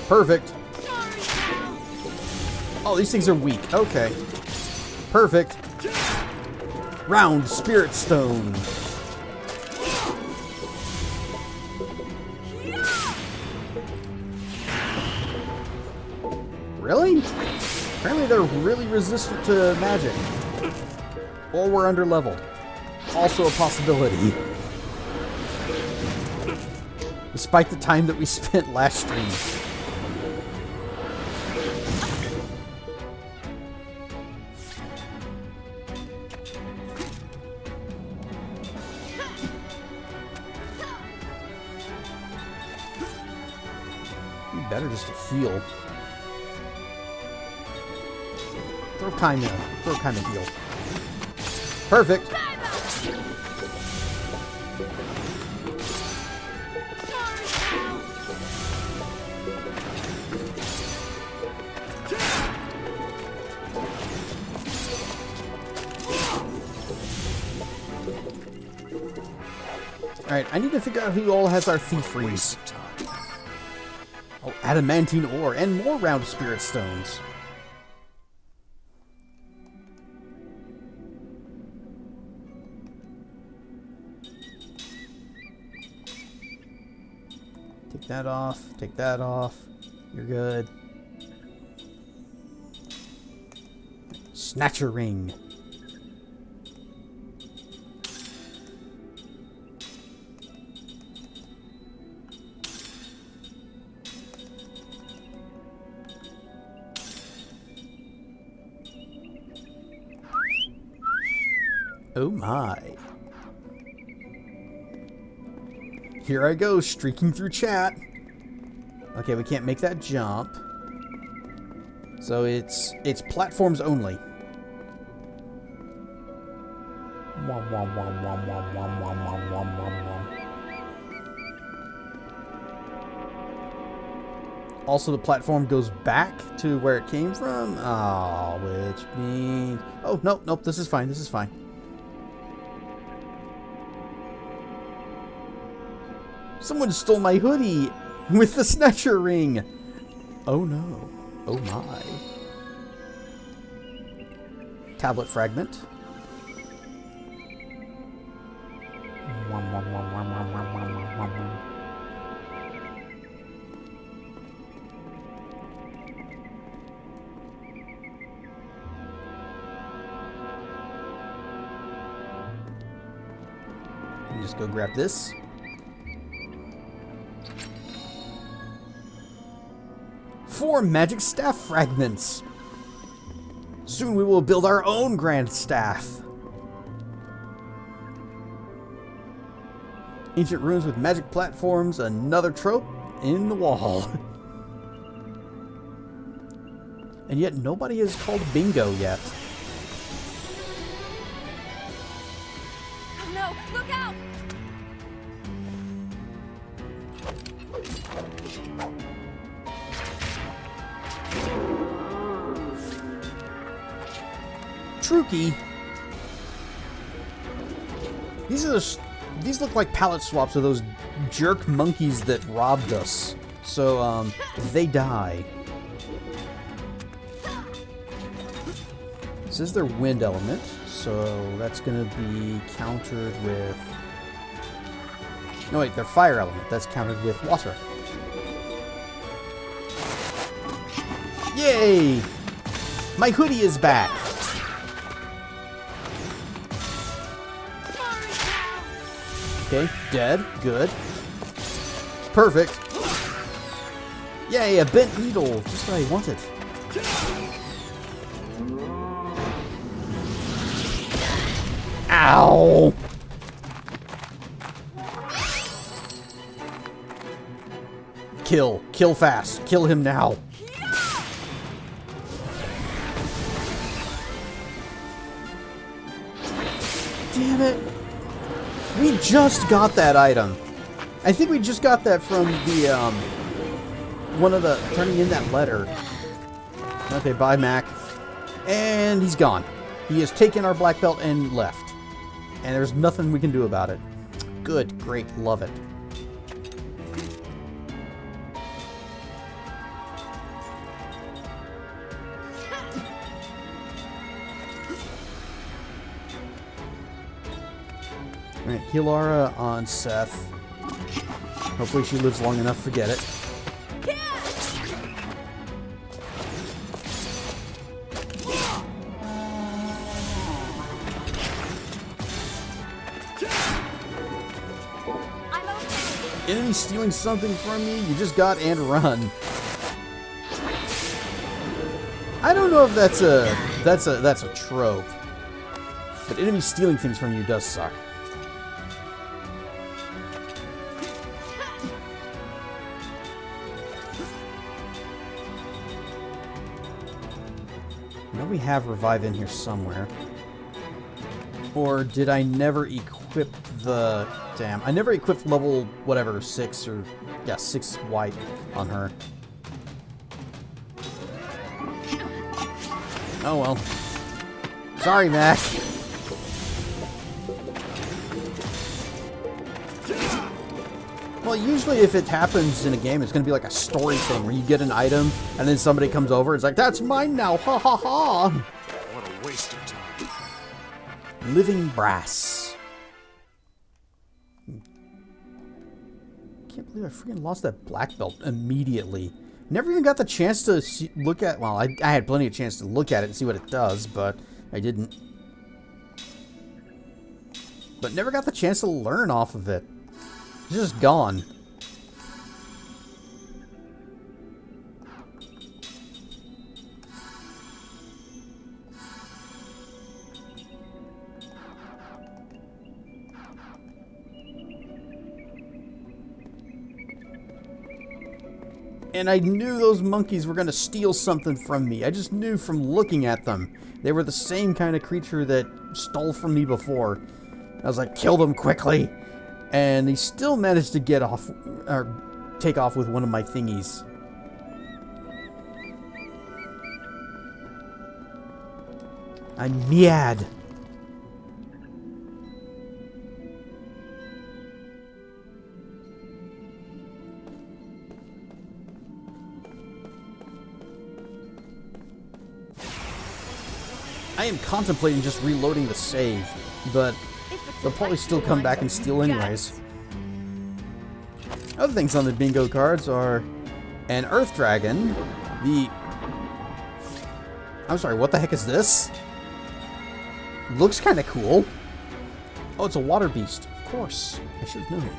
Perfect. Oh, these things are weak. Okay. Perfect. Round Spirit Stone. Really? Apparently they're really resistant to magic. Or we're under leveled. Also a possibility. Despite the time that we spent last stream. Better just to heal. Throw time in. Throw time to heal. Perfect. Alright, I need to figure out who all has our thief rings. Oh, adamantine ore and more round spirit stones. Take that off. Take that off. You're good. Snatcher ring. Oh my. Here I go, streaking through chat. Okay, we can't make that jump. So it's platforms only. Also, the platform goes back to where it came from. Oh, which means... Oh, nope, nope, this is fine, this is fine. Someone stole my hoodie with the Snatcher ring. Oh no. Oh my. Tablet fragment. Just go grab this. Four magic staff fragments. Soon we will build our own grand staff. Ancient ruins with magic platforms, another trope in the wall. And yet nobody has called bingo yet. Trookie. These look like palette swaps of those jerk monkeys that robbed us. So, they die. This is their wind element, so that's gonna be countered with... No, wait, their fire element. That's countered with water. Yay! My hoodie is back! Okay, dead. Good. Perfect. Yay, a bent needle. Just what I wanted. Ow! Kill. Kill fast. Kill him now. Damn it. We just got that item. I think we just got that from the, one of the, turning in that letter. Okay, bye, Mac. And he's gone. He has taken our black belt and left. And there's nothing we can do about it. Good, great, love it. Alright, Hilara on Seth. Hopefully she lives long enough to get it. Enemy stealing something from you, you just got and run. I don't know if that's a trope. But enemy stealing things from you does suck. I know we have revive in here somewhere. Or did I never equip the... Damn, I never equipped level, whatever, 6 or... Yeah, 6 white on her. Oh well. Sorry, Mac. Well, usually if it happens in a game, it's going to be like a story thing where you get an item and then somebody comes over. It's like, that's mine now. Ha ha ha. What a waste of time. Living brass. Can't believe I freaking lost that black belt immediately. Never even got the chance to look at... Well, I had plenty of chance to look at it and see what it does, but I didn't. But never got the chance to learn off of it. It's just gone. And I knew those monkeys were going to steal something from me. I just knew from looking at them. They were the same kind of creature that stole from me before. I was like, kill them quickly. And he still managed to get off, or take off with one of my thingies. I'm mad. I am contemplating just reloading the save, but they'll probably still come back and steal anyways. Other things on the bingo cards are an Earth Dragon, I'm sorry, what the heck is this? Looks kind of cool. Oh, it's a water beast. Of course. I should have known it.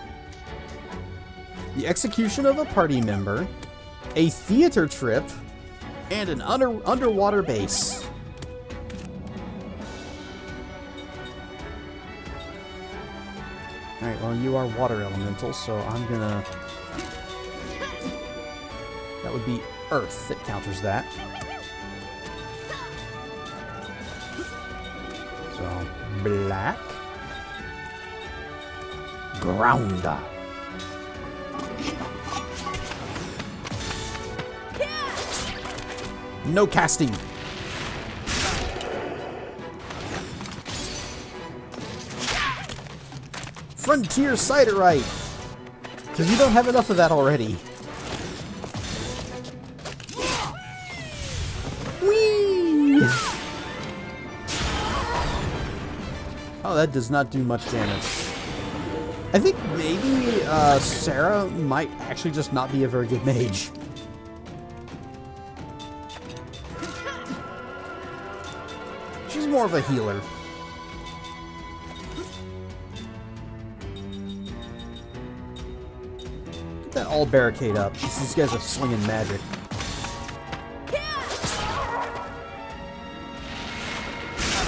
The execution of a party member, a theater trip, and an underwater base. Alright, well, you are water elemental, so I'm gonna... That would be Earth that counters that. So, black. Grounder. No casting. Frontier Siderite. Because you don't have enough of that already. Whee! Oh, that does not do much damage. I think maybe Sarah might actually just not be a very good mage. She's more of a healer. Get that all barricade up. These guys are slinging magic.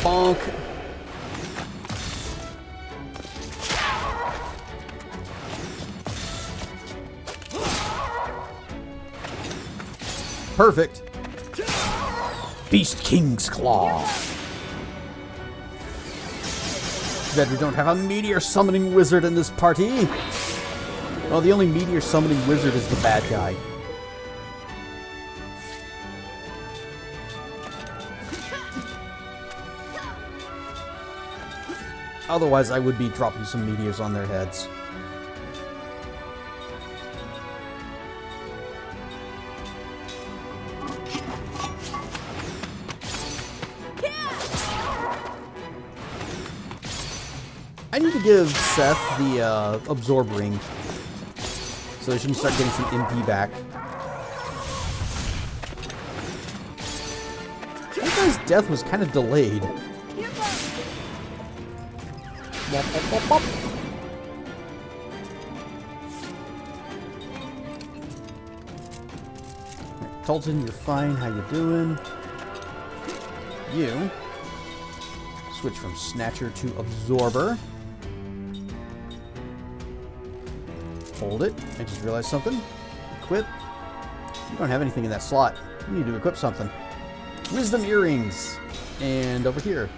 Bonk. Perfect. Beast King's Claw. Too bad we don't have a meteor summoning wizard in this party. Well, the only meteor summoning wizard is the bad guy. Otherwise, I would be dropping some meteors on their heads. I need to give Seth the absorb ring so that she can start getting some MP back. That guy's death was kind of delayed. Tolton, you're fine. How you doing? You switch from Snatcher to Absorber. Hold it. I just realized something. Equip. You don't have anything in that slot. You need to equip something. Wisdom Earrings. And over here.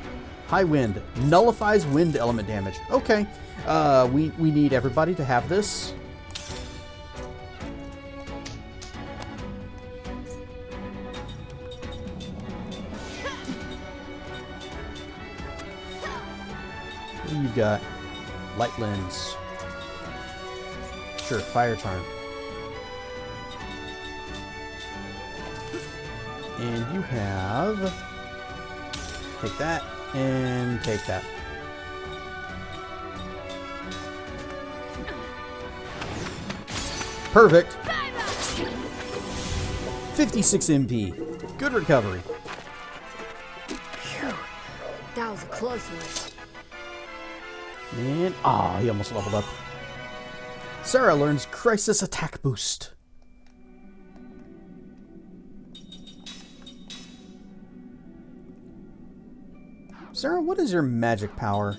High Wind. Nullifies wind element damage. Okay. We need everybody to have this. What do you got? Light Lens. Sure, Fire Charm. And you have... Take that, and take that. Perfect. 56 MP. Good recovery. Phew. That was a close one. And... ah, he almost leveled up. Sarah learns Crisis Attack Boost. Sarah, what is your magic power?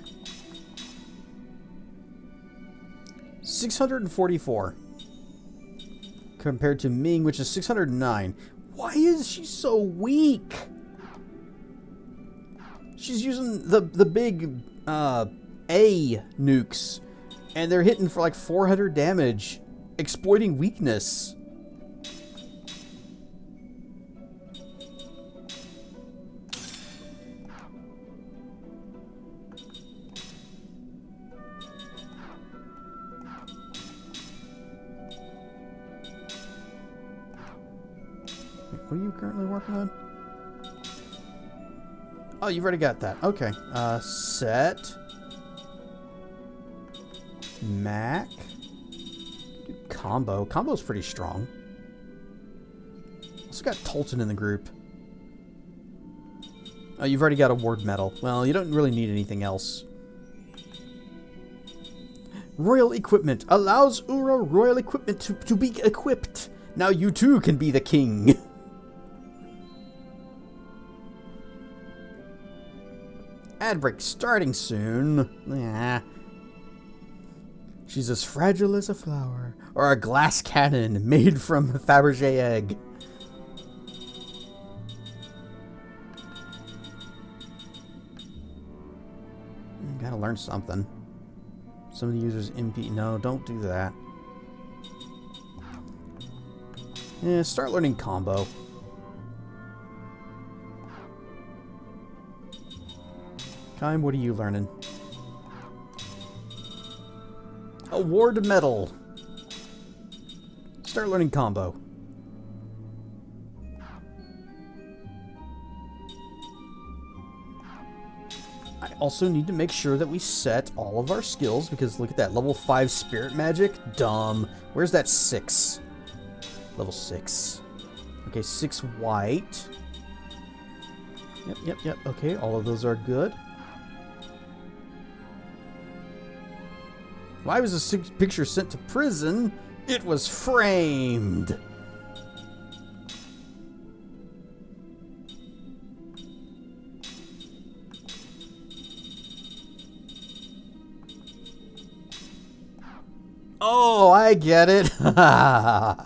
644. Compared to Ming, which is 609. Why is she so weak? She's using the big A nukes. And they're hitting for like 400 damage, exploiting weakness. What are you currently working on? Oh, you've already got that. Okay. Set. Mac. Good combo. Combo's pretty strong. Also got Tolton in the group. Oh, you've already got a ward medal. Well, you don't really need anything else. Royal equipment. Allows Uhra royal equipment to be equipped. Now you too can be the king. Ad break starting soon. Yeah. She's as fragile as a flower, or a glass cannon made from a Fabergé egg. Gotta learn something. Some of the users MP. No, don't do that. Yeah, start learning combo. Kime, what are you learning? Award medal. Start learning combo. I also need to make sure that we set all of our skills, because look at that, level 5 spirit magic? Dumb. Where's that 6? Level 6. Okay, 6 white. Yep. Okay, all of those are good. Why was this picture sent to prison? It was framed. Oh, I get it. Gotta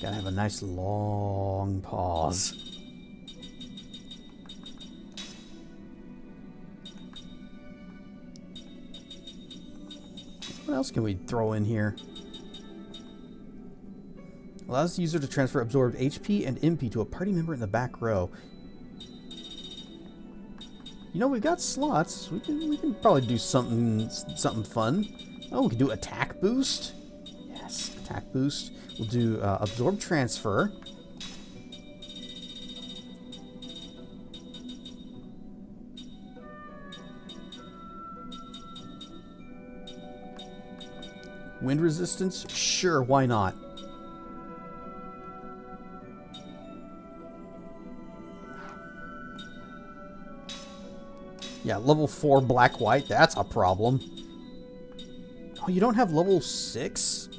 have a nice long pause. What else can we throw in here? Allows the user to transfer absorbed HP and MP to a party member in the back row. You know, we've got slots. We can probably do something fun. Oh, we can do attack boost. Yes, attack boost. We'll do absorb transfer. Wind resistance? Sure, why not? Yeah, level 4 black-white, that's a problem. Oh, you don't have level 6?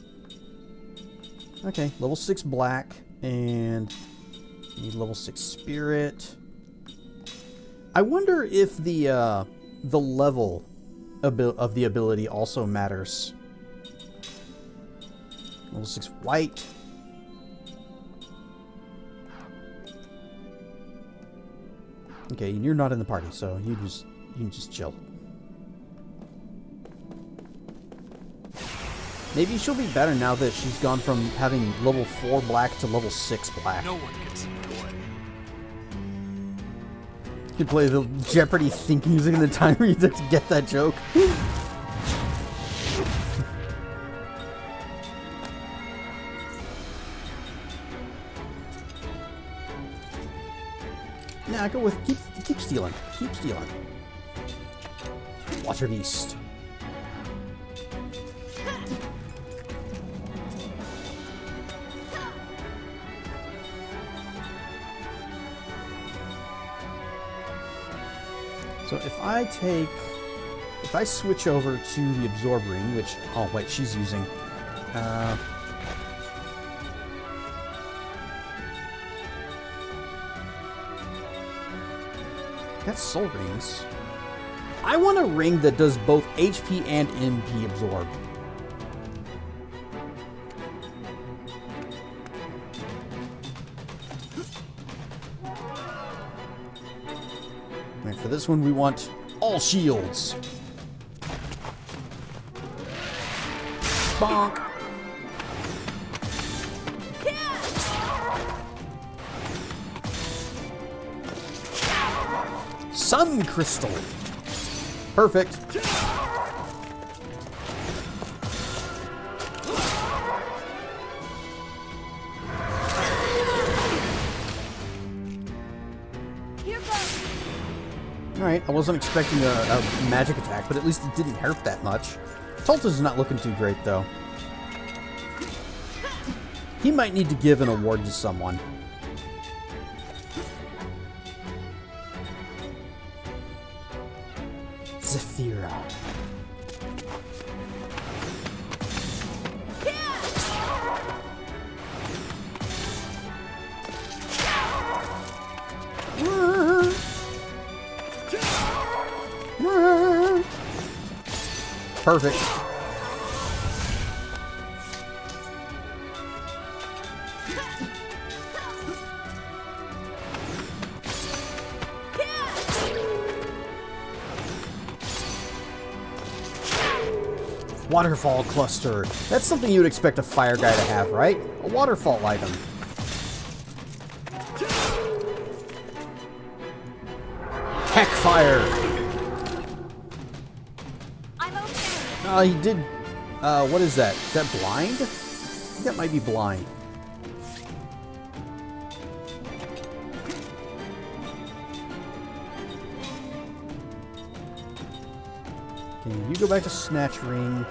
Okay, level 6 black, and you need level 6 spirit. I wonder if the level of the ability also matters. Level 6 white. Okay, you're not in the party, so you can just chill. Maybe she'll be better now that she's gone from having level 4 black to level 6 black. No one gets in the way. You can play the Jeopardy thinking music in the timer you took to get that joke. Nah, go with keep stealing. Keep stealing. Water beast. So if I switch over to the absorb ring, which, oh wait, she's using, that's soul rings. I want a ring that does both HP and MP absorb. Right, for this one, we want all shields. Bonk. Sun crystal. Perfect. Alright, I wasn't expecting a magic attack, but at least it didn't hurt that much. Tulta's not looking too great, though. He might need to give an award to someone. Zephyra. Perfect. Waterfall cluster. That's something you would expect a fire guy to have, right? A waterfall item. fire. I'm okay. He did. What is that? Is that blind? I think that might be blind. Okay, you go back to Snatch Ring,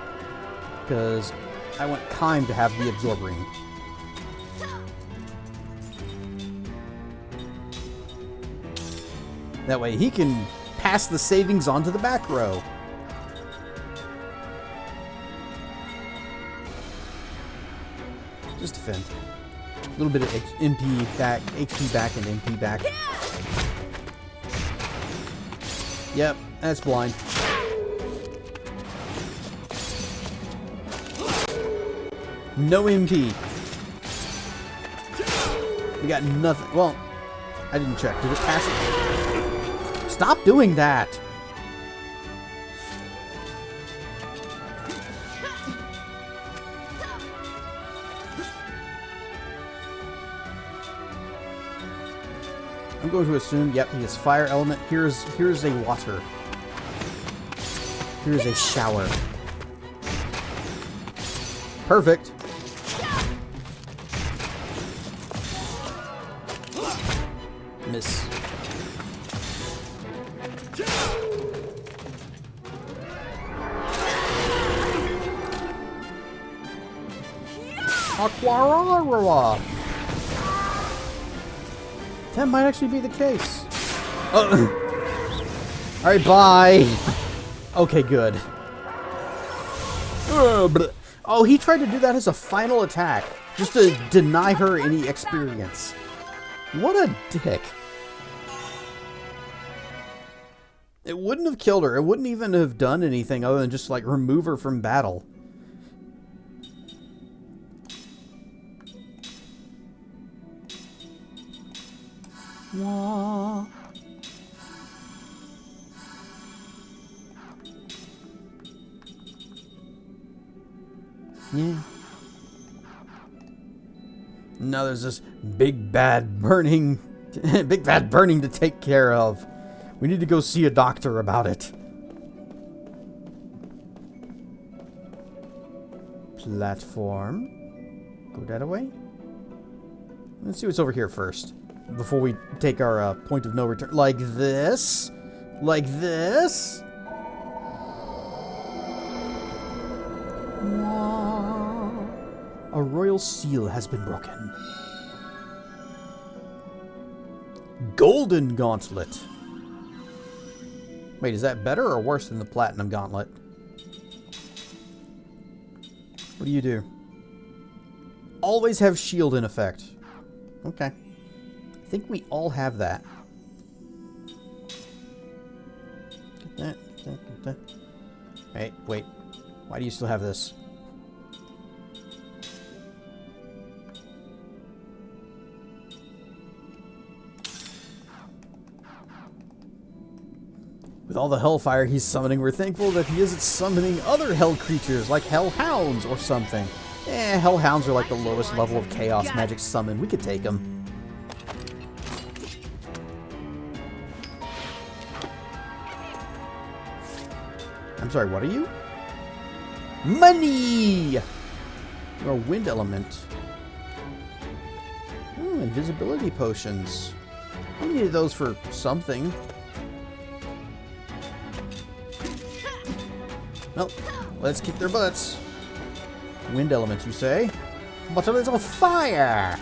because I want Kime to have the Absorb Ring. That way he can pass the savings on to the back row. Just defend. A little bit of MP back, HP back, and MP back. Yep, that's blind. No MP. We got nothing. Well, I didn't check. Did it pass it? Stop doing that! I'm going to assume, yep, he has fire element. Here's a water. Here's a shower. Perfect. Miss. Aquarara. That might actually be the case. Alright, bye. Okay, good. Oh, he tried to do that as a final attack. Just to deny her any experience. What a dick. It wouldn't have killed her. It wouldn't even have done anything other than just, like, remove her from battle. Wah. Yeah. Now there's this big bad burning to take care of. We need to go see a doctor about it. Platform. Go that way. Let's see what's over here first. Before we take our point of no return. Like this. Like this. A royal seal has been broken. Golden Gauntlet. Wait, is that better or worse than the Platinum Gauntlet? What do you do? Always have shield in effect. Okay. I think we all have that. Get that, get that. Hey, wait. Why do you still have this? With all the hellfire he's summoning, we're thankful that he isn't summoning other hell creatures like hellhounds or something. Hellhounds are like the lowest level of chaos magic summon. We could take them. I'm sorry, what are you? Money! You're a wind element. Oh, invisibility potions. We needed those for something. Well, let's kick their butts. Wind element, you say? But it's on fire!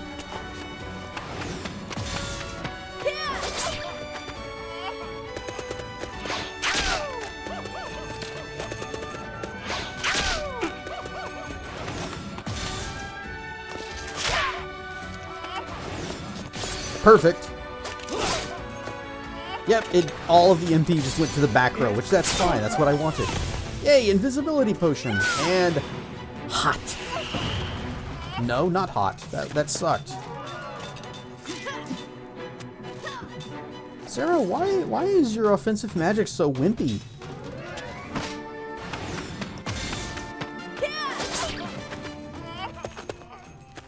Perfect. Yep, all of the MP just went to the back row, which that's fine. That's what I wanted. Yay, invisibility potion. And hot. No, not hot. That sucked. Sarah, why is your offensive magic so wimpy?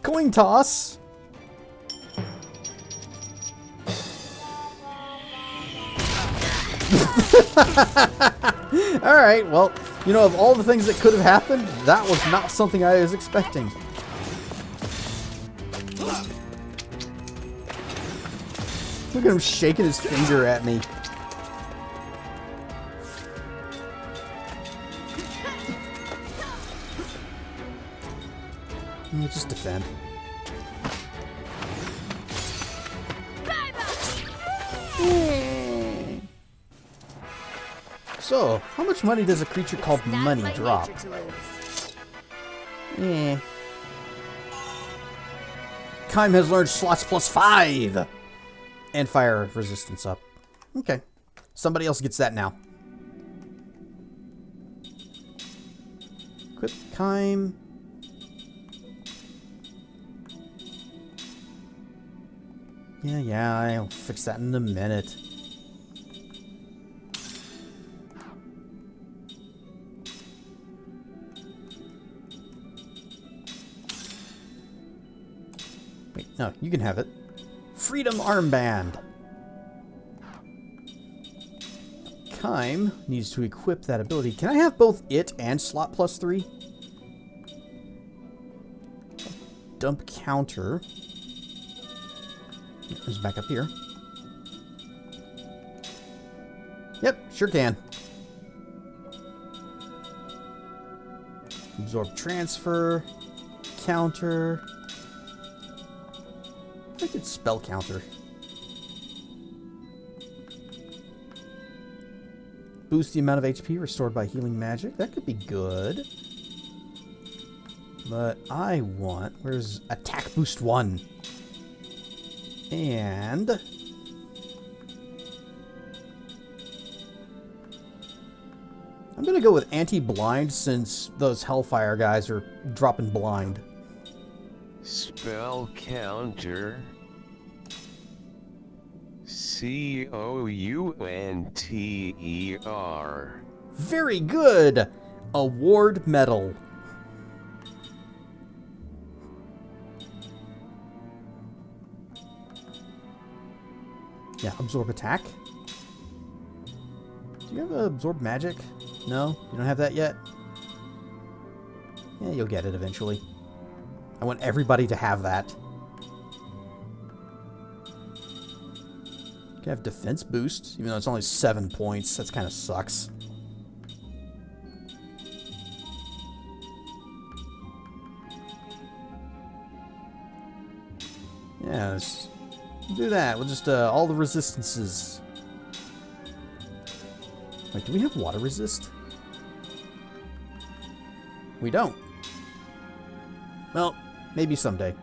Coin toss. Alright, well, you know, of all the things that could have happened, that was not something I was expecting. Look at him shaking his finger at me. Just defend. So, how much money does a creature called money drop? Eh. Kime has learned slots +5! And fire resistance up. Okay. Somebody else gets that now. Equip Kime. Yeah, I'll fix that in a minute. Wait, no, you can have it. Freedom Armband. Kime needs to equip that ability. Can I have both it and slot +3? Dump counter. It's back up here. Yep, sure can. Absorb transfer. Counter. I think it's spell counter. Boost the amount of HP restored by healing magic. That could be good. But I want... Where's attack boost 1? And... I'm going to go with anti-blind since those Hellfire guys are dropping blind. Spell counter. Counter. Very good! Award medal. Yeah, absorb attack. Do you have absorb magic? No? You don't have that yet? Yeah, you'll get it eventually. I want everybody to have that. You can have defense boost, even though it's only 7 points. That kind of sucks. Yeah, let's do that. We'll just, all the resistances. Wait, do we have water resist? We don't. Well, maybe someday.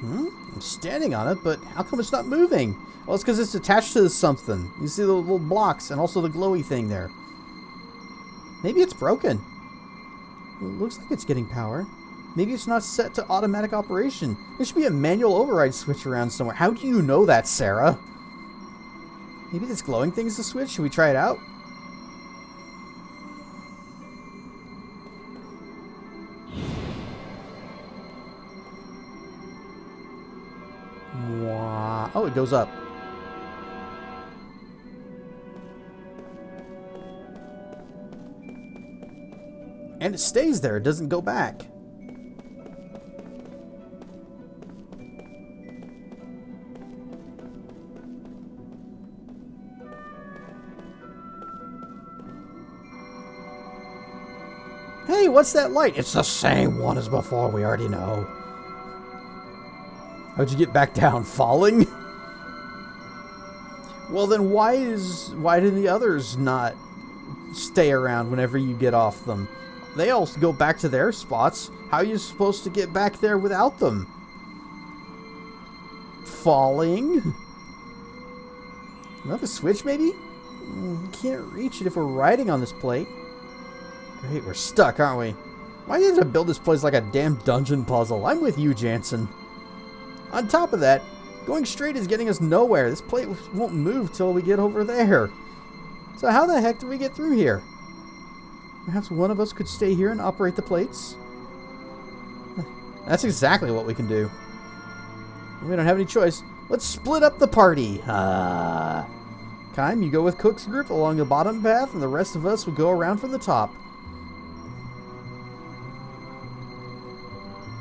I'm standing on it, but how come it's not moving? Well, it's because it's attached to something. You see the little blocks and also the glowy thing there. Maybe it's broken. It looks like it's getting power. Maybe it's not set to automatic operation. There should be a manual override switch around somewhere. How do you know that, Sarah? Maybe this glowing thing is the switch? Should we try it out? Oh, it goes up. And it stays there. It doesn't go back. Hey, what's that light? It's the same one as before. We already know. How'd you get back down? Falling? Well, then why did the others not stay around whenever you get off them? They all go back to their spots. How are you supposed to get back there without them? Falling? Another switch, maybe? We can't reach it if we're riding on this plate. Great, we're stuck, aren't we? Why do you have to build this place like a damn dungeon puzzle? I'm with you, Jansen. On top of that, going straight is getting us nowhere. This plate won't move till we get over there. So how the heck do we get through here? Perhaps one of us could stay here and operate the plates? That's exactly what we can do. We don't have any choice. Let's split up the party. Kime, you go with Cook's group along the bottom path, and the rest of us will go around from the top.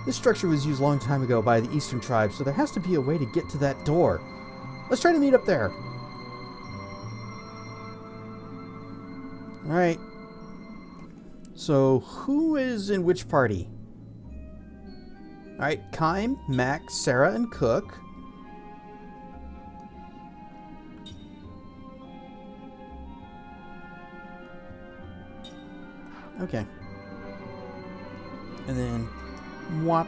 This structure was used a long time ago by the Eastern tribes, so there has to be a way to get to that door. Let's try to meet up there. Alright. So, who is in which party? Alright, Kime, Mac, Sarah, and Cook. Okay. And then, whop.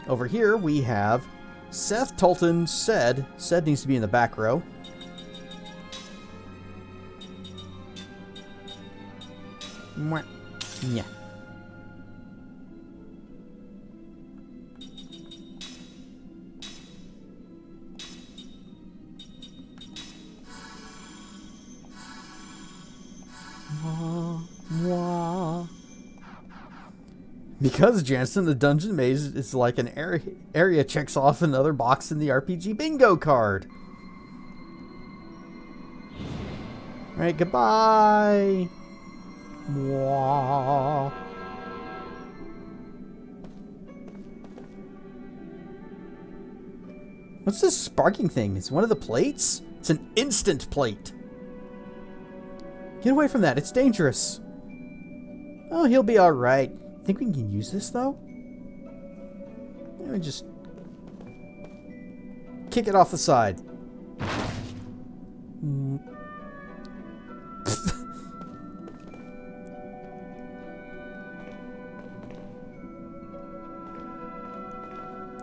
Over here, we have Seth, Tolton, Sed. Sed needs to be in the back row. Mwah. Yeah. Because Jansen, the dungeon maze is like an area checks off another box in the RPG bingo card. Alright, goodbye. Mwah. What's this sparking thing? It's one of the plates? It's an instant plate. Get away from that. It's dangerous. Oh, he'll be alright. Think we can use this, though? Let me just kick it off the side.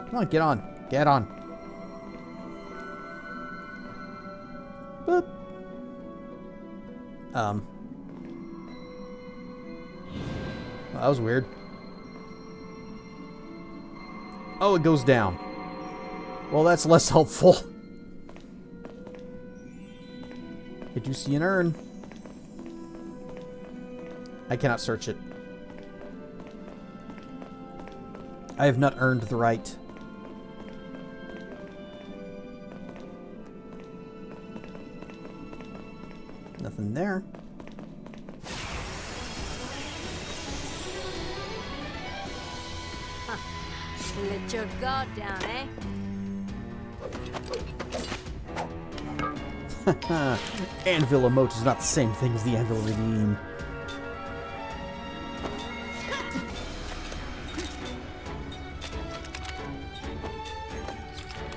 Come on, get on. Get on. Boop. Well, that was weird. Oh, it goes down. Well, that's less helpful. I do see an urn. I cannot search it. I have not earned the right. Nothing there. Let your guard down, eh? Anvil emote is not the same thing as the Anvil Redeem.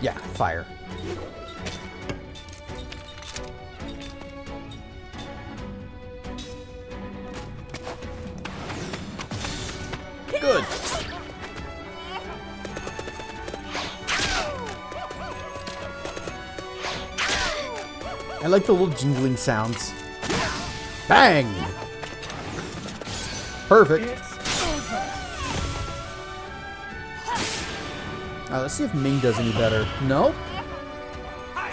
Yeah, fire. Good. I like the little jingling sounds. Bang! Perfect. Let's see if Ming does any better. Nope. I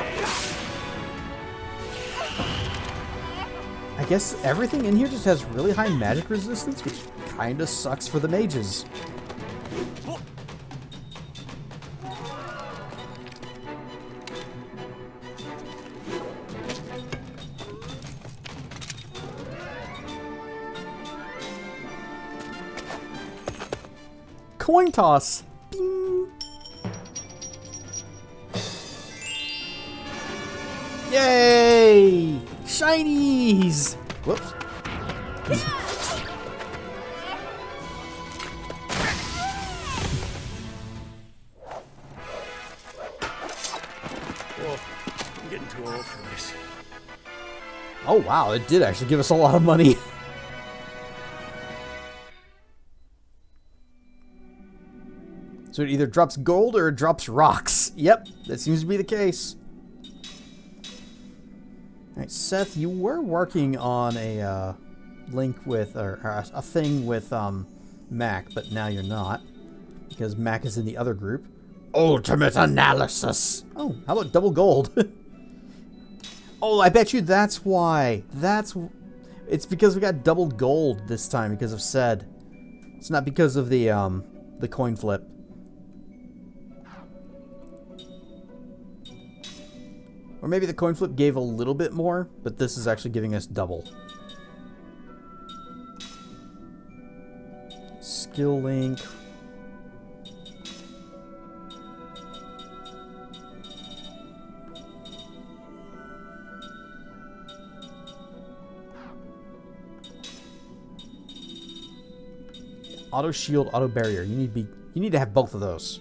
guess everything in here just has really high magic resistance, which kinda sucks for the mages. Coin toss. Bing. Yay! Shinies! Whoops. Whoa, I'm getting too old for this. Oh wow, it did actually give us a lot of money. So it either drops gold or it drops rocks. Yep, that seems to be the case. Alright, Seth, you were working on a link with, or a thing with Mac, but now you're not. Because Mac is in the other group. Ultimate analysis! Oh, how about double gold? Oh, I bet you that's why. It's because we got double gold this time because of said. It's not because of the coin flip. Or maybe the coin flip gave a little bit more, but this is actually giving us double. Skill link. Auto shield, auto barrier. You need to have both of those.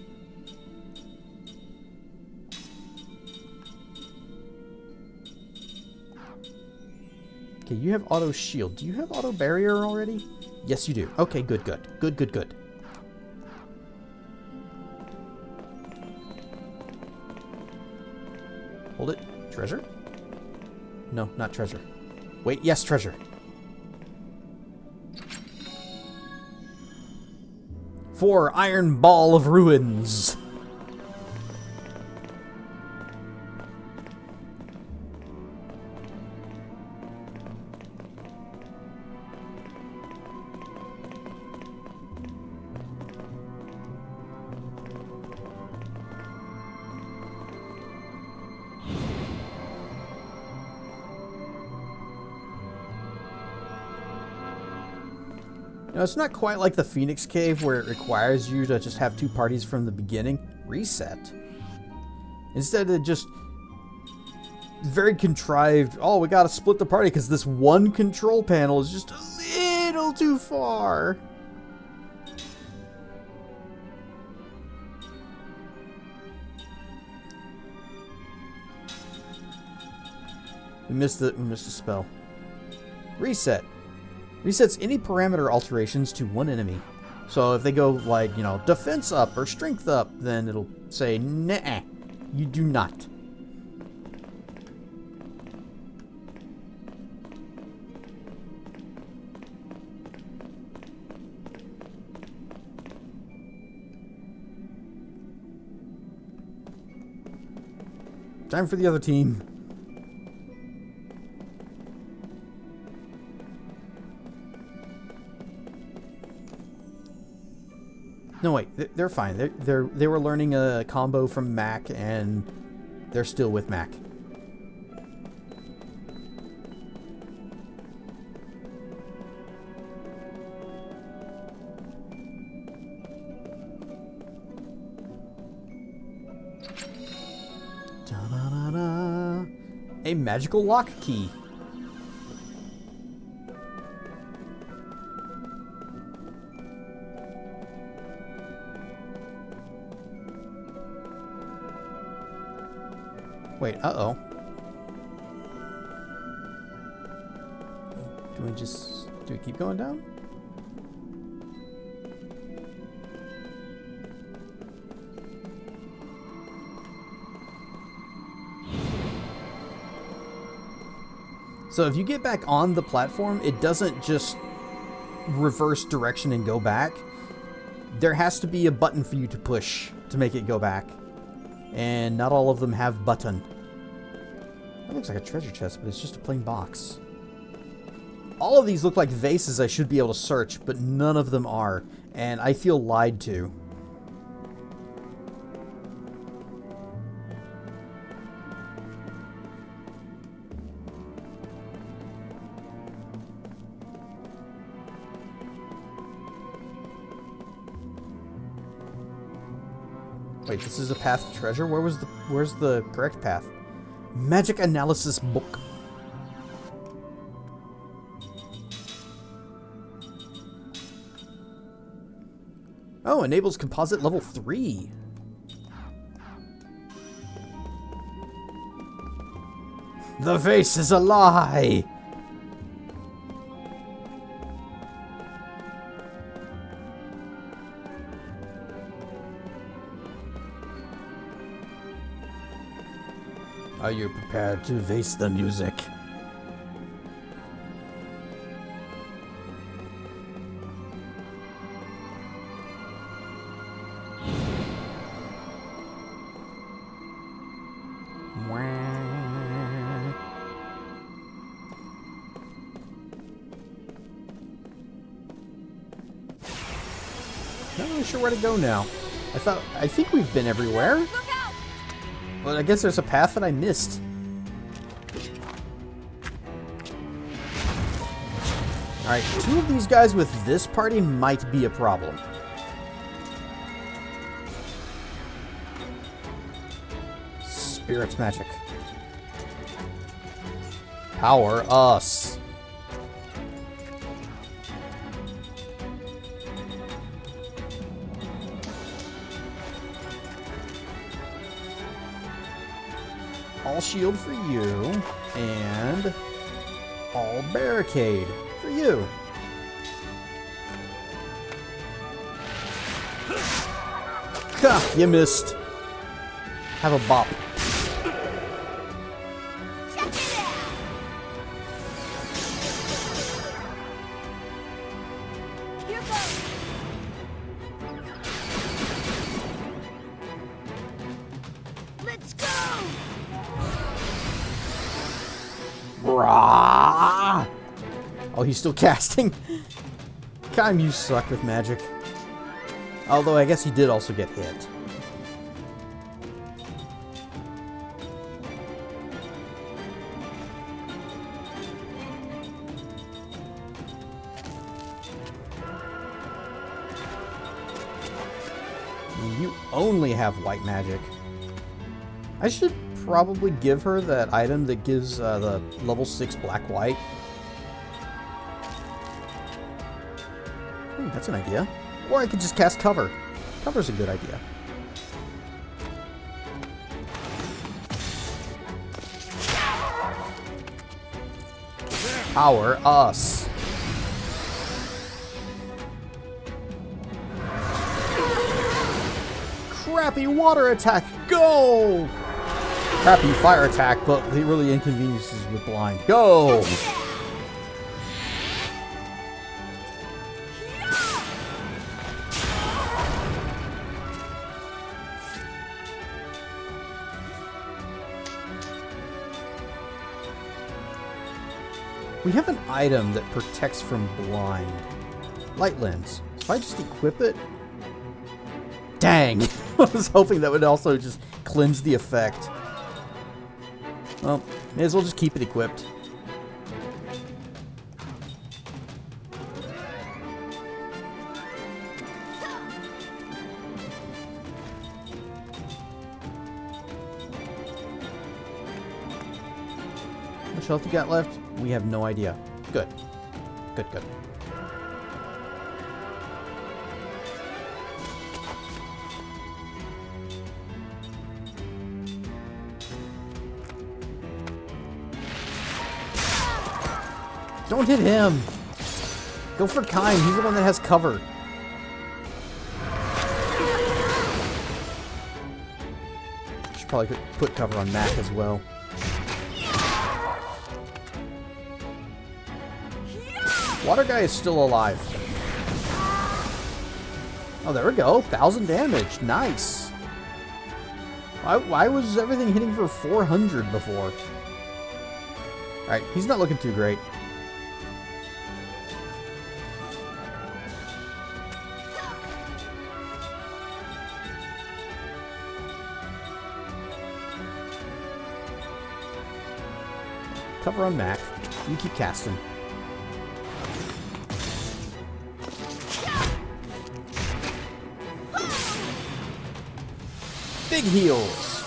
Okay, you have auto shield. Do you have auto barrier already? Yes, you do. Okay, good. Hold it. Treasure? No, not treasure. Wait, yes, treasure. For Iron Ball of Ruins. Now, it's not quite like the Phoenix Cave where it requires you to just have 2 parties from the beginning. Reset. Instead of just very contrived, oh, we gotta split the party because this one control panel is just a little too far. We missed a spell. Reset. Resets any parameter alterations to one enemy. So if they go like, you know, defense up or strength up, then it'll say, nah, you do not. Time for the other team. No, wait, they're fine. They were learning a combo from Mac, and they're still with Mac. Da-da-da-da. A magical lock key. Wait, uh-oh. Do we keep going down? So if you get back on the platform, it doesn't just reverse direction and go back. There has to be a button for you to push to make it go back. And not all of them have button. That looks like a treasure chest, but it's just a plain box. All of these look like vases I should be able to search, but none of them are. And I feel lied to. Wait, this is a path to treasure? Where's the correct path? Magic analysis book. Oh, enables composite level 3. The vase is a lie! Are you prepared to face the music? really sure where to go now. I think we've been everywhere. But I guess there's a path that I missed. Alright, 2 of these guys with this party might be a problem. Spirits magic. Power us. All shield for you, and all barricade for you. Ha! You missed. Have a bop. Let's go! Brah! Oh, he's still casting. Kime, you suck with magic. Although I guess he did also get hit. You only have white magic. I should probably give her that item that gives the level 6 black-white. That's an idea. Or I could just cast cover. Cover's a good idea. Power us. Crappy water attack, go! Crappy fire attack, but he really inconveniences with blind. Go! We have an item that protects from blind. Light lens. If I just equip it... Dang! I was hoping that would also just cleanse the effect. Well, may as well just keep it equipped. How much health you got left? We have no idea. Good. Good, good. Don't hit him! Go for Kime, he's the one that has cover. Should probably put cover on Mac as well. Water guy is still alive. Oh, there we go. 1,000 damage. Nice. Why was everything hitting for 400 before? Alright, he's not looking too great. Cover on Mac. You keep casting. Big heals.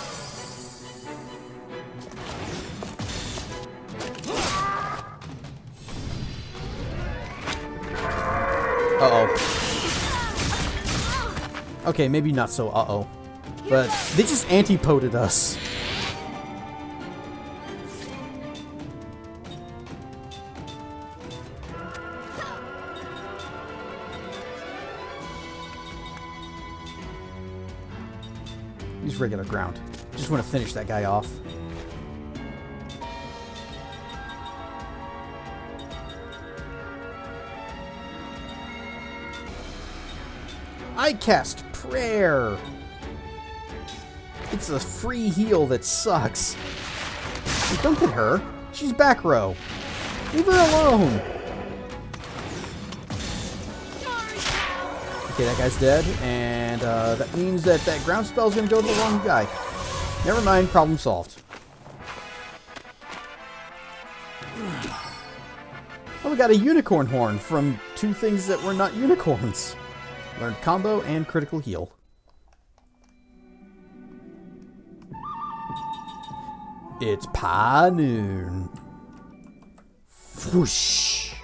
Uh-oh. Okay, maybe not so uh-oh. But they just antipoted us. Use regular ground. Just want to finish that guy off. I cast prayer. It's a free heal that sucks. Hey, don't hit her. She's back row. Leave her alone. Okay, that guy's dead, and that means that ground spell is going to go to the wrong guy. Never mind, problem solved. Oh, we got a unicorn horn from 2 things that were not unicorns. Learned combo and critical heal. It's pie noon. Whoosh.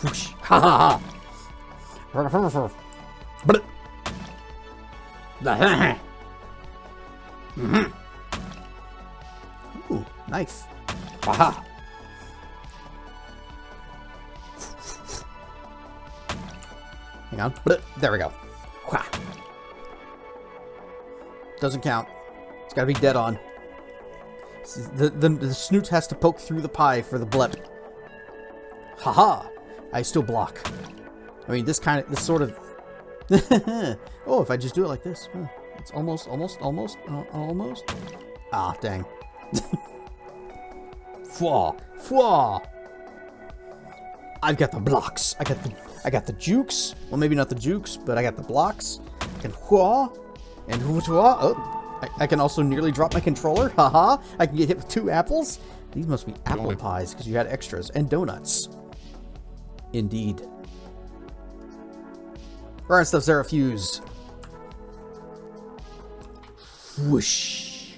Whoosh. Ha ha ha. Ooh, nice. Haha. Hang on. There we go. Doesn't count. It's gotta be dead on. The snoot has to poke through the pie for the blep. Haha! I still block. I mean, this sort of... Oh, if I just do it like this. It's almost. Ah, dang. Fwa! Fwa! I've got the blocks. I got the jukes. Well, maybe not the jukes, but I got the blocks. And hua! And hua! Oh! I can also nearly drop my controller. Haha! I can get hit with 2 apples. These must be apple pies because you had extras and donuts. Indeed. Alright, stuff, Zerafuse. Whoosh.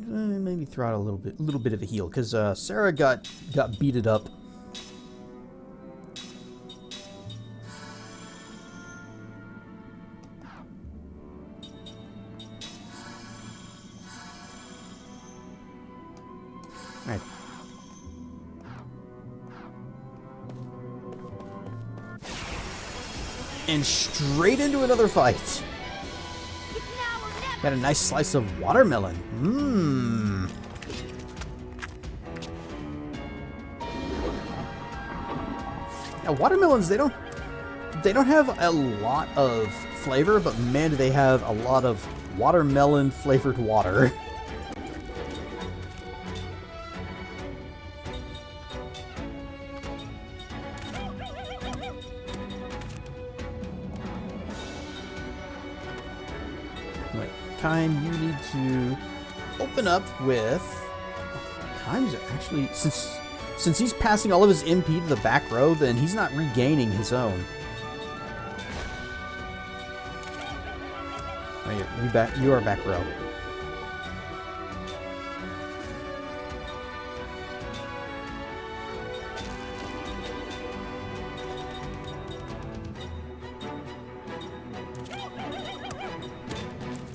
Maybe throw out a little bit of a heal because Sarah got beated up. Alright. And straight into another fight. Got a nice slice of watermelon. Mmm. Now, watermelons, they don't have a lot of flavor, but man, do they have a lot of watermelon flavored water. Wait, Kime, you need to open up with... Kime's actually... Since he's passing all of his MP to the back row, then he's not regaining his own. Oh, you are back row.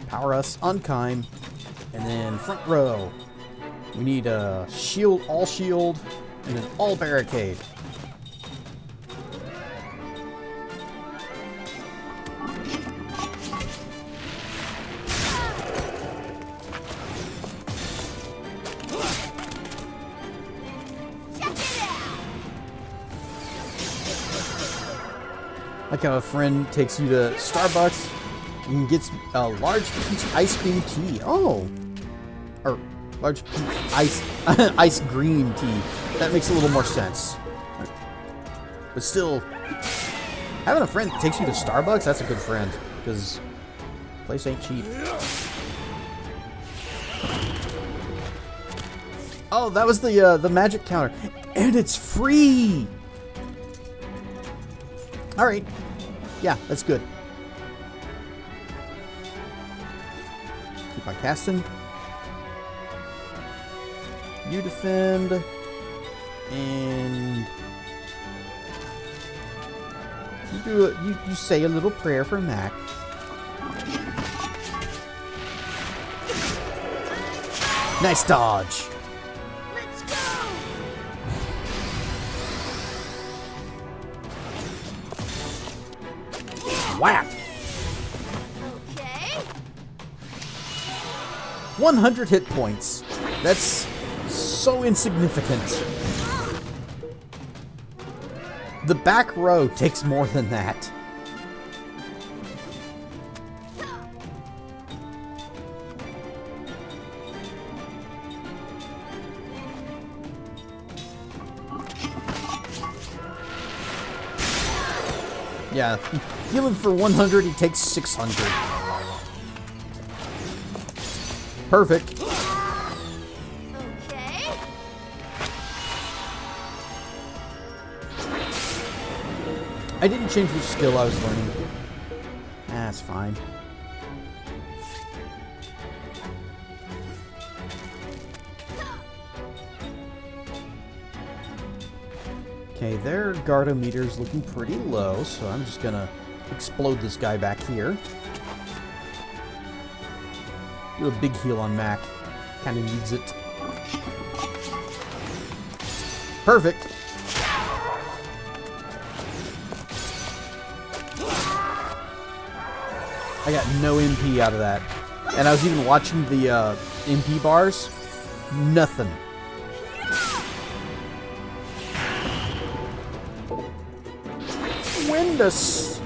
Power us on Kime. And then front row. We need a shield, and an all barricade. Like how a friend takes you to Starbucks and gets a large peach ice cream tea. Oh, or large peach ice green tea. That makes a little more sense. But still, having a friend that takes you to Starbucks, that's a good friend, because the place ain't cheap. Oh, that was the magic counter, and it's free. All right, yeah, that's good. Keep on casting. You defend, and you say a little prayer for Mac. Nice dodge. Let's go! Whack! Okay. 100 hit points. That's so insignificant. The back row takes more than that. Yeah, healing for 100, he takes 600. Perfect. Okay. I didn't change which skill I was learning. That's fine. Okay, their Gardometer's looking pretty low, so I'm just gonna explode this guy back here. Do a big heal on Mac. Kinda needs it. Perfect! I got no MP out of that. And I was even watching the MP bars. Nothing. Windus.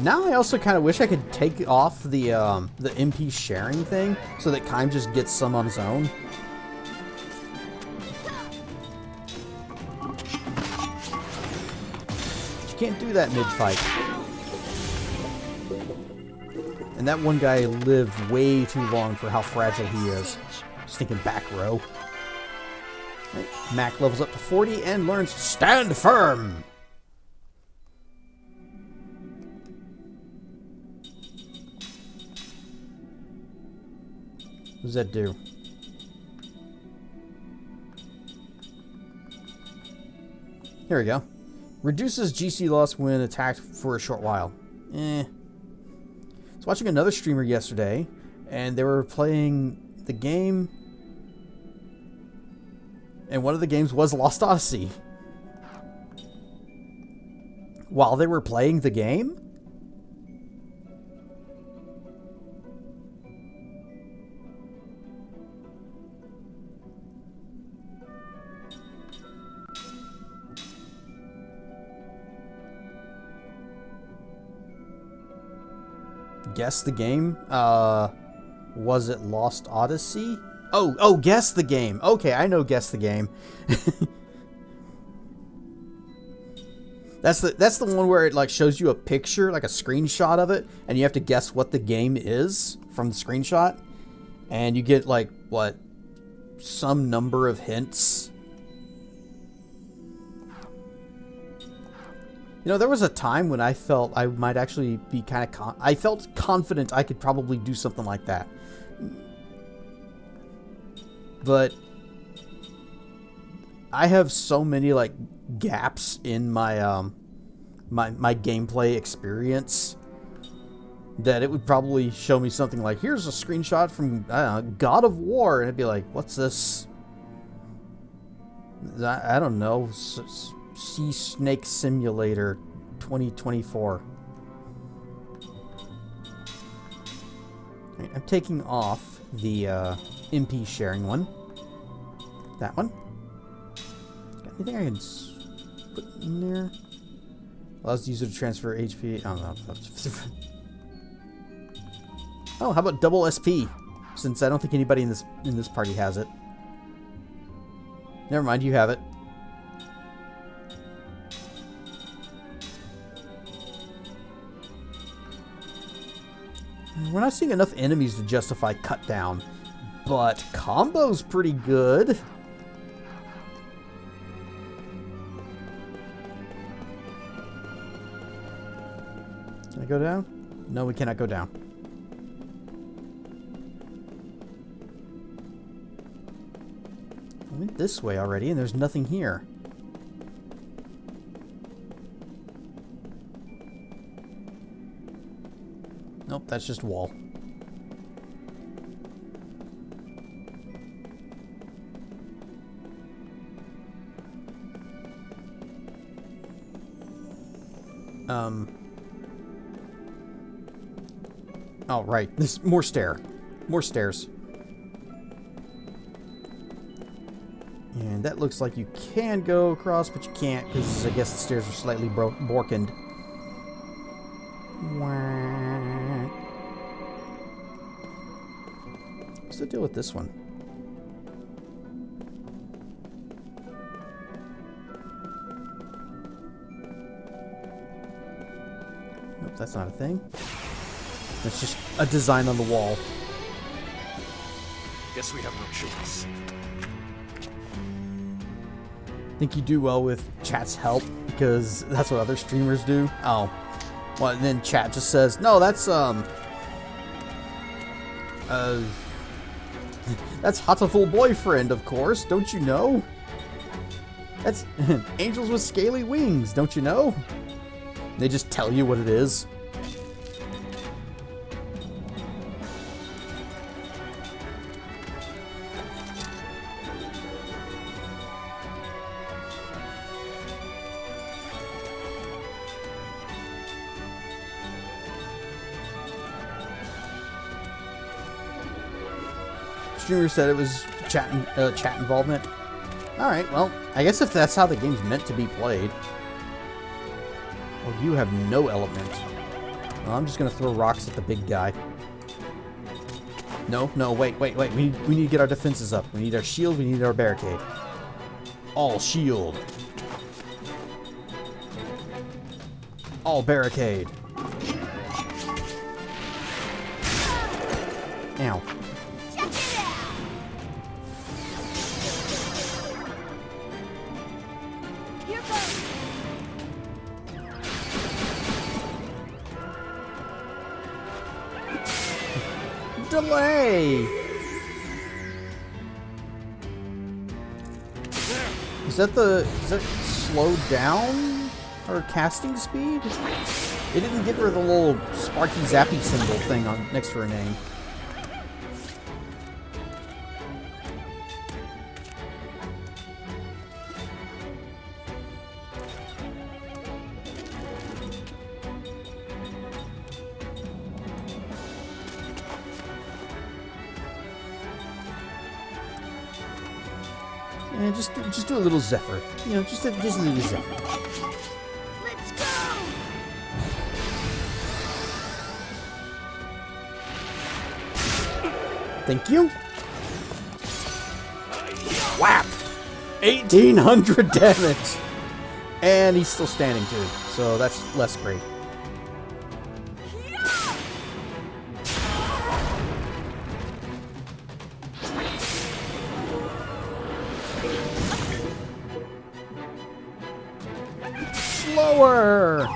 Now I also kind of wish I could take off the MP sharing thing so that Kime just gets some on his own. But you can't do that mid-fight. And that one guy lived way too long for how fragile he is. Stinking back row. Right. Mac levels up to 40 and learns Stand Firm! What does that do? Here we go. Reduces GC loss when attacked for a short while. I was watching another streamer yesterday, and they were playing the game, and one of the games was Lost Odyssey. While they were playing the game? Guess the game? Was it Lost Odyssey? Oh, guess the game. Okay, I know guess the game. That's the one where it like shows you a picture, like a screenshot of it, and you have to guess what the game is from the screenshot. And you get like what? Some number of hints. You know, there was a time when I felt I might actually be kind of I felt confident I could probably do something like that. But I have so many like gaps in my my gameplay experience that it would probably show me something like, here's a screenshot from I don't know, God of War, and it'd be like, what's this? I don't know. Sea Snake Simulator 2024. Right, I'm taking off the MP sharing one. That one. Got anything I can put in there? Allows the user to transfer HP. I don't know. Oh, how about double SP? Since I don't think anybody in this party has it. Never mind, you have it. We're not seeing enough enemies to justify cut down, but combo's pretty good. Can I go down? No, we cannot go down. I went this way already, and there's nothing here. Nope, that's just wall. Oh, right. This more stair. More stairs. And that looks like you can go across, but you can't, because I guess the stairs are slightly borkened. What's the deal with this one? that's not a thing. It's just a design on the wall. Guess we have no choice. Think you do well with chat's help because that's what other streamers do. Oh, well, and then chat just says, no, that's that's Hatoful boyfriend, of course. Don't you know? That's angels with scaly wings. Don't you know? They just tell you what it is. Streamer said it was chat involvement. Alright, well, I guess if that's how the game's meant to be played. Well, you have no element. Well, I'm just gonna throw rocks at the big guy. No, wait. We need to get our defenses up. We need our shield, we need our barricade. All shield. All barricade. Ow. Delay! Is that slowed down? Or casting speed? It didn't get rid of the little sparky zappy symbol thing on next to her name. And just do a little Zephyr. You know, just a little Zephyr. Let's go! Thank you. Whap! 1,800 damage! And he's still standing too, so that's less great. Slower!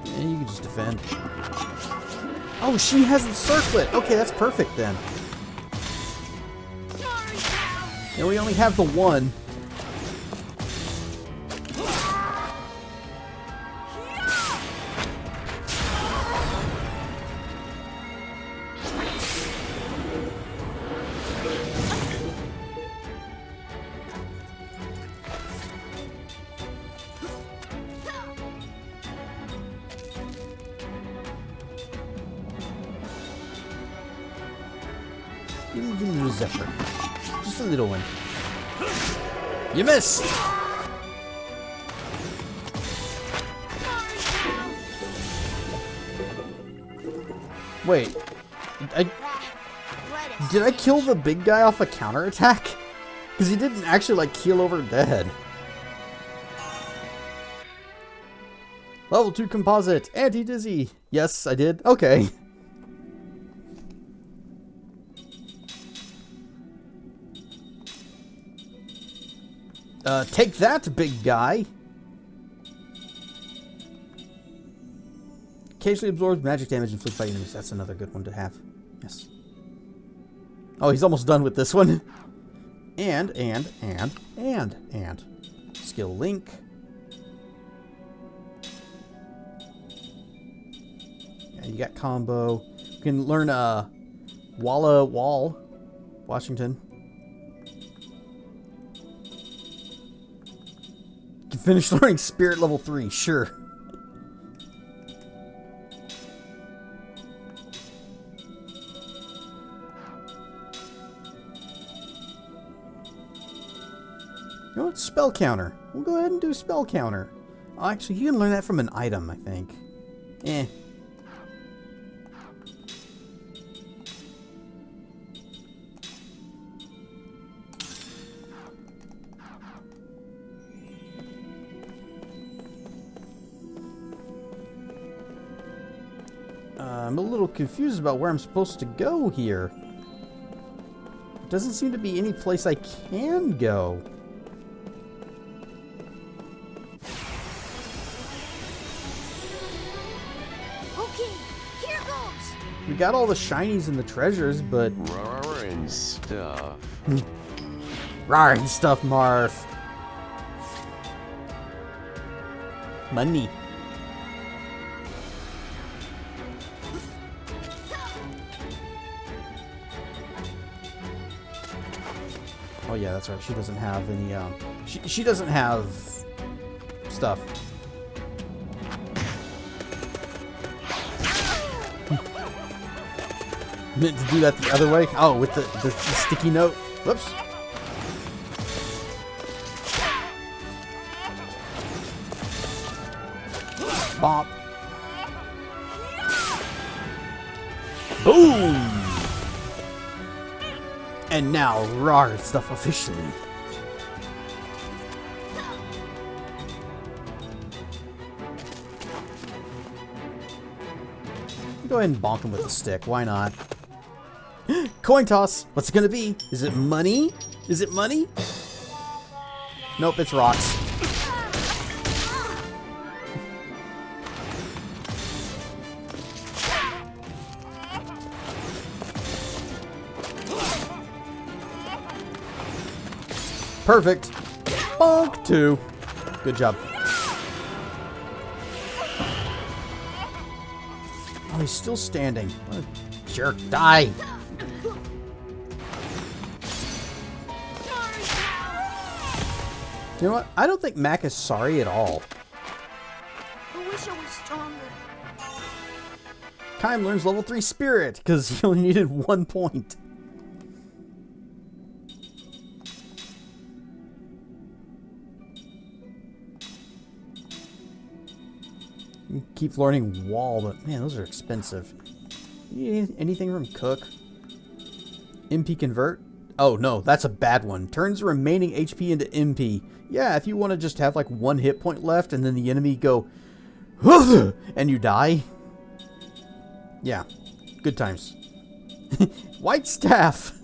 Yeah, you can just defend. Oh, she has the circlet! Okay, that's perfect then. And we only have the one. Give me a little Zephyr. Just a little one. You missed! Wait. Did I kill the big guy off a counterattack? Because he didn't actually, like, keel over dead. Level 2 composite. Anti-dizzy. Yes, I did. Okay. Take that, big guy. Occasionally absorbs magic damage inflicted by enemies. That's another good one to have. Yes. Oh, he's almost done with this one. And. Skill link. Yeah, you got combo. You can learn, Walla Wall. Washington. You can finish learning Spirit level 3, sure. You know what? Spell counter. We'll go ahead and do spell counter. Oh, actually, you can learn that from an item, I think. Eh. I'm a little confused about where I'm supposed to go here. Doesn't seem to be any place I can go. Okay, here goes. We got all the shinies and the treasures, but... Rawr and stuff. Rawr and stuff, Marv. Money. Oh yeah, that's right. She doesn't have any, she doesn't have stuff. Meant to do that the other way. Oh, with the sticky note. Whoops. Bop. Boom! And now, rawr stuff officially. Go ahead and bonk him with a stick. Why not? Coin toss. What's it gonna be? Is it money? Is it money? Nope, it's rocks. Perfect. Bonk 2. Good job. Oh, he's still standing. What a jerk. Die. You know what? I don't think Mac is sorry at all. I wish I was stronger. Kaim learns level 3 spirit because he only needed 1 point. You keep learning wall, but man, those are expensive. You need anything from Cook? MP convert? Oh no, that's a bad one. Turns remaining HP into MP. Yeah, if you want to just have like 1 hit point left and then the enemy go and you die. Yeah, good times. White staff.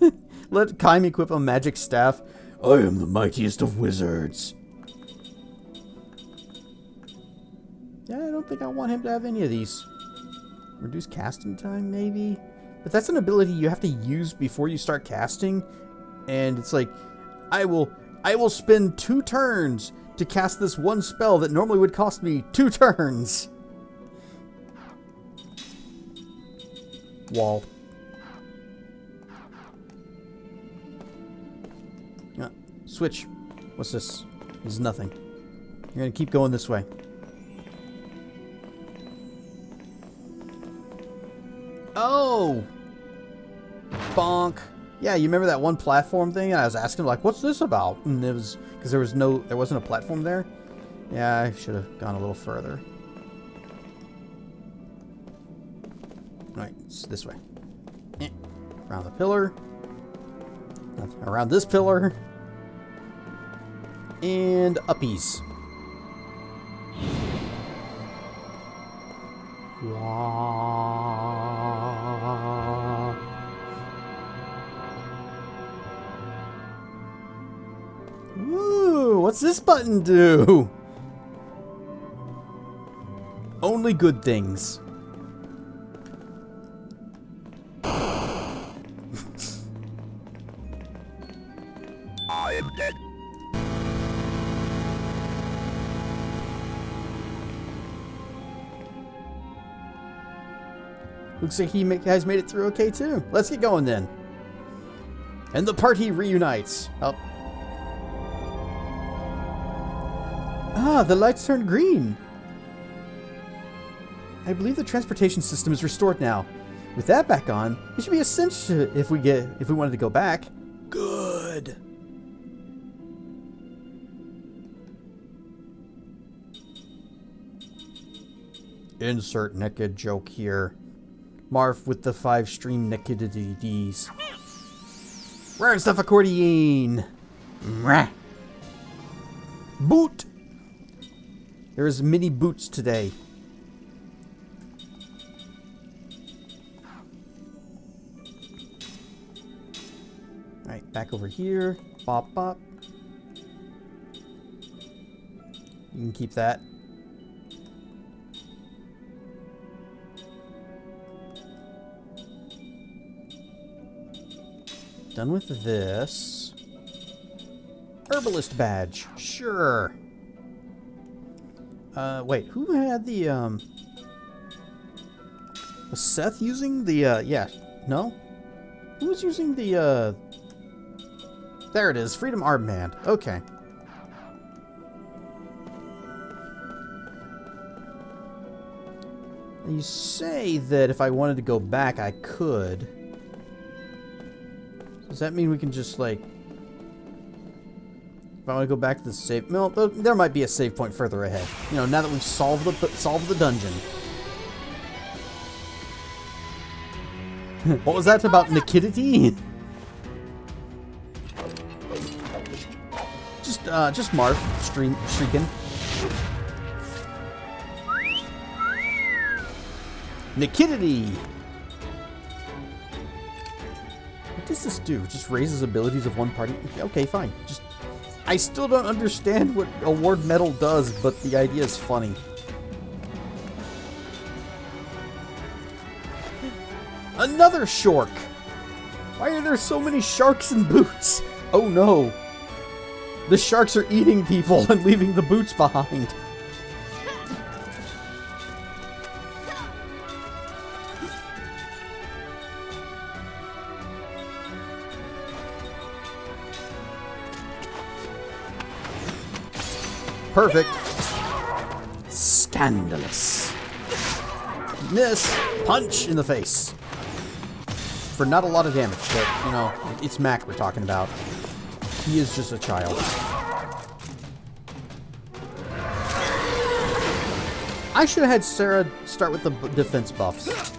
Let Kaim equip a magic staff. I am the mightiest of wizards. Yeah, I don't think I want him to have any of these. Reduce casting time, maybe? But that's an ability you have to use before you start casting. And it's like, I will spend 2 turns to cast this one spell that normally would cost me 2 turns. Wall. Switch. What's this? This is nothing. You're gonna keep going this way. Oh! Bonk. Yeah, you remember that one platform thing? I was asking like, what's this about? And it was because there wasn't a platform there. Yeah, I should have gone a little further. Alright, it's this way. Around the pillar. Around this pillar. And uppies. Wah. Ooh, what's this button do? Only good things. I am dead. Looks like he guys made it through okay too. Let's get going then. And the party reunites. Oh. Ah, the lights turned green. I believe the transportation system is restored now. With that back on, it should be a cinch if we wanted to go back. Good. Insert naked joke here. Marv with the 5-stream nakeddities. Rare stuff accordion. Mwah. Boot. There's mini boots today. back over here. Bop, bop. You can keep that. Done with this. Herbalist badge. Sure. Wait, who had the, was Seth using the, yeah. No? Who was using the, there it is. Freedom Armband. Okay. You say that if I wanted to go back, I could. Does that mean we can just, like... If I want to go back to the save... No, there might be a save point further ahead. You know, now that we've solved the dungeon. What was that about Nikidity? Just Marth shrieking. Nikidity! What does this do? It just raises abilities of one party? Okay, fine. Just... I still don't understand what award medal does, but the idea is funny. Another shark! Why are there so many sharks in boots? Oh no! The sharks are eating people and leaving the boots behind. Perfect. Scandalous. Miss. Punch in the face. For not a lot of damage, but, you know, it's Mac we're talking about. He is just a child. I should have had Sarah start with the defense buffs.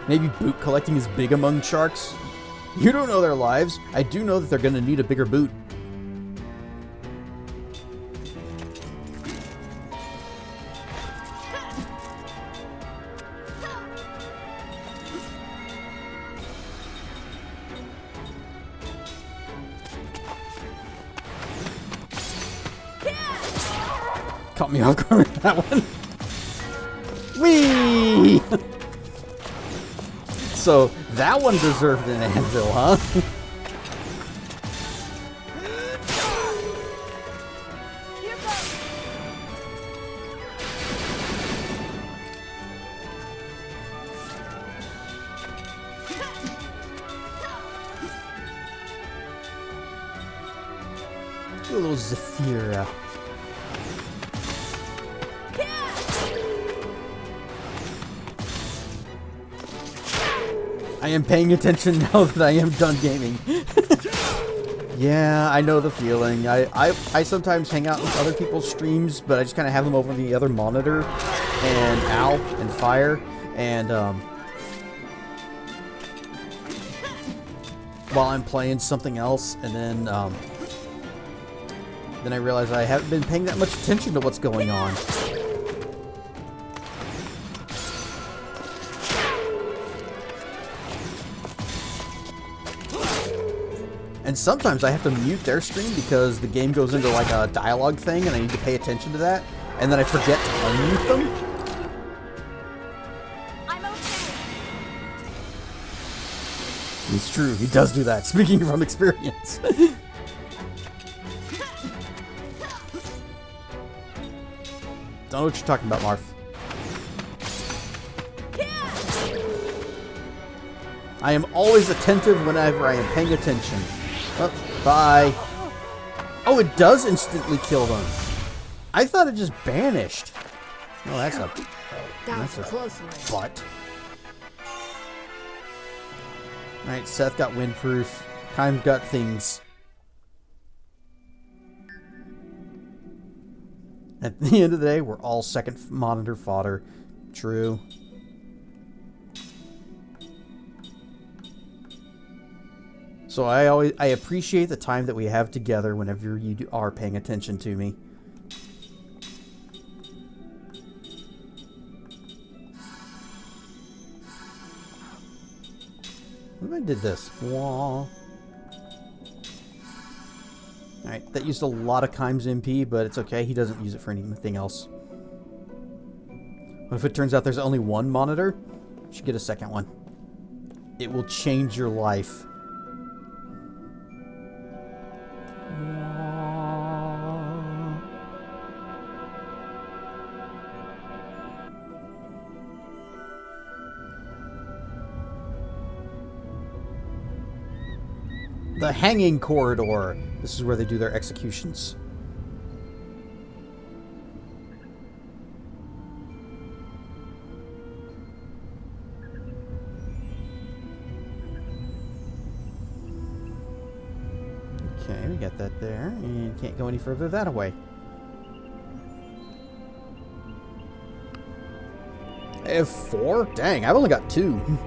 Maybe boot collecting is big among sharks? You don't know their lives. I do know that they're going to need a bigger boot. Caught me off guard with that one. Whee! So, that one deserved an anvil, huh? Do a little Zephyra. I am paying attention now that I am done gaming. Yeah, I know the feeling. I sometimes hang out with other people's streams, but I just kind of have them over on the other monitor, and ow, and fire, and while I'm playing something else, and then I realize I haven't been paying that much attention to what's going on. And sometimes I have to mute their stream because the game goes into like a dialogue thing and I need to pay attention to that. And then I forget to unmute them. I'm okay. It's true, he does do that, speaking from experience. Don't know what you're talking about, Marth. I am always attentive whenever I am paying attention. Oh, bye. Oh, it does instantly kill them. I thought it just banished. Oh, that's a Close. butt. Alright, Seth got windproof. Time got things. At the end of the day, we're all second monitor fodder. True. So I appreciate the time that we have together whenever you are paying attention to me. What if I did this? Wah. Alright, that used a lot of Kime's MP, but it's okay. He doesn't use it for anything else. What if it turns out there's only one monitor? You should get a second one. It will change your life. The hanging corridor. This is where they do their executions. Okay, we got that there. And can't go any further that way. I have 4? Dang, I've only got 2.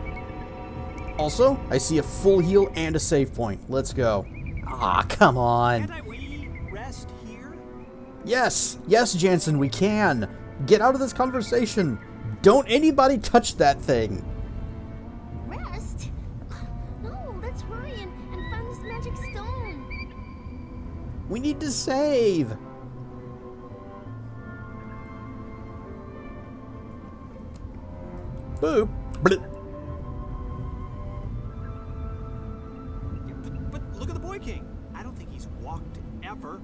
Also, I see a full heal and a save point. Let's go. Ah, come on. Can't we rest here? Yes, yes, Jansen, we can. Get out of this conversation. Don't anybody touch that thing. Rest? No, let's hurry and find this magic stone. We need to save. Boop. Blip. But look at the Boy King. I don't think he's walked ever.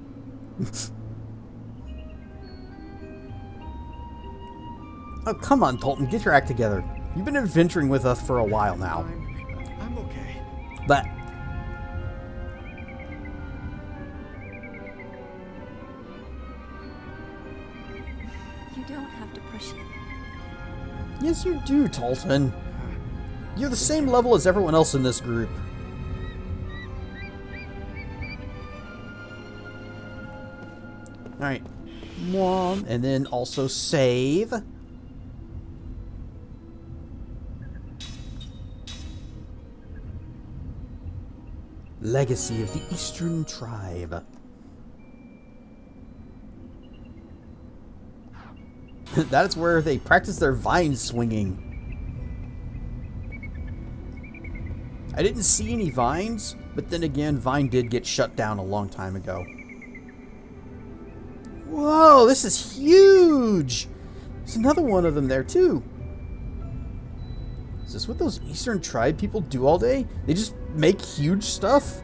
Oh, come on, Tolton, get your act together. You've been adventuring with us for a while now. I'm okay. But You don't have to push it. yes, you do, Tolton. You're the same level as everyone else in this group. Alright. One, and then also save. Legacy of the Eastern Tribe. That's where they practice their vine swinging. I didn't see any vines, but then again, Vine did get shut down a long time ago. Whoa, this is huge! There's another one of them there, too. Is this what those Eastern Tribe people do all day? They just make huge stuff?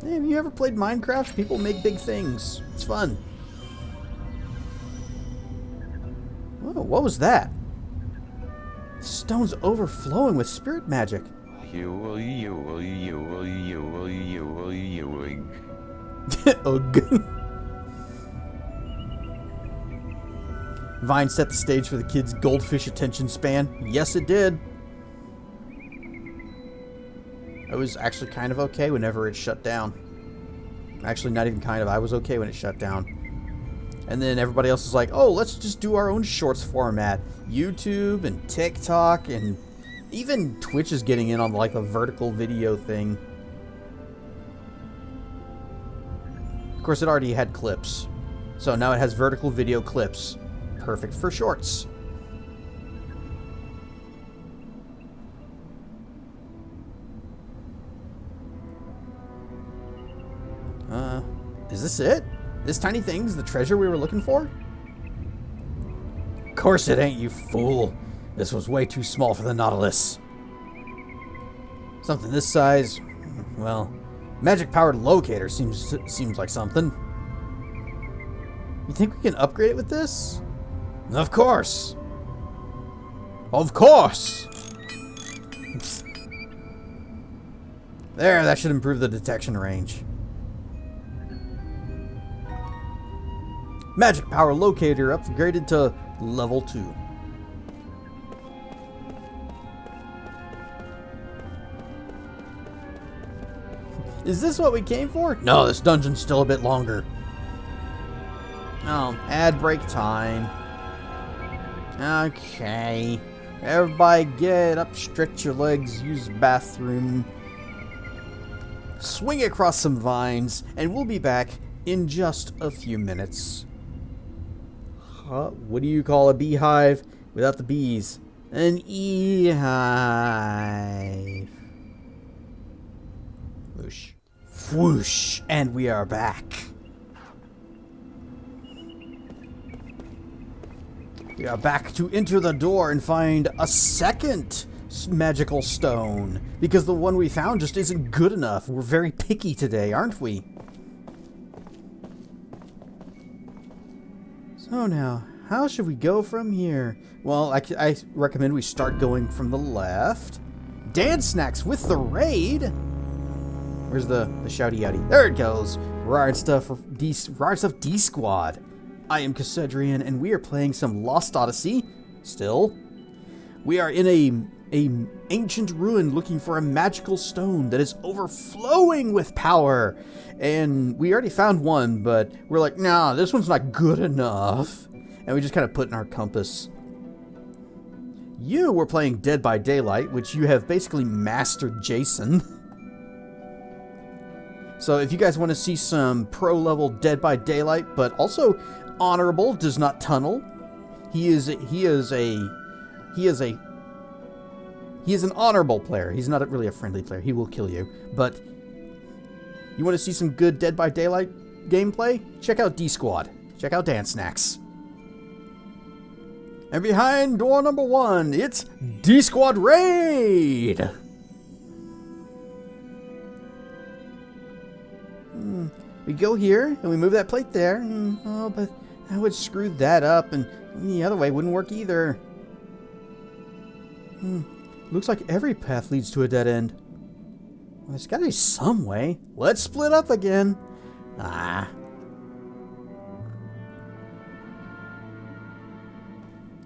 Hey, have you ever played Minecraft? People make big things. It's fun. Whoa, what was that? The stone's overflowing with spirit magic. Ugh. Vine set the stage for the kids' goldfish attention span. Yes, it did. I was actually kind of okay whenever it shut down. Actually, not even kind of. I was okay when it shut down. And then everybody else is like, oh, let's just do our own shorts format. YouTube and TikTok and even Twitch is getting in on like the vertical video thing. Of course, it already had clips. So now it has vertical video clips. Perfect for shorts. Is this it? This tiny thing's the treasure we were looking for? Of course it ain't, you fool. This was way too small for the Nautilus. Something this size, well, magic-powered locator seems like something. You think we can upgrade it with this? Of course. Of course. Oops. There, that should improve the detection range. Magic power locator upgraded to level 2. Is this what we came for? No, this dungeon's still a bit longer. Oh, ad break time. Okay. Everybody get up, stretch your legs, use the bathroom. Swing across some vines, and we'll be back in just a few minutes. What do you call a beehive? without the bees. An E-hive. Whoosh. Whoosh. And we are back. We are back to enter the door and find a second magical stone. Because the one we found just isn't good enough. We're very picky today, aren't we? So now, how should we go from here? Well, I recommend we start going from the left. Dance Snacks with the raid. Where's the shouty outy? There it goes. Rard stuff D Squad. I am Cassedrian, and we are playing some Lost Odyssey. Still, we are in a ancient ruin looking for a magical stone that is overflowing with power. And we already found one, but we're like, nah, this one's not good enough. And we just kind of put in our compass. You were playing Dead by Daylight, which you have basically mastered Jason. So if you guys want to see some pro-level Dead by Daylight, but also honorable, does not tunnel. He is an honorable player. He's not really a friendly player. He will kill you. But you want to see some good Dead by Daylight gameplay? Check out D Squad. Check out Dance Snacks. And behind door number 1, it's D Squad Raid. We go here and we move that plate there. Oh, but that would screw that up, and the other way wouldn't work either. Looks like every path leads to a dead end. Well, there's got to be some way. Let's split up again. Ah.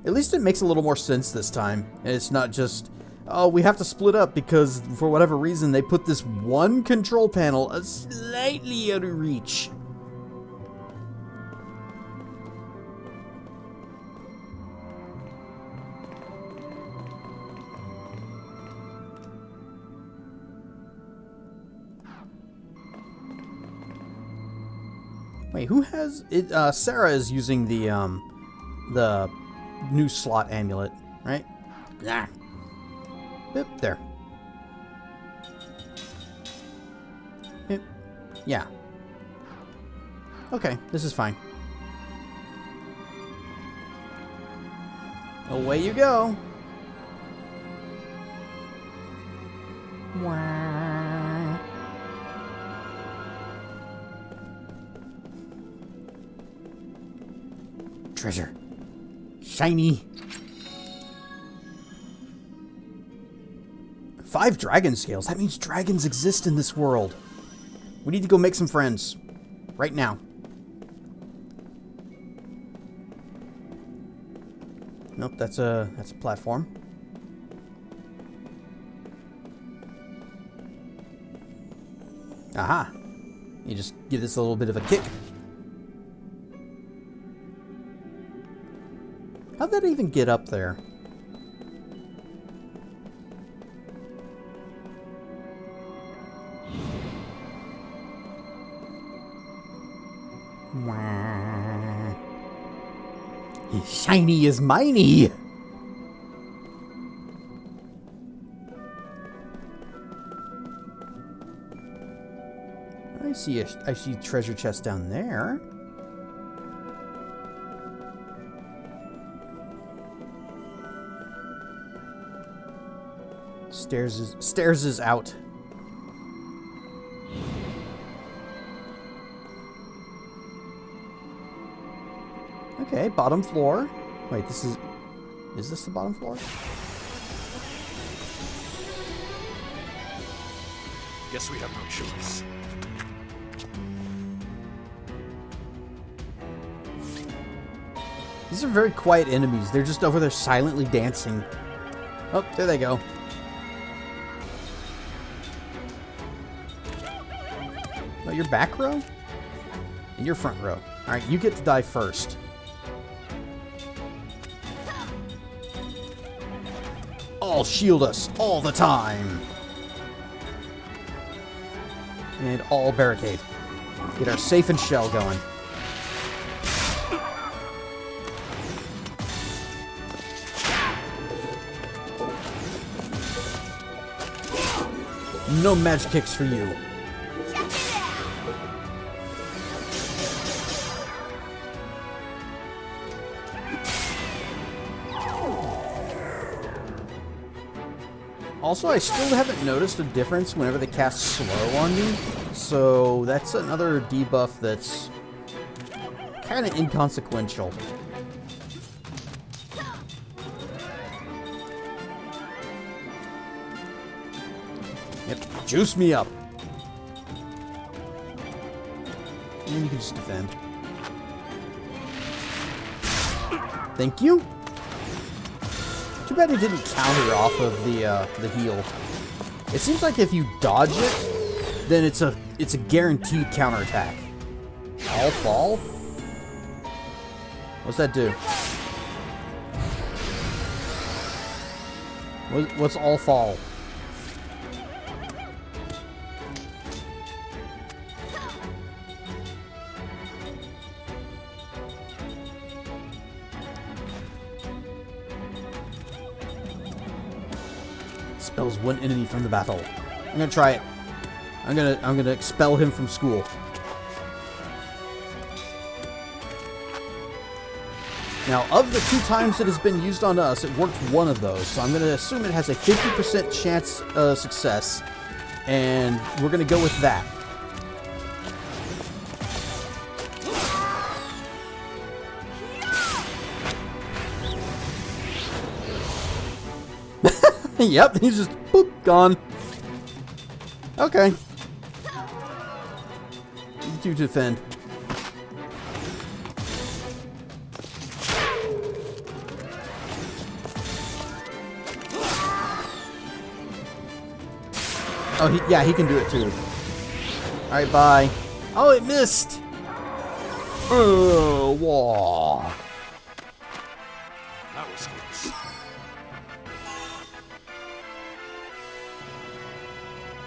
At least it makes a little more sense this time. And it's not just, oh, we have to split up because for whatever reason they put this one control panel slightly out of reach. Wait, who has it? Sarah is using the new slot amulet, right? Yeah. Yep, there. Yep. Yeah. Okay, this is fine. Away you go. Wah. Treasure. Shiny. 5 dragon scales. That means dragons exist in this world. We need to go make some friends. Right now. Nope, that's a platform. Aha. You just give this a little bit of a kick. How'd that even get up there? Shiny is miney. I see treasure chest down there. Stairs is out. Okay, bottom floor. Wait, this is this the bottom floor? Guess we have no choice. These are very quiet enemies. They're just over there silently dancing. Oh, there they go. Oh, your back row? And your front row. Alright, you get to die first. All shield us all the time. And all barricade. Get our safe and shell going. No magic kicks for you. Check it out. Also, I still haven't noticed a difference whenever they cast slow on me, so that's another debuff that's kind of inconsequential. Yep, juice me up. And you can just defend. Thank you. Too bad it didn't counter off of the heal. It seems like if you dodge it, then it's a guaranteed counterattack. All fall? What's that do? What's all fall? Expels one enemy from the battle. I'm gonna try it. I'm gonna expel him from school. Now, of the 2 times it has been used on us, it worked one of those. So I'm gonna assume it has a 50% chance of success, and we're gonna go with that. Yep, he's just boop, gone. Okay. You defend. Oh, yeah, he can do it too. Alright, bye. Oh, it missed! Oh, wah. That was close.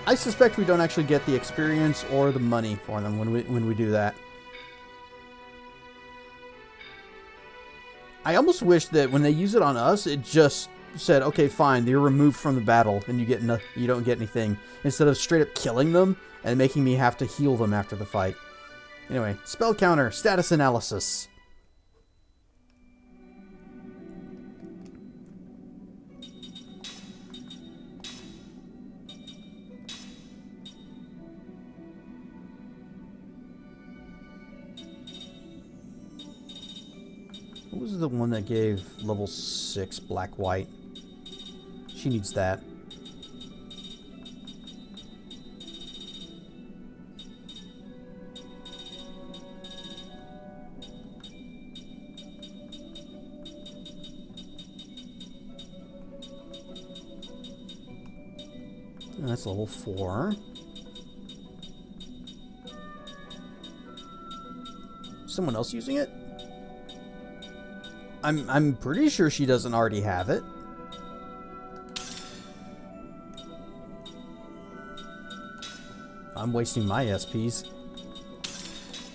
I suspect we don't actually get the experience or the money for them when we do that. I almost wish that when they use it on us, it just said, "Okay, fine, you're removed from the battle, and you don't get anything," instead of straight up killing them and making me have to heal them after the fight. Anyway, spell counter, status analysis. What was the one that gave level 6 black-white? She needs that. That's level 4. Someone else using it? I'm pretty sure she doesn't already have it. I'm wasting my SPs.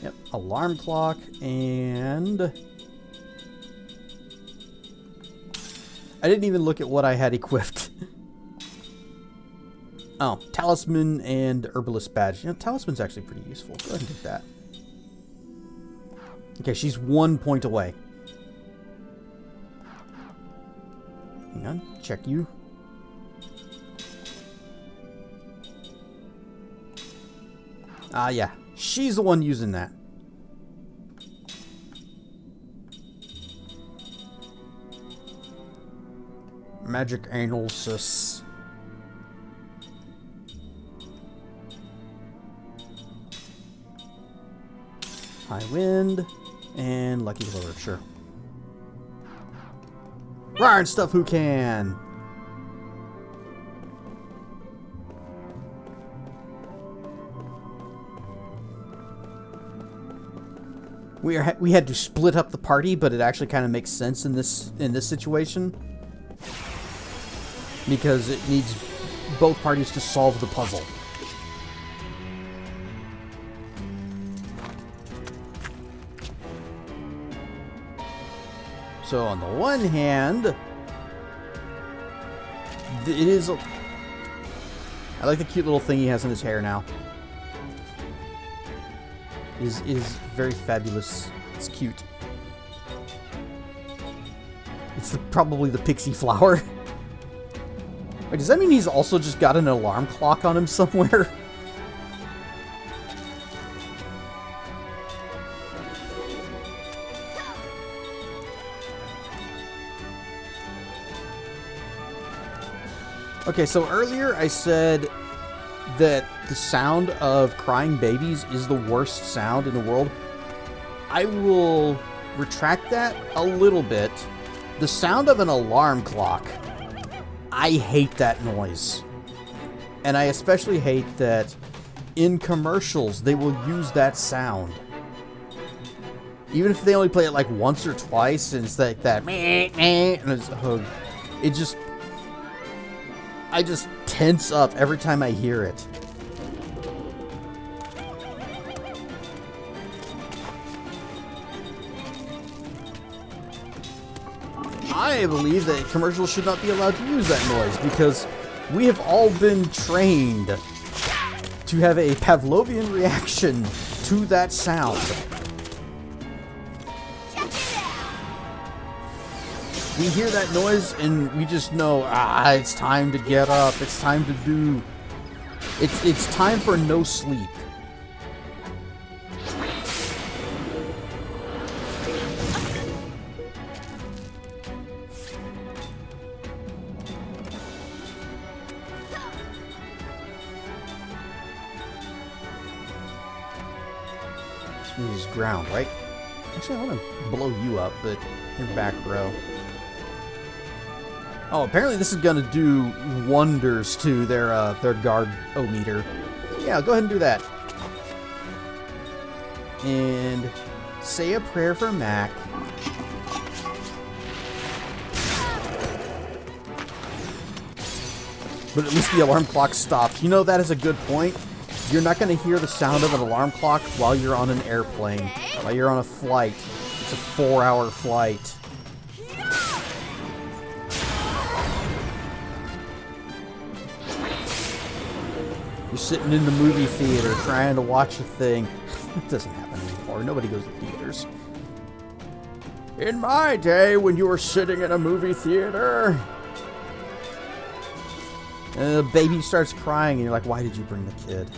Yep, alarm clock and I didn't even look at what I had equipped. Oh, talisman and herbalist badge. You know, talisman's actually pretty useful. Go ahead and take that. Okay, she's 1 point away. Hang on, check you. Ah, yeah. She's the one using that. Magic analysis. High wind and lucky lure, sure. Rawr and stuff who can. We had to split up the party, but it actually kind of makes sense in this situation because it needs both parties to solve the puzzle. So on the one hand, it is I like the cute little thing he has in his hair now. Is very fabulous. It's cute. It's probably the pixie flower. Wait, does that mean he's also just got an alarm clock on him somewhere? Okay, so earlier I said that the sound of crying babies is the worst sound in the world. I will retract that a little bit. The sound of an alarm clock, I hate that noise. And I especially hate that in commercials they will use that sound. Even if they only play it like once or twice and it's like that meh, meh, and it's, it just... I just tense up every time I hear it. I believe that commercials should not be allowed to use that noise because we have all been trained to have a Pavlovian reaction to that sound. We hear that noise and we just know, it's time to get up. It's time to do... It's time for no sleep. This is ground, right? Actually, I want to blow you up, but you're back row. Oh, apparently this is going to do wonders to their guard-o-meter. Yeah, go ahead and do that. And say a prayer for Mac. But at least the alarm clock stops. You know, that is a good point. You're not going to hear the sound of an alarm clock while you're on an airplane, while you're on a flight. It's a 4-hour flight. You're sitting in the movie theater trying to watch a thing. It doesn't happen anymore. Nobody goes to theaters. In my day, when you were sitting in a movie theater, and the baby starts crying, and you're like, why did you bring the kid?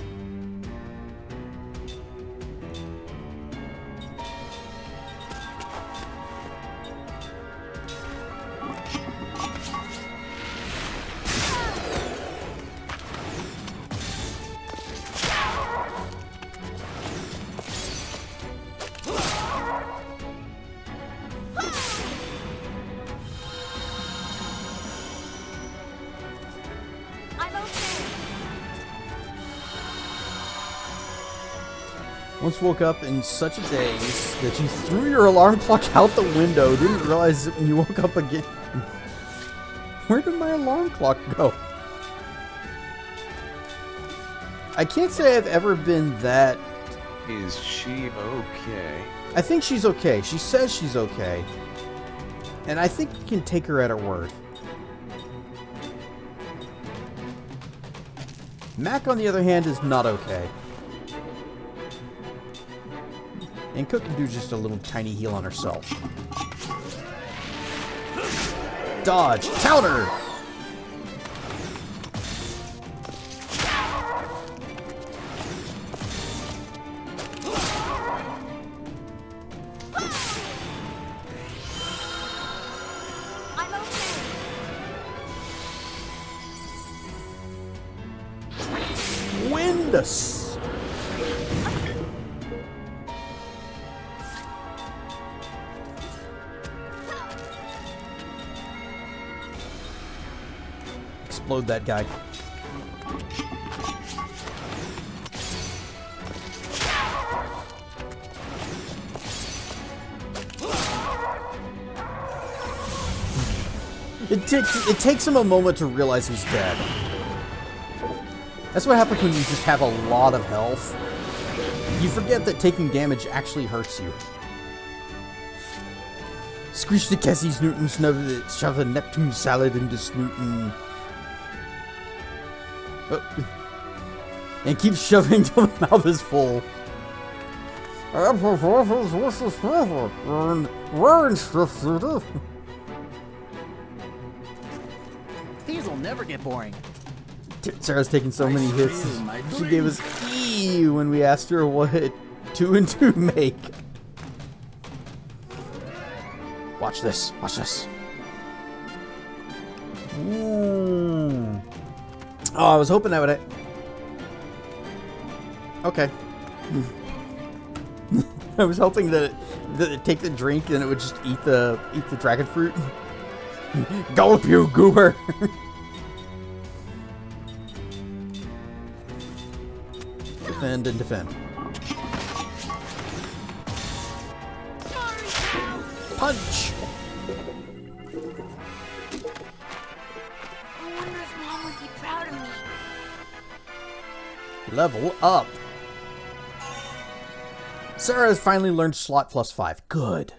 Once woke up in such a daze that you threw your alarm clock out the window, didn't realize it when you woke up again. Where did my alarm clock go? I can't say I've ever been that... Is she okay? I think she's okay. She says she's okay. And I think we can take her at her word. Mac, on the other hand, is not okay. And Cook can do just a little tiny heal on herself. Dodge! Counter! I'm okay. Windus! Explode that guy. It takes him a moment to realize he's dead. That's what happens when you just have a lot of health. You forget that taking damage actually hurts you. Squish the Cassie's Newton, shove a Neptune salad into Snootin'. And keep shoving till the mouth is full. These will never get boring. Sarah's taking so many hits. Really, my She dream. gave us E when we asked her what 2 and 2 make. Watch this. Watch this. Ooh. Oh, I was hoping that would. Okay. I was hoping that it'd take the drink and it would just eat the dragon fruit. Gulp, you goober! Defend and defend. Punch! I wonder if Mom would be proud of me. Level up. Sarah has finally learned slot +5. Good.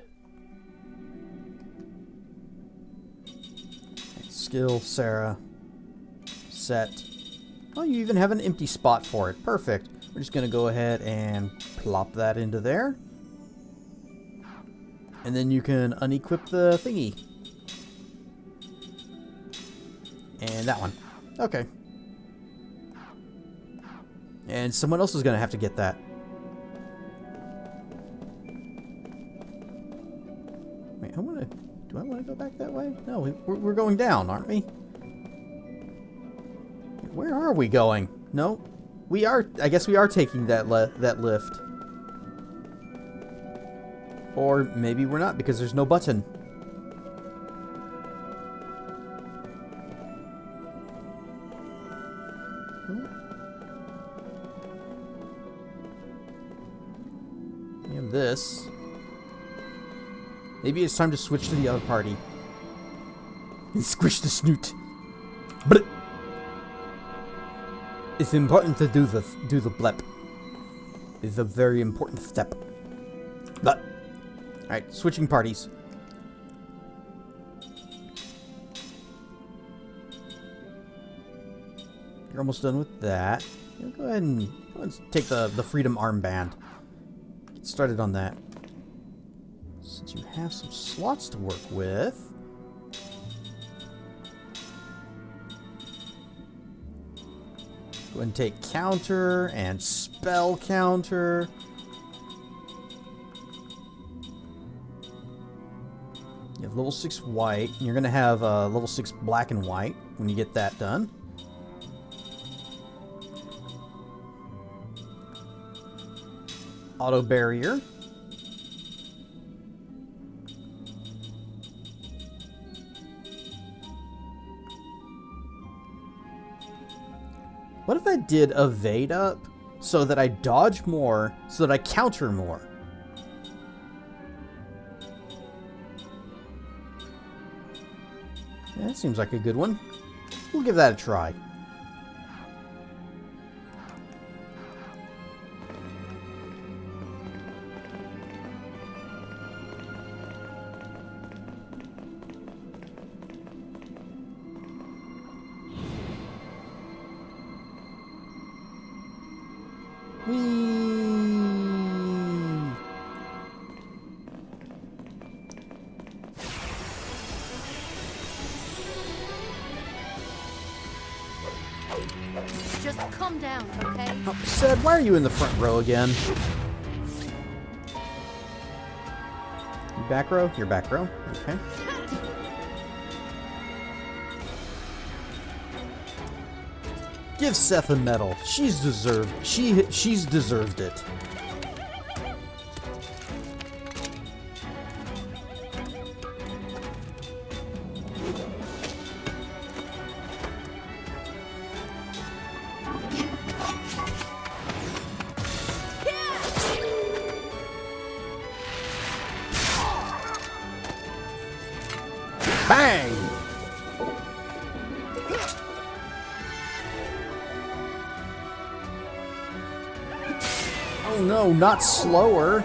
Skill, Sarah. Set. Oh, you even have an empty spot for it. Perfect. We're just going to go ahead and plop that into there. And then you can unequip the thingy. And that one. Okay. And someone else is going to have to get that. Wait, do I want to go back that way? No, we're going down, aren't we? Where are we going? No, we are. I guess we are taking that lift. Or maybe we're not because there's no button. We have this. Maybe it's time to switch to the other party. And squish the snoot. But it's important to do the blep. It's a very important step. But alright, switching parties. You're almost done with that. Go ahead and take the freedom armband. Get started on that. Since you have some slots to work with. Go ahead and take counter and spell counter. You have level 6 white. And you're going to have level 6 black and white when you get that done. Auto barrier. What if I did evade up so that I dodge more, so that I counter more? Yeah, that seems like a good one. We'll give that a try. Just calm down, okay? Said, why are you in the front row again? You back row? You're back row. Okay. Give Seth a medal. She's deserved. She's deserved it. Bang! Oh no, not slower.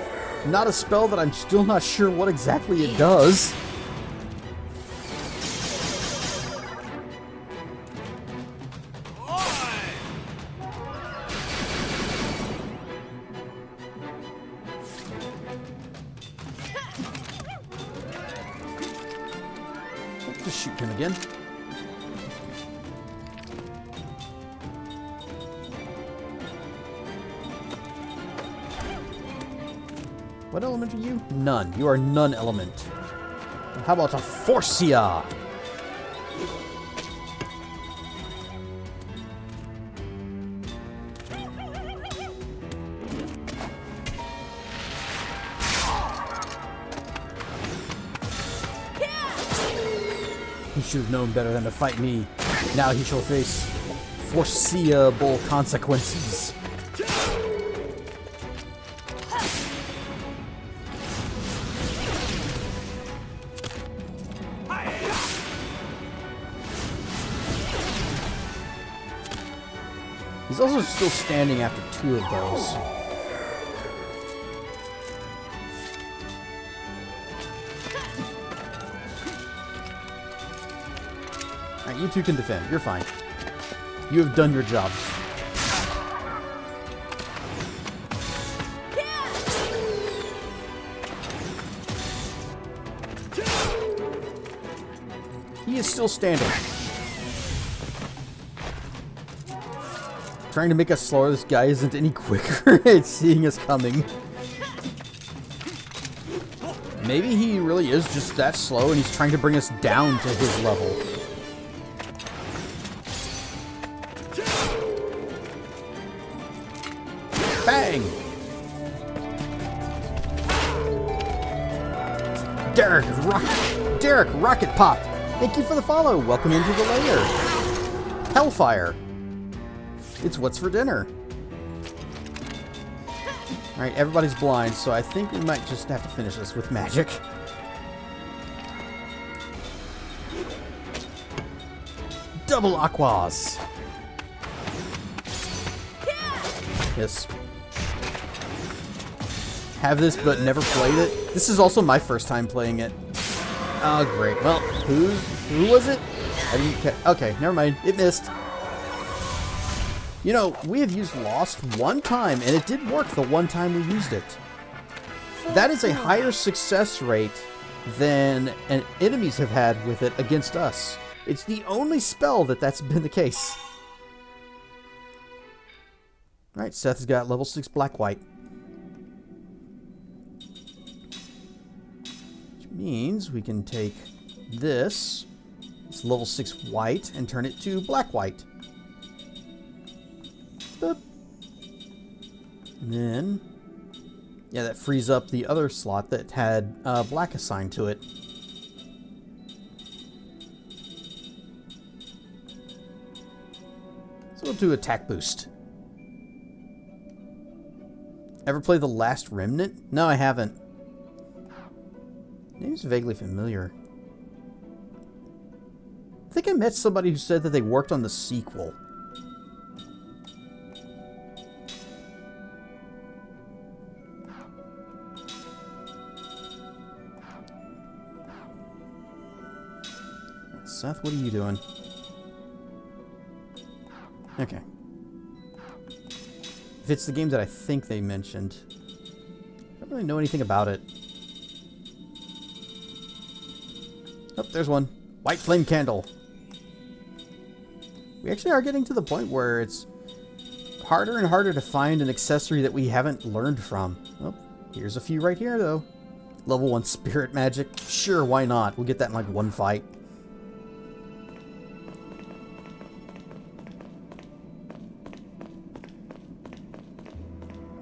Not a spell that I'm still not sure what exactly it does. to shoot him again. What element are you? None. You are none element. How about a Forcia? He should have known better than to fight me. Now he shall face foreseeable consequences. He's also still standing after 2 of those. Alright, you two can defend. You're fine. You have done your jobs. He is still standing. Trying to make us slower, this guy isn't any quicker at seeing us coming. Maybe he really is just that slow and he's trying to bring us down to his level. Bang! Derek, Rocket Pop! Thank you for the follow! Welcome into the lair! Hellfire! It's what's for dinner. Alright, everybody's blind, so I think we might just have to finish this with magic. Double Aquas! Yes. Have this, but never played it. This is also my first time playing it. Oh, great. Well, who was it? I didn't okay, never mind. It missed. You know, we have used Lost one time, and it did work the one time we used it. That is a higher success rate than enemies have had with it against us. It's the only spell that's been the case. Alright, Seth has got level 6 black-white. Which means we can take this, it's level 6 white, and turn it to black-white. Boop. And then, yeah, that frees up the other slot that had black assigned to it. So we'll do attack boost. Ever play The Last Remnant? No, I haven't. Name's vaguely familiar. I think I met somebody who said that they worked on the sequel. Seth, what are you doing? Okay. If it's the game that I think they mentioned, I don't really know anything about it. Oh, there's one. White flame candle. We actually are getting to the point where it's harder and harder to find an accessory that we haven't learned from. Oh, here's a few right here, though. Level 1 spirit magic. Sure, why not? We'll get that in like one fight.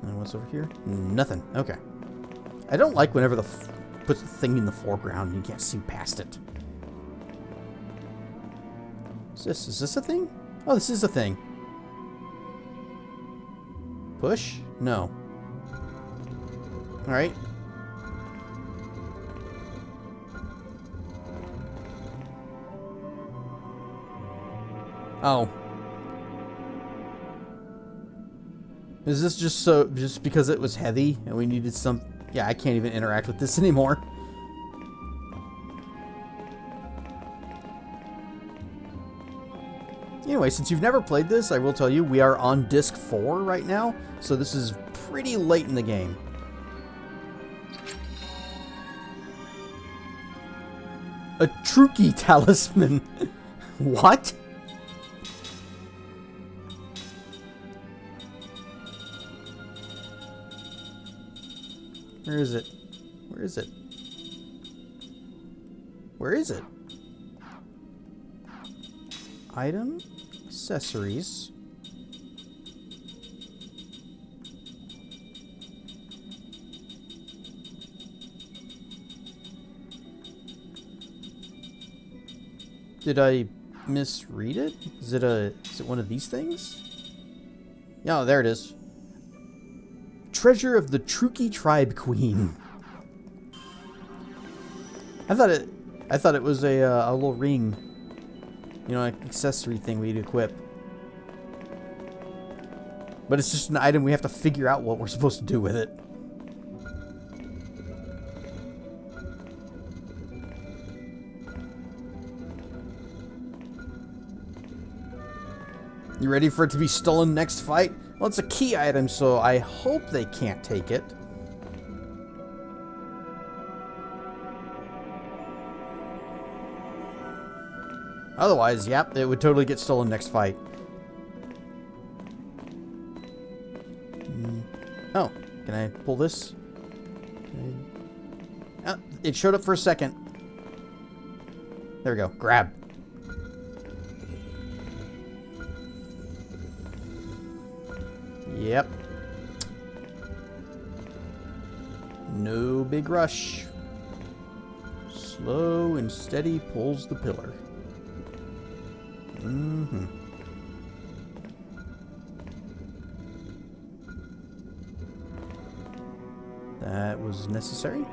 And what's over here? Nothing. Okay. I don't like whenever puts the thing in the foreground and you can't see past it. Is this a thing? Oh, this is a thing. Push? No. Alright. Oh. Is this just because it was heavy and we needed some... Yeah, I can't even interact with this anymore. Anyway, since you've never played this, I will tell you, we are on disc 4 right now, so this is pretty late in the game. A Truki talisman. What? Where is it? Where is it? Where is it? Item, accessories. Did I misread it? Is it one of these things? Yeah, there it is. Treasure of the Truki Tribe Queen. I thought it was a little ring. You know, an accessory thing we'd equip. But it's just an item we have to figure out what we're supposed to do with it. You ready for it to be stolen next fight? Well, it's a key item, so I hope they can't take it. Otherwise, yep, it would totally get stolen next fight. Oh, can I pull this? It showed up for a second. There we go. Grab. Yep. No big rush. Slow and steady pulls the pillar. Mm-hmm. That was necessary.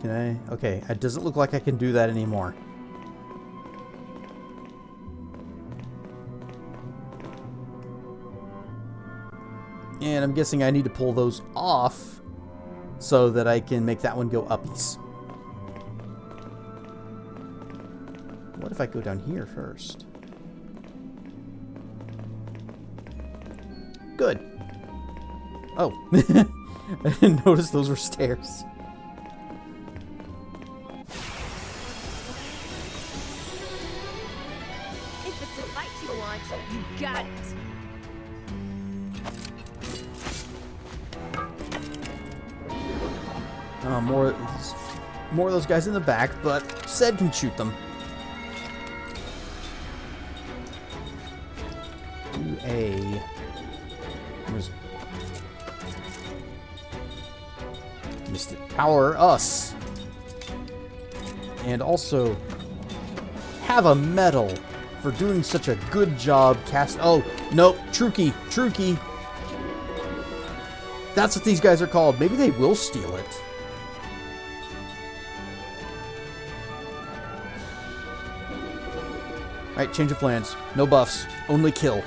Can I? Okay, it doesn't look like I can do that anymore. And I'm guessing I need to pull those off so that I can make that one go uppies. What if I go down here first? Good. Oh. I didn't notice those were stairs. If it's a fight you want, you got it. More of those guys in the back, but Zed can shoot them. Missed it. Power us. And also have a medal for doing such a good job Oh, nope. Truki. That's what these guys are called. Maybe they will steal it. Alright, change of plans. No buffs. Only kill.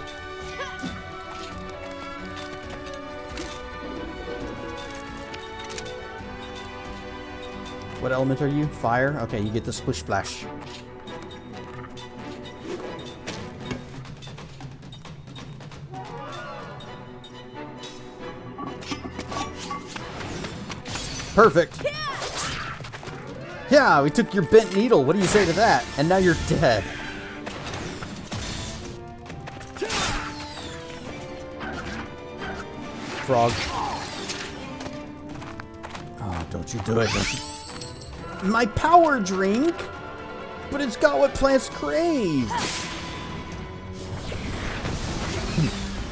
What element are you? Fire? Okay, you get the splish splash. Perfect. Yeah, we took your bent needle. What do you say to that? And now you're dead. Frog. Oh, don't you do it. My power drink? But it's got what plants crave.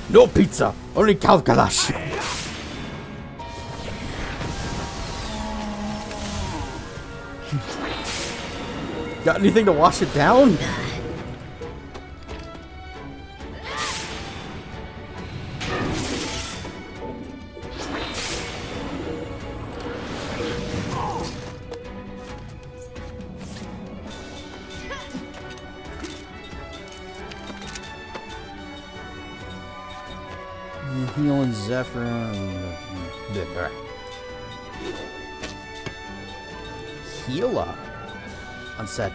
No pizza. Only calculash. Got anything to wash it down? Healing Zephyr. Healer. Unsaid.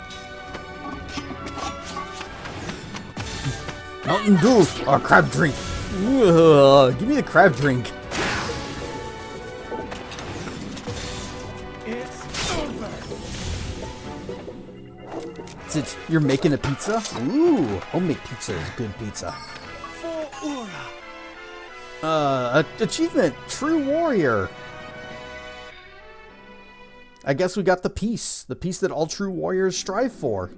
Mountain Dew or crab drink. Ugh, give me the crab drink. What's it? You're making a pizza? Ooh, homemade pizza is good pizza. For Uhra. Achievement, True Warrior. I guess we got the peace that all true warriors strive for.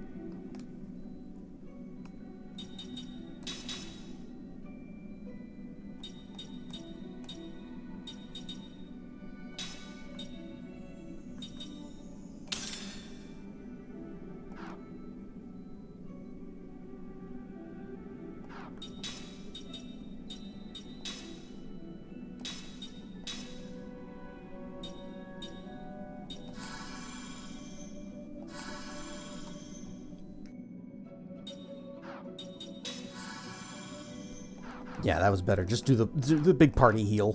Yeah, that was better. Just do the big party heal.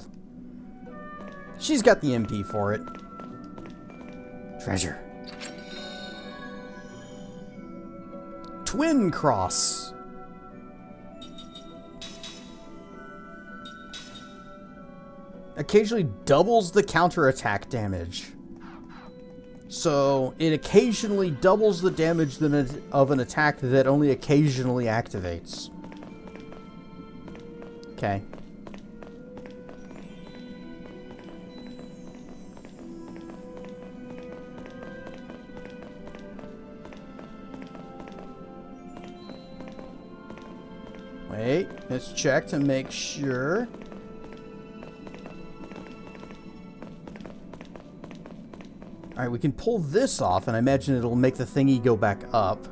She's got the MP for it. Treasure. Twin Cross. Occasionally doubles the counterattack damage. So, it occasionally doubles the damage of an attack that only occasionally activates. Okay. Wait, let's check to make sure. Alright, we can pull this off, and I imagine it'll make the thingy go back up.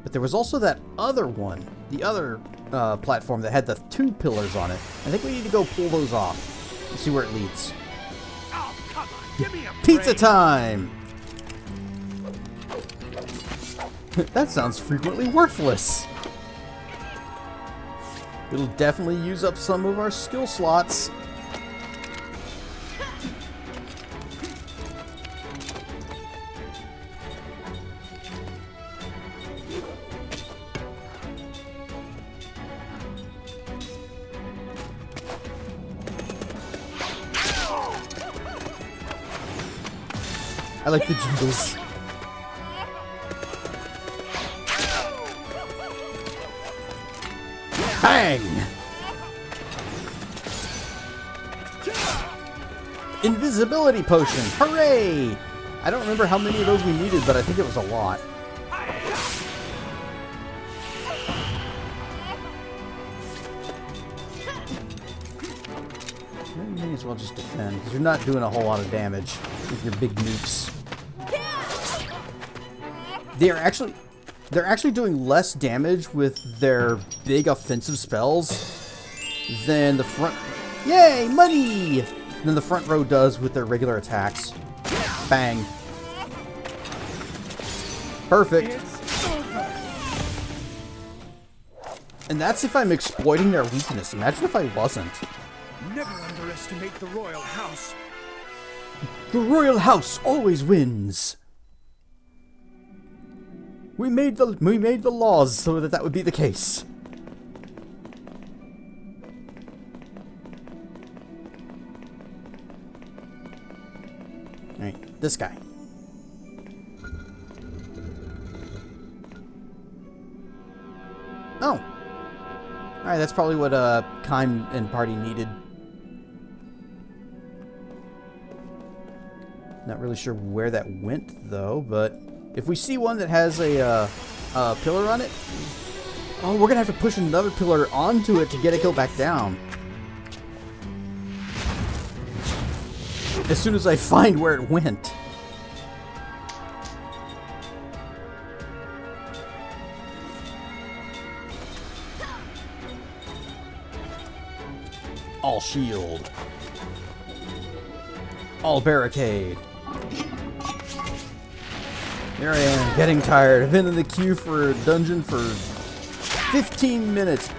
But there was also that other one, the other platform that had the 2 pillars on it. I think we need to go pull those off and see where it leads. Oh, come on, give me a Pizza break. time! That sounds frequently worthless. It'll definitely use up some of our skill slots. I like the jingles. Bang! Invisibility potion! Hooray! I don't remember how many of those we needed, but I think it was a lot. You may as well just defend, because you're not doing a whole lot of damage with your big nukes. They're actually doing less damage with their big offensive spells than the front... Yay! Money! Than the front row does with their regular attacks. Bang. Perfect. And that's if I'm exploiting their weakness. Imagine if I wasn't. Never underestimate the royal house. The royal house always wins. We made the laws so that would be the case. All right, this guy. Oh. All right, that's probably what Kime and party needed. Not really sure where that went though, but if we see one that has a pillar on it, oh, we're gonna have to push another pillar onto it to get it go back down. As soon as I find where it went. All shield. All barricade. Here I am, getting tired. I've been in the queue for a dungeon for 15 minutes.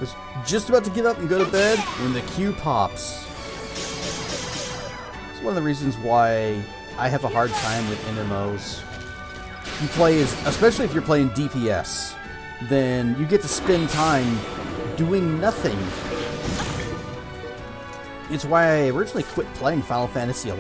Was just about to get up and go to bed when the queue pops. It's one of the reasons why I have a hard time with MMOs. You play especially if you're playing DPS, then you get to spend time doing nothing. It's why I originally quit playing Final Fantasy XI.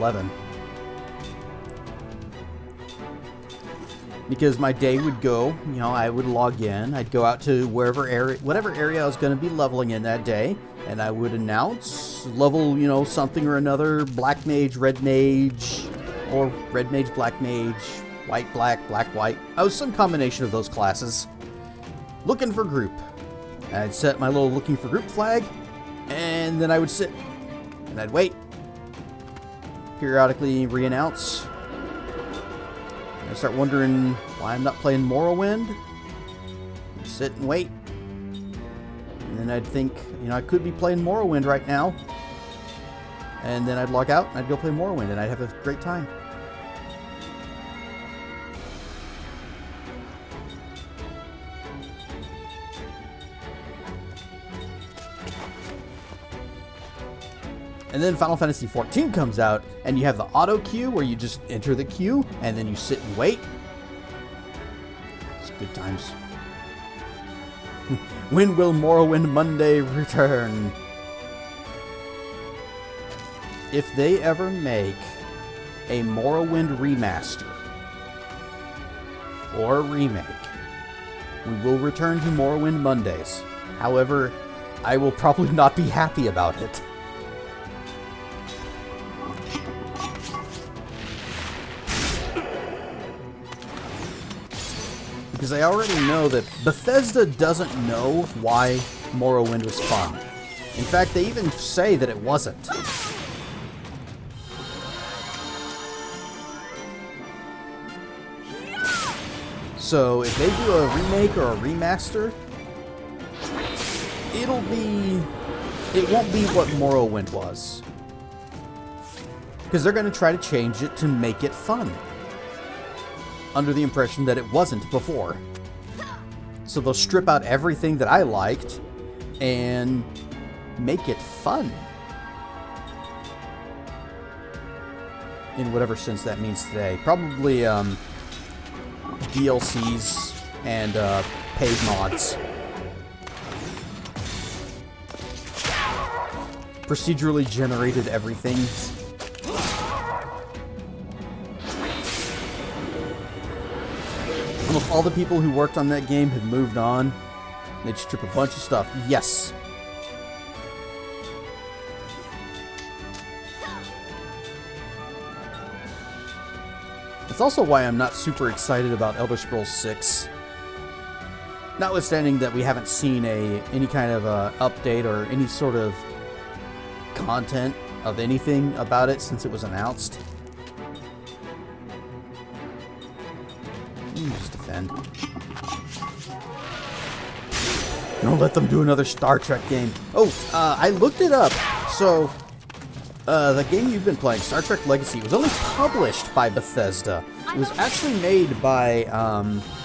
Because my day would go, you know, I would log in, I'd go out to whatever area I was going to be leveling in that day, and I would announce level, you know, something or another, black mage, red mage, or red mage, black mage, white, black, white. I was some combination of those classes. Looking for group. I'd set my little looking for group flag, and then I would sit, and I'd wait. Periodically re-announce. I start wondering why I'm not playing Morrowind. I'd sit and wait. And then I'd think, you know, I could be playing Morrowind right now. And then I'd log out and I'd go play Morrowind and I'd have a great time. And then Final Fantasy XIV comes out, and you have the auto queue where you just enter the queue, and then you sit and wait. It's good times. When will Morrowind Monday return? If they ever make a Morrowind remaster or a remake, we will return to Morrowind Mondays. However, I will probably not be happy about it. Because I already know that Bethesda doesn't know why Morrowind was fun. In fact, they even say that it wasn't. So if they do a remake or a remaster, it won't be what Morrowind was. Because they're going to try to change it to make it fun. Under the impression that it wasn't before. So they'll strip out everything that I liked and make it fun. In whatever sense that means today. Probably DLCs and paid mods. Procedurally generated everything. Almost all the people who worked on that game had moved on. They'd strip a bunch of stuff. Yes. It's also why I'm not super excited about Elder Scrolls 6. Notwithstanding that we haven't seen any kind of update or any sort of content of anything about it since it was announced. Just defend. Don't let them do another Star Trek game. Oh, I looked it up. So, the game you've been playing, Star Trek Legacy, was only published by Bethesda. It was actually made by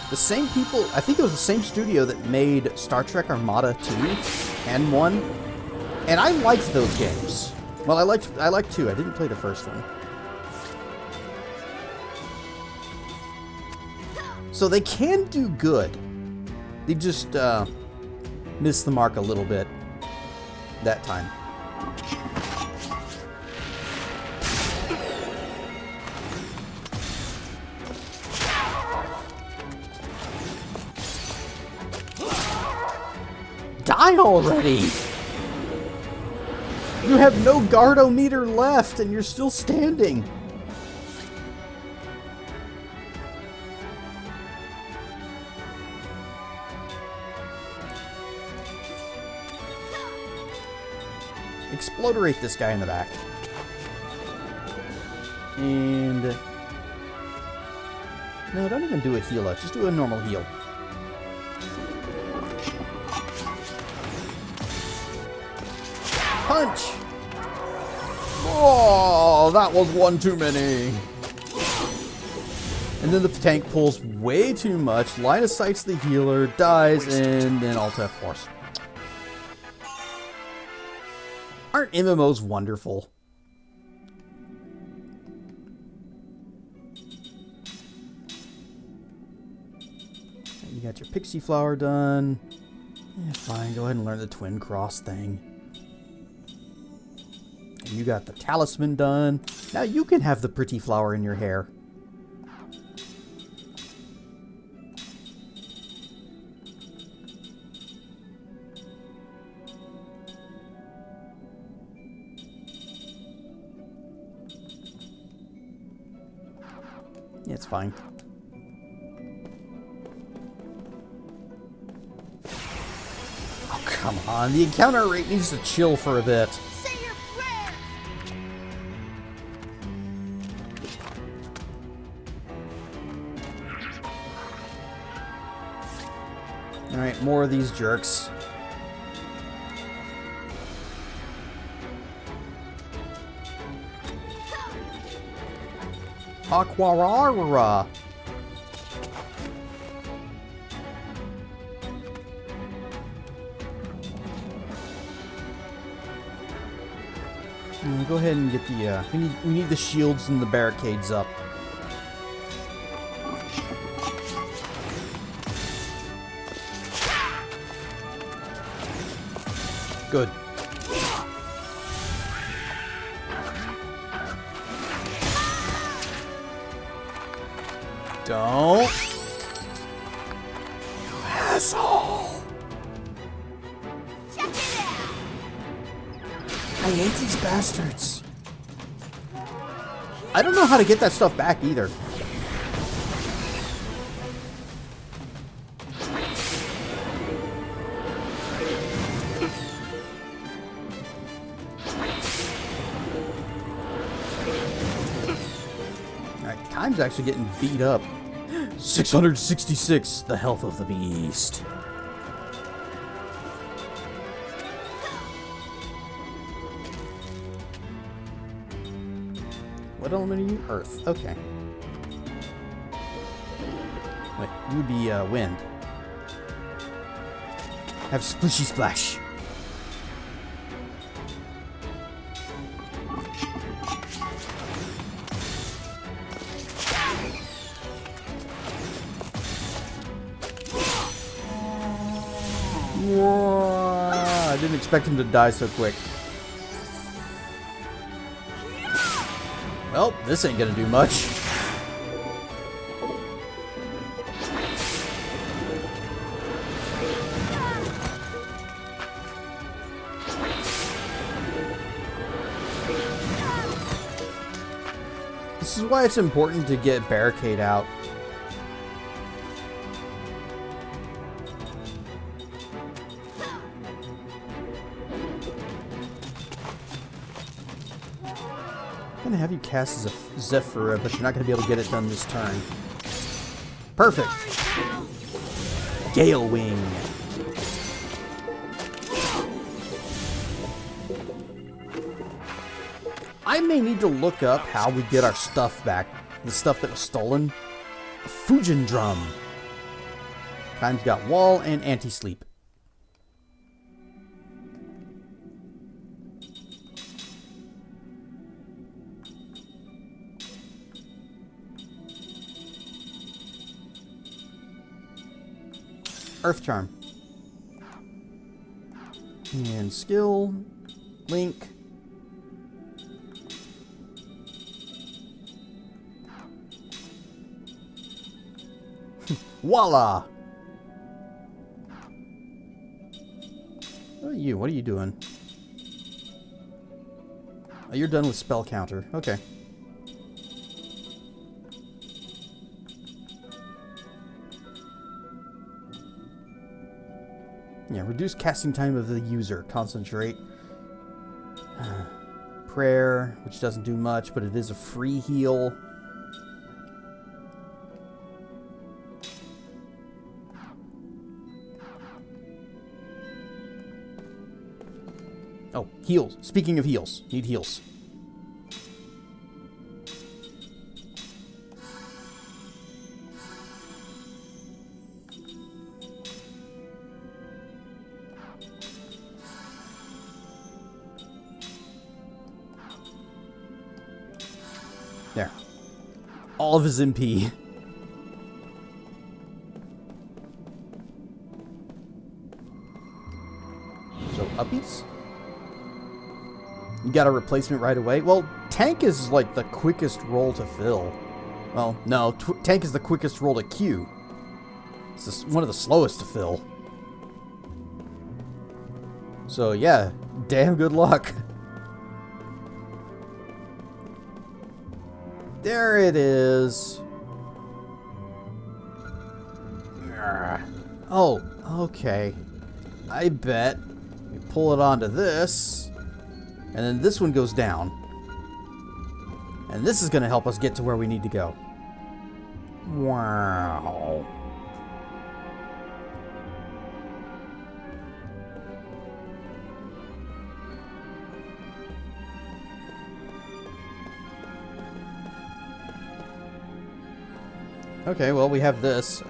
the same people. I think it was the same studio that made Star Trek Armada 2 and 1. And I liked those games. Well, I liked 2. I didn't play the first one. So they can do good. They just missed the mark a little bit that time. Die already! You have no guardometer left and you're still standing. Explodorate this guy in the back. And... no, don't even do a heal up. Just do a normal heal. Punch! Oh, that was one too many. And then the tank pulls way too much, line of sights the healer, dies, and then Alt F force. Aren't MMOs wonderful? You got your pixie flower done. Yeah, fine, go ahead and learn the twin cross thing. You got the talisman done. Now you can have the pretty flower in your hair. Yeah, it's fine. Oh, come on. The encounter rate needs to chill for a bit. Say your prayers. Alright, more of these jerks. Aquarara. Go ahead and get the, we need the shields and the barricades up. Good. Don't. You asshole. Check it out. I hate these bastards. I don't know how to get that stuff back either. Alright, time's actually getting beat up. 666, the health of the beast. What element are you? Earth. Okay. Wait, you would be wind. Have splishy splash. Whoa, I didn't expect him to die so quick. Well, this ain't gonna do much. This is why it's important to get barricade out. I'm gonna have you cast as a Zephyra, but you're not gonna be able to get it done this turn. Perfect. Gale Wing. I may need to look up how we get our stuff back. The stuff that was stolen. A Fujin Drum. Time's got wall and anti-sleep. Earth Charm. And skill. Link. Voila! Oh, you. What are you doing? Oh, you're done with spell counter. Okay. Yeah, reduce casting time of the user. Concentrate. Prayer, which doesn't do much, but it is a free heal. Oh, heals. Speaking of heals, need heals. There. All of his MP. So, uppies? You got a replacement right away? Well, tank is like the quickest role to fill. Well, no, tank is the quickest role to queue. It's just one of the slowest to fill. So yeah, damn good luck. There it is. Oh, okay. I bet we pull it onto this, and then this one goes down. And this is going to help us get to where we need to go. Wow. Okay, well, we have this.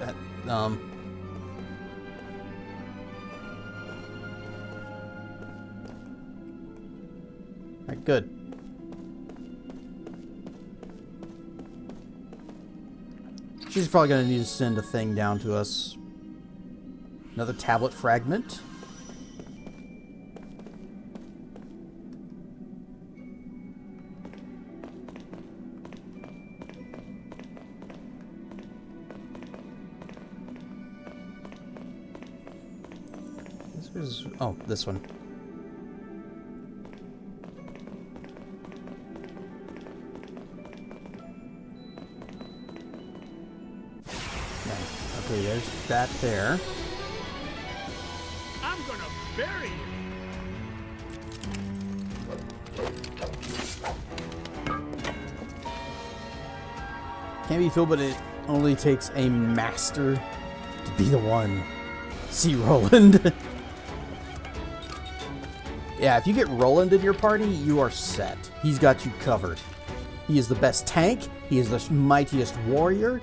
Alright, good. She's probably going to need to send a thing down to us. Another tablet fragment. Oh, this one. Okay, there's that there. I'm gonna bury you. Can't be filled, but it only takes a master to be the one. See Roland. Yeah, if you get Roland in your party, you are set. He's got you covered. He is the best tank. He is the mightiest warrior.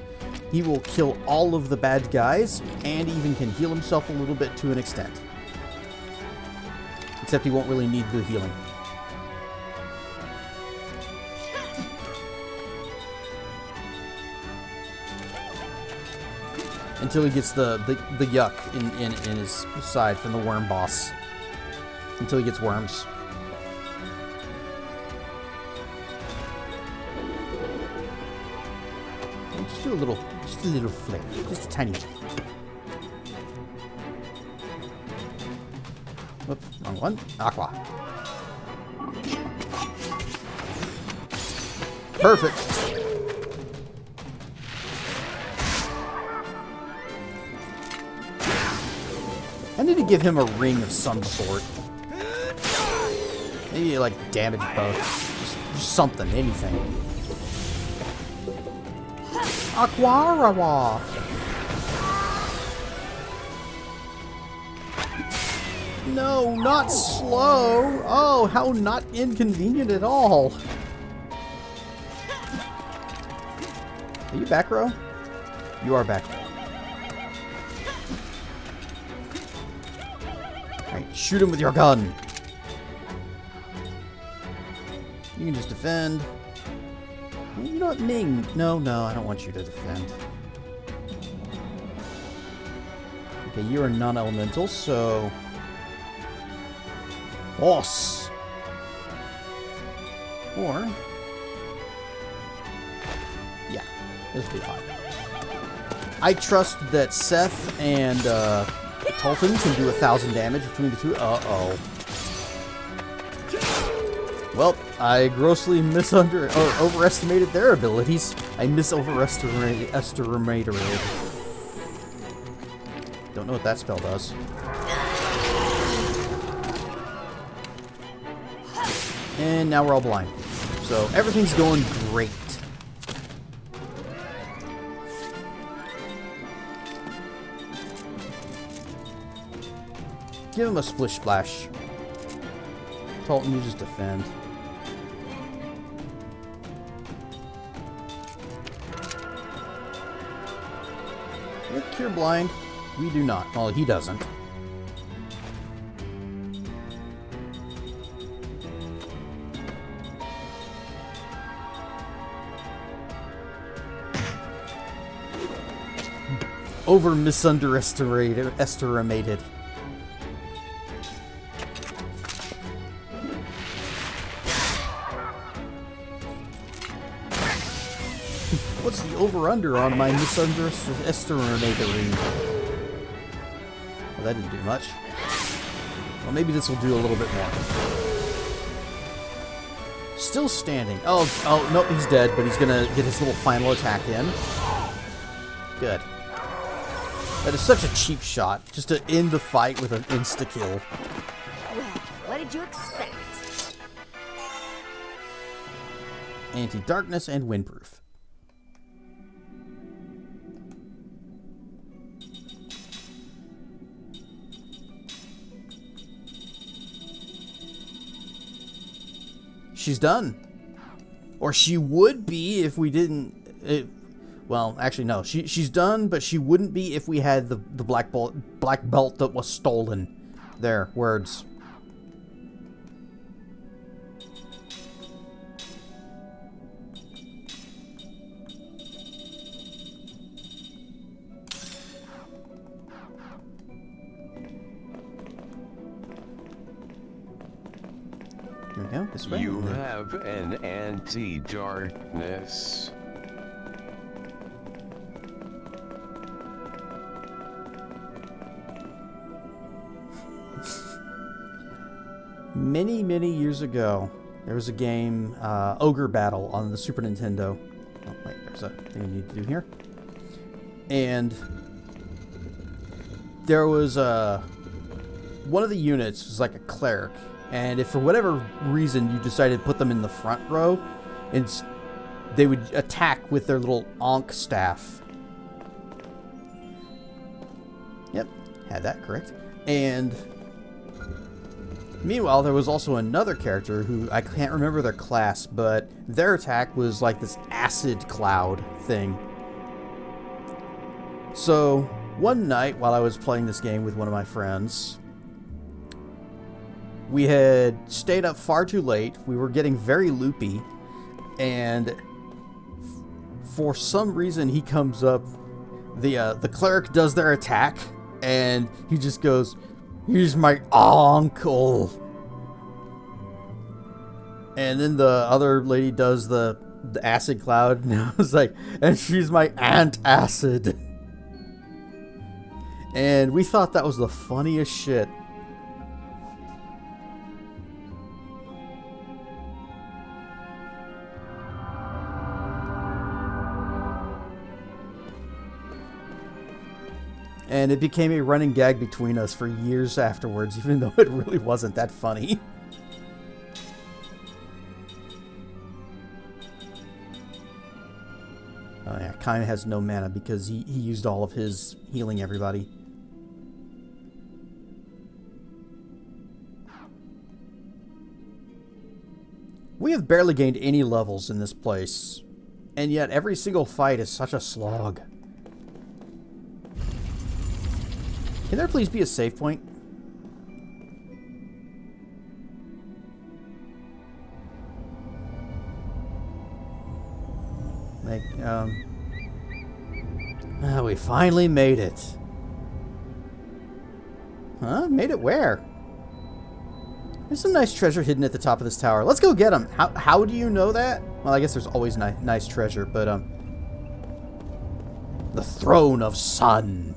He will kill all of the bad guys, and even can heal himself a little bit to an extent. Except he won't really need the healing. Until he gets the yuck in his side from the worm boss. Until he gets worms. Just do a little flick. Just a tiny one. Whoops, wrong one. Aqua. Perfect. I need to give him a ring of some sort. Maybe like damage both. Just something, anything. Aquarawa. No, not slow. Oh, how not inconvenient at all. Are you back row? You are back row. Alright, shoot him with your gun. You can just defend. You know what, Ming? No, I don't want you to defend. Okay, you're a non-elemental, so... Boss! Or... Yeah, this will be fine. I trust that Seth and Tulfin can do 1,000 damage between the two. Uh-oh. Well, I grossly overestimated their abilities. I overestimated. Don't know what that spell does. And now we're all blind. So everything's going great. Give him a splish splash. Talton, you just defend. We have Cure Blind. We do not. Well, he doesn't. Estimated. over-under on my misunderstanding. Well, that didn't do much. Well, maybe this will do a little bit more. Still standing. Oh, nope, he's dead, but he's gonna get his little final attack in. Good. That is such a cheap shot, just to end the fight with an insta-kill. Well, what did you expect? Anti-darkness and windproof. She's done. Or she would be if we didn't... well, actually, no. She's done, but she wouldn't be if we had the black belt that was stolen. There, words. Here we go, this way. You have an anti-darkness. Many, many years ago, there was a game, Ogre Battle, on the Super Nintendo. Oh, wait, there's a thing we need to do here. And there was one of the units was like a cleric. And if for whatever reason you decided to put them in the front row, and they would attack with their little Ankh staff. Yep, had that correct. And meanwhile, there was also another character who, I can't remember their class, but their attack was like this acid cloud thing. So, one night while I was playing this game with one of my friends, we had stayed up far too late, we were getting very loopy, and for some reason he comes up, the cleric does their attack, and he just goes, "Here's my uncle." And then the other lady does the acid cloud, and I was like, "And she's my Aunt Acid." And we thought that was the funniest shit. And it became a running gag between us for years afterwards, even though it really wasn't that funny. Oh yeah, Kaim has no mana because he used all of his healing everybody. We have barely gained any levels in this place, and yet every single fight is such a slog. Can there please be a save point? Like, we finally made it. Huh? Made it where? There's some nice treasure hidden at the top of this tower. Let's go get them. How do you know that? Well, I guess there's always nice treasure, but, the Throne of Sun.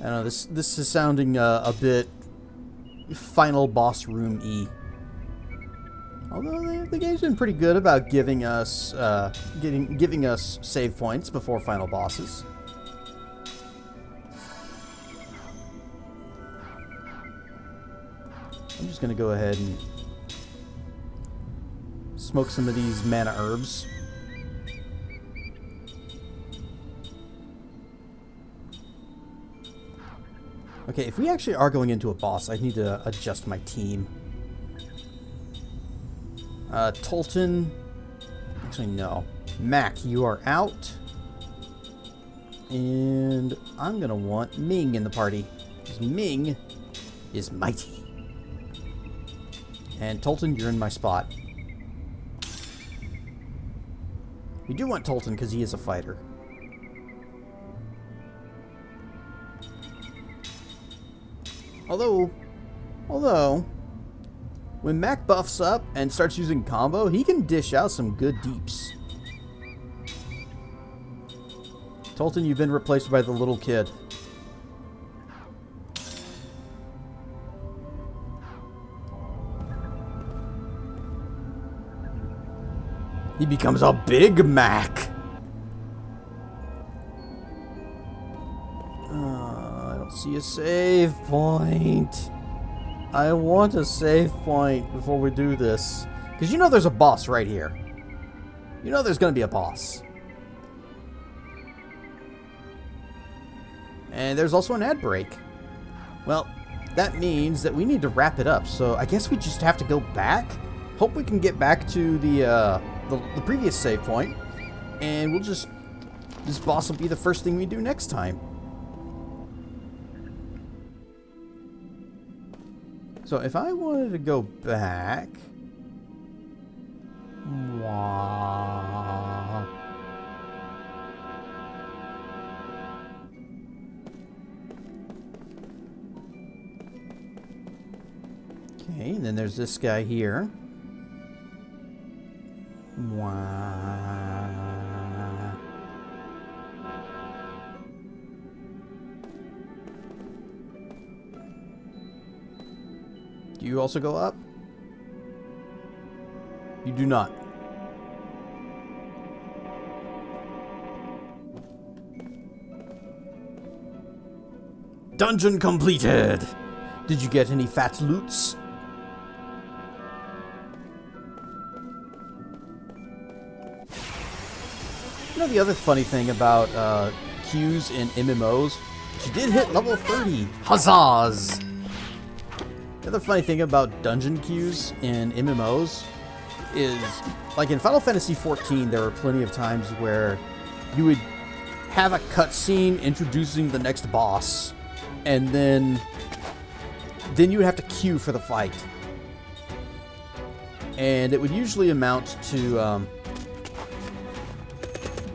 I don't know, this is sounding a bit final boss room-y. Although the game's been pretty good about giving us giving us save points before final bosses. I'm just gonna go ahead and smoke some of these mana herbs. Okay, if we actually are going into a boss, I need to adjust my team. Tolton... Actually, no. Mac, you are out. And I'm going to want Ming in the party. Because Ming is mighty. And Tolton, you're in my spot. We do want Tolton because he is a fighter. Although, when Mac buffs up and starts using combo, he can dish out some good deeps. Tolton, you've been replaced by the little kid. He becomes a Big Mac. I don't see a save point. I want a save point before we do this. Because you know there's a boss right here. You know there's going to be a boss. And there's also an ad break. Well, that means that we need to wrap it up. So I guess we just have to go back. Hope we can get back to the previous save point. And we'll just... This boss will be the first thing we do next time. So if I wanted to go back... Wah. Okay, and then there's this guy here. Wah. Do you also go up? You do not. Dungeon completed! Did you get any fat loots? You know the other funny thing about queues in MMOs? She did hit level 30! Huzzahs! The other funny thing about dungeon queues in MMOs is, like in Final Fantasy XIV, there were plenty of times where you would have a cutscene introducing the next boss, and then you would have to queue for the fight. And it would usually amount to,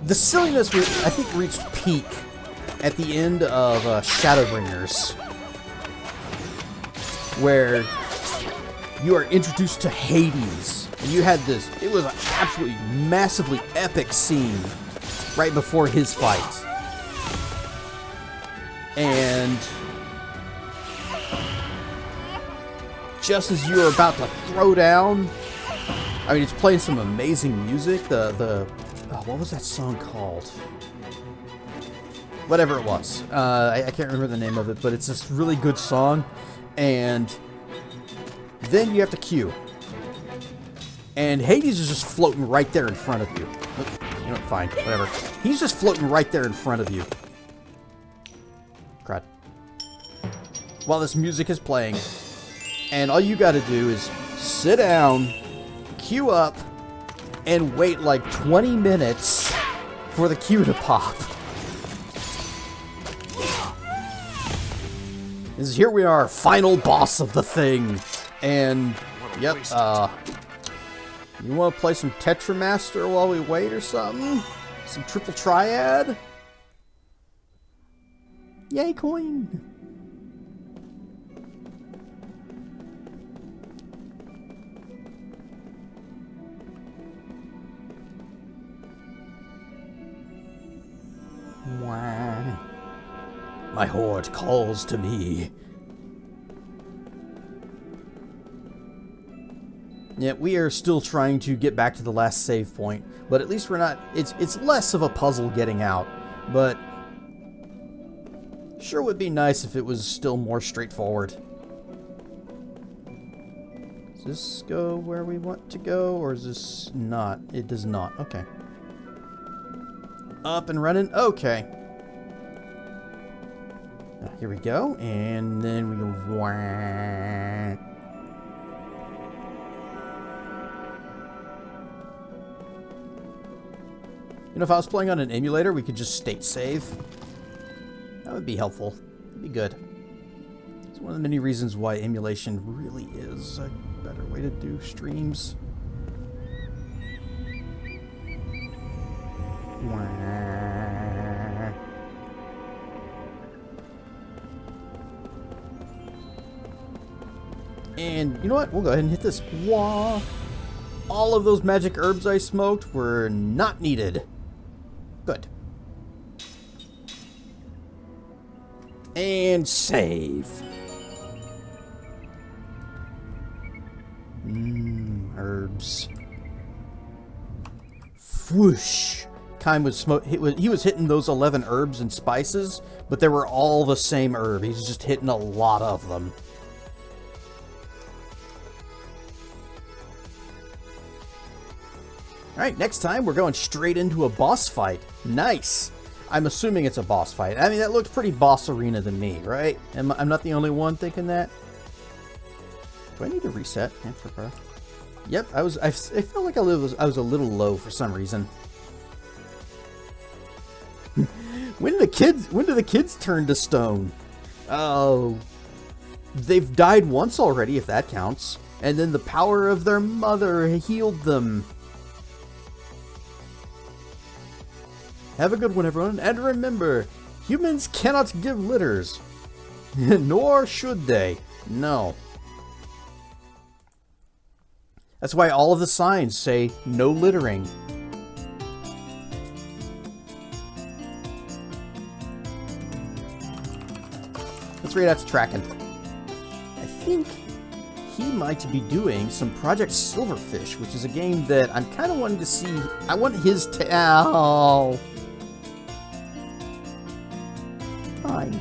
the silliness, I think, reached peak at the end of Shadowbringers, where you are introduced to Hades, and you had this, it was an absolutely massively epic scene right before his fight. And just as you are about to throw down, I mean, it's playing some amazing music. Oh, what was that song called? Whatever it was. I can't remember the name of it, but it's this really good song. And then you have to queue. And Hades is just floating right there in front of you. You know, fine, whatever. He's just floating right there in front of you. Crud. While this music is playing. And all you gotta do is sit down, queue up, and wait like 20 minutes for the queue to pop. Here we are, final boss of the thing. And, yep, you want to play some Tetramaster while we wait or something? Some triple triad? Yay, coin! Wah. My horde calls to me. Yeah, we are still trying to get back to the last save point, but at least we're not, it's less of a puzzle getting out, but sure would be nice if it was still more straightforward. Does this go where we want to go, or is this not? It does not. Okay. Up and running? Okay. Here we go, and then we go. Wah. You know, if I was playing on an emulator, we could just state save. That would be helpful. It'd be good. It's one of the many reasons why emulation really is a better way to do streams. And you know what? We'll go ahead and hit this. Wah! All of those magic herbs I smoked were not needed. Good. And save. Herbs. Whoosh. Kime was he was hitting those 11 herbs and spices, but they were all the same herb. He's just hitting a lot of them. Alright, next time we're going straight into a boss fight. Nice! I'm assuming it's a boss fight. I mean, that looked pretty boss arena to me, right? I'm not the only one thinking that. Do I need to reset? For breath. Yep, I felt like I was a little low for some reason. When do the kids turn to stone? Oh, they've died once already, if that counts. And then the power of their mother healed them. Have a good one, everyone, and remember, humans cannot give litters. Nor should they. No. That's why all of the signs say no littering. Let's read out to Tracken. I think he might be doing some Project Silverfish, which is a game that I'm kind of wanting to see. I want his Fine.